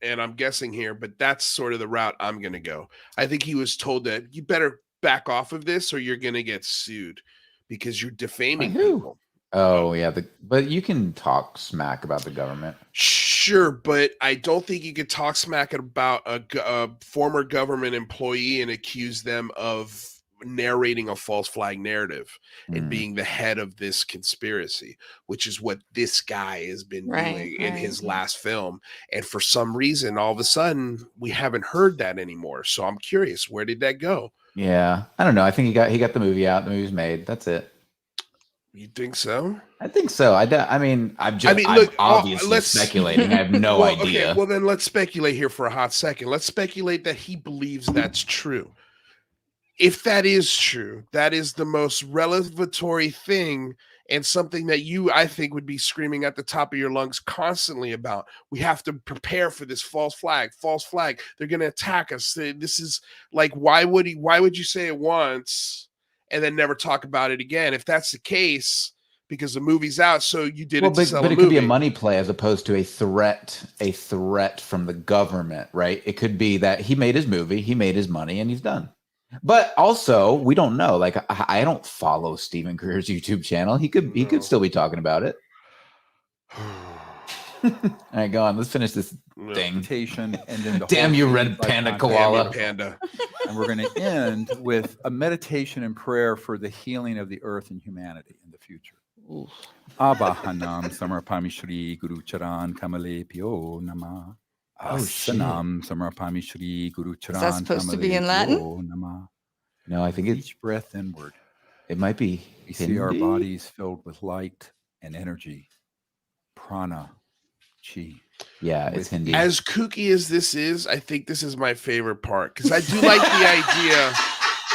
Speaker 4: and I'm guessing here, but that's sort of the route I'm going to go. I think he was told that you better back off of this or you're going to get sued because you're defaming people.
Speaker 1: Oh yeah, but you can talk smack about the government.
Speaker 4: Sure, but I don't think you could talk smack about a former government employee and accuse them of narrating a false flag narrative and being the head of this conspiracy, which is what this guy has been doing in his last film. And for some reason, all of a sudden, we haven't heard that anymore. So I'm curious, where did that go?
Speaker 1: Yeah, I don't know. I think he got the movie out. The movie's made. That's it.
Speaker 4: You think so?
Speaker 1: I think so. I mean, I'm
Speaker 4: look,
Speaker 1: obviously speculating. I have no idea.
Speaker 4: Okay, well, then let's speculate here for a hot second. Let's speculate that he believes that's true. If that is true, that is the most revelatory thing and something that I think, would be screaming at the top of your lungs constantly about. We have to prepare for this false flag. They're going to attack us. This is like, why would you say it once and then never talk about it again? If that's the case, because the movie's out, so you did it to sell a movie.
Speaker 1: But it could be a money play as opposed to a threat from the government, right? It could be that he made his movie, he made his money, and he's done. But also, we don't know. Like, I don't follow Stephen Greer's YouTube channel. He could still be talking about it. All right, go on. Let's finish this thing.
Speaker 8: And then
Speaker 1: Damn you, red panda koala.
Speaker 4: Panda.
Speaker 8: And we're going to end with a meditation and prayer for the healing of the earth and humanity in the future. Abahanam Samarpami Shri Guru Charan Kamale Pyo Nama. Asanam Samarpami Shri Guru Charan.
Speaker 3: Is that supposed to be in Latin?
Speaker 8: Nama.
Speaker 1: No, I think it's
Speaker 8: each breath inward.
Speaker 1: It might be.
Speaker 8: We see our bodies filled with light and energy, prana, chi.
Speaker 1: Yeah, it's Hindi.
Speaker 4: As kooky as this is, I think this is my favorite part, because I do like the idea.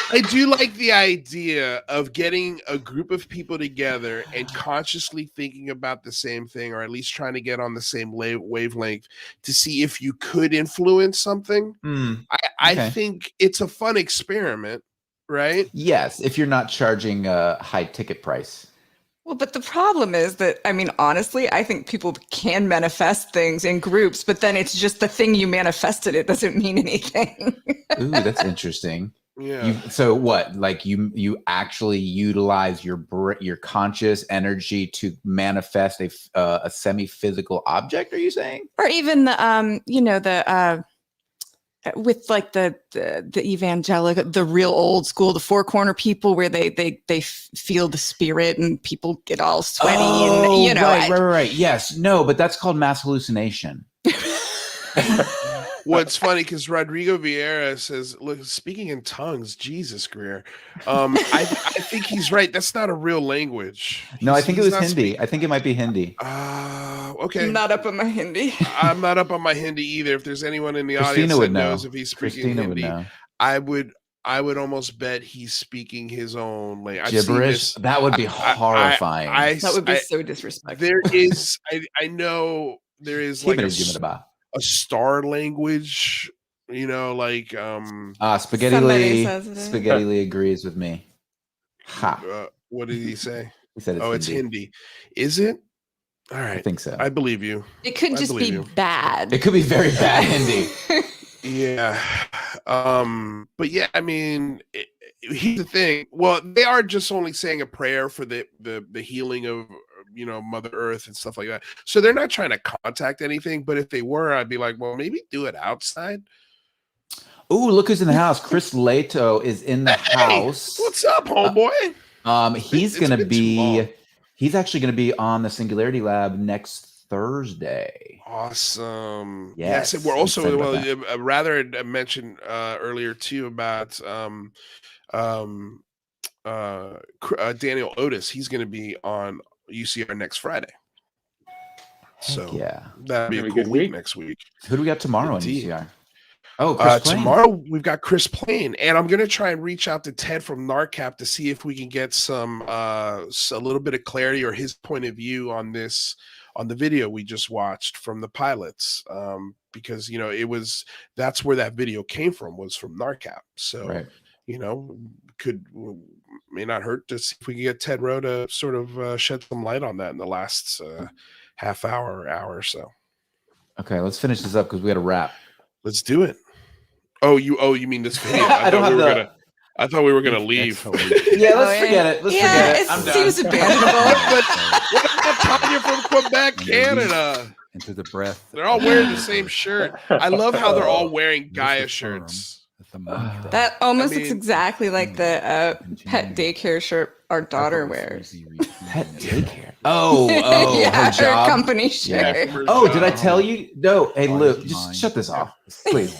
Speaker 4: I do like the idea of getting a group of people together and consciously thinking about the same thing, or at least trying to get on the same wavelength to see if you could influence something. I think it's a fun experiment, right?
Speaker 1: Yes, if you're not charging a high ticket price.
Speaker 3: Well, but the problem is that, I mean, honestly, I think people can manifest things in groups, but then it's just the thing you manifested. It doesn't mean anything.
Speaker 1: Ooh, that's interesting.
Speaker 4: Yeah.
Speaker 1: So what? Like you actually utilize your conscious energy to manifest a semi-physical object? Are you saying?
Speaker 3: Or even the with like the evangelical, the real old school, the four corner people, where they feel the spirit and people get all sweaty and
Speaker 1: right. Yes, no, but that's called mass hallucination.
Speaker 4: What's funny, because Rodrigo Vieira says, "Look, speaking in tongues, Jesus, Greer." I think he's right. That's not a real language.
Speaker 1: No, I think it was Hindi. I think it might be Hindi.
Speaker 4: Okay.
Speaker 3: I'm not up on my Hindi.
Speaker 4: I'm not up on my Hindi either. If there's anyone in the audience that knows if he's speaking Hindi, I would almost bet he's speaking his own language.
Speaker 1: Gibberish. That would be horrifying.
Speaker 3: That would be so disrespectful.
Speaker 4: There is. I know there is like a star language, like
Speaker 1: Spaghetti Lee agrees with me. Ha.
Speaker 4: What did he say?
Speaker 1: He said
Speaker 4: it's Hindi. Is it? All right.
Speaker 1: I think so.
Speaker 4: I believe you.
Speaker 3: It could just be bad.
Speaker 1: It could be very bad Hindi.
Speaker 4: Yeah. But yeah, I mean, here's the thing. Well, they are just only saying a prayer for the healing of Mother Earth and stuff like that. So they're not trying to contact anything, but if they were, I'd be like, well, maybe do it outside.
Speaker 1: Ooh, look who's in the house. Chris Lato is in the house.
Speaker 4: What's up, homeboy?
Speaker 1: He's actually going to be on the Singularity Lab next Thursday.
Speaker 4: Awesome.
Speaker 1: Yes.
Speaker 4: We're also, rather I mentioned earlier too about Daniel Otis. He's going to be on UCR next Friday. So
Speaker 1: yeah,
Speaker 4: that'd be a cool week next week.
Speaker 1: Who do we got tomorrow in UCR? Oh, Chris Plain.
Speaker 4: Tomorrow we've got Chris Plain, and I'm gonna try and reach out to Ted from NARCAP to see if we can get some a little bit of clarity or his point of view on this, on the video we just watched from the pilots, because that's where that video came from, was from NARCAP. So may not hurt to see if we can get Ted Rowe to sort of shed some light on that in the last half hour or so.
Speaker 1: Okay, let's finish this up because we got to wrap.
Speaker 4: Let's do it. Oh, you mean this video?
Speaker 1: I don't
Speaker 4: I thought we were gonna leave.
Speaker 1: Yeah, let's forget it. Let's forget it. I'm
Speaker 3: It
Speaker 1: done.
Speaker 3: seems abandonable.
Speaker 4: What about Tanya from Quebec, Canada?
Speaker 8: Into the breath.
Speaker 4: They're all wearing the same shirt. I love how they're all wearing Gaia shirts.
Speaker 3: That almost looks
Speaker 4: mean-
Speaker 3: exactly like the pet daycare shirt our daughter wears.
Speaker 1: Pet daycare. Oh,
Speaker 3: Yeah,
Speaker 1: her job.
Speaker 3: company shirt.
Speaker 1: Yeah. Oh, did I tell you? No. Hey, Lou, just shut this off, please.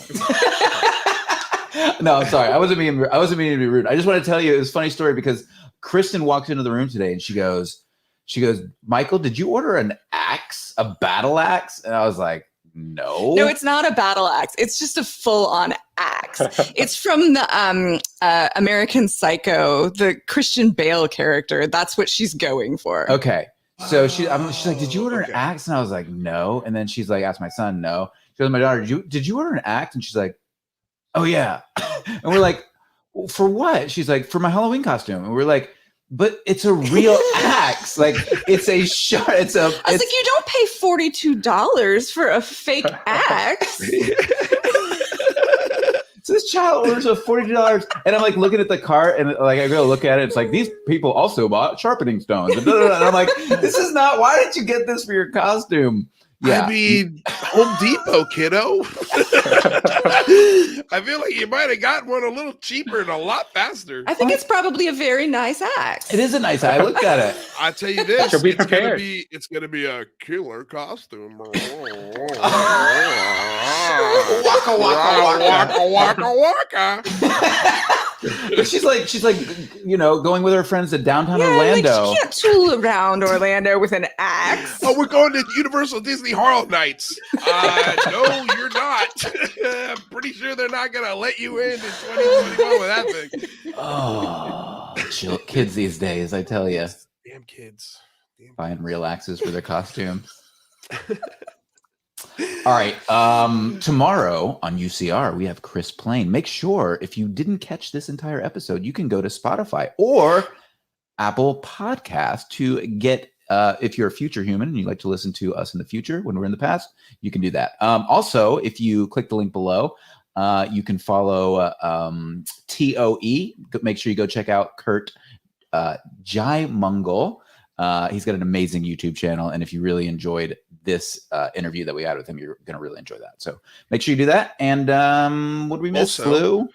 Speaker 1: No, I'm sorry. I wasn't meaning to be rude. I just want to tell you it was a funny story because Kristen walked into the room today and she goes, Michael, did you order an axe, a battle axe? And I was like, no.
Speaker 3: No, it's not a battle axe. It's just a full-on axe. It's from the American Psycho, the Christian Bale character. That's what she's going for.
Speaker 1: Okay. So she's like, did you order an axe? And I was like, no. And then she's like, asked my son, no. She goes, my daughter, did you order an axe? And she's like, oh yeah. And we're like, for what? She's like, for my Halloween costume. And we're like, but it's a real axe. Like it's a sharp. I was like,
Speaker 3: you don't pay $42 for a fake axe.
Speaker 1: So this child orders a $40, and I'm like looking at the cart, and like I go look at it. It's like these people also bought sharpening stones, and I'm like, this is not. Why did you get this for your costume? Yeah,
Speaker 4: I mean, Home Depot, kiddo. I feel like you might have gotten one a little cheaper and a lot faster.
Speaker 3: I think it's probably a very nice axe.
Speaker 1: it is a nice. I looked at it.
Speaker 4: I tell you this,
Speaker 2: So be prepared.
Speaker 4: It's gonna be a killer costume.
Speaker 1: Waka waka waka.
Speaker 4: waka.
Speaker 1: She's like, going with her friends to downtown
Speaker 3: Like,
Speaker 1: Orlando.
Speaker 3: you can't tool around Orlando with an axe.
Speaker 4: Oh, we're going to Universal Disney Horror Nights. No, you're not. I'm pretty sure they're not gonna let you in 2021 with that thing.
Speaker 1: Oh, kids these days, I tell you,
Speaker 4: Damn kids.
Speaker 1: buying real axes for their costumes. All right. Tomorrow on UCR, we have Chris Plain. Make sure if you didn't catch this entire episode, you can go to Spotify or Apple Podcast to get, if you're a future human and you'd like to listen to us in the future when we're in the past, you can do that. Also, if you click the link below, you can follow TOE. Make sure you go check out Curt Jaimungal. He's got an amazing YouTube channel. And if you really enjoyed this interview that we had with him, you're going to really enjoy that. So make sure you do that. And what did we miss,
Speaker 4: Also,
Speaker 1: Lou?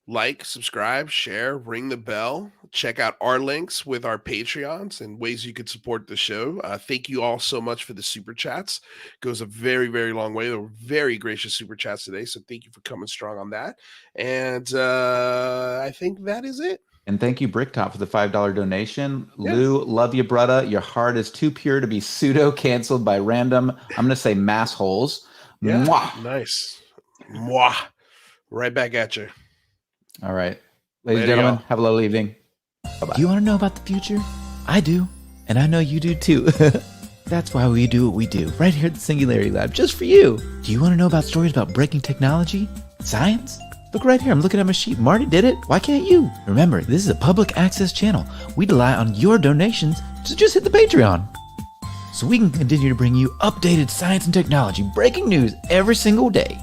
Speaker 4: Like, subscribe, share, ring the bell. Check out our links with our Patreons and ways you could support the show. Thank you all so much for the super chats. Goes a very, very long way. They were very gracious super chats today. So thank you for coming strong on that. And I think that is it.
Speaker 1: And thank you, Bricktop, for the $5 donation.
Speaker 4: Yes.
Speaker 1: Lou, love you, brother. Your heart is too pure to be pseudo-canceled by random, I'm going to say mass holes.
Speaker 4: Yeah.
Speaker 1: Mwah.
Speaker 4: Nice. Mwah. Right back at you.
Speaker 1: All right. Ladies and
Speaker 4: Later,
Speaker 1: gentlemen,
Speaker 4: y'all.
Speaker 1: have a lovely evening. Bye-bye. Do you want to know about the future? I do. And I know you do too. That's why we do what we do, right here at the Singularity Lab, just for you. Do you want to know about stories about breaking technology? Science? Look right here, I'm looking at my sheet. Marty did it. Why can't you? Remember, this is a public access channel. We rely on your donations, so just hit the Patreon. So we can continue to bring you updated science and technology, breaking news every single day.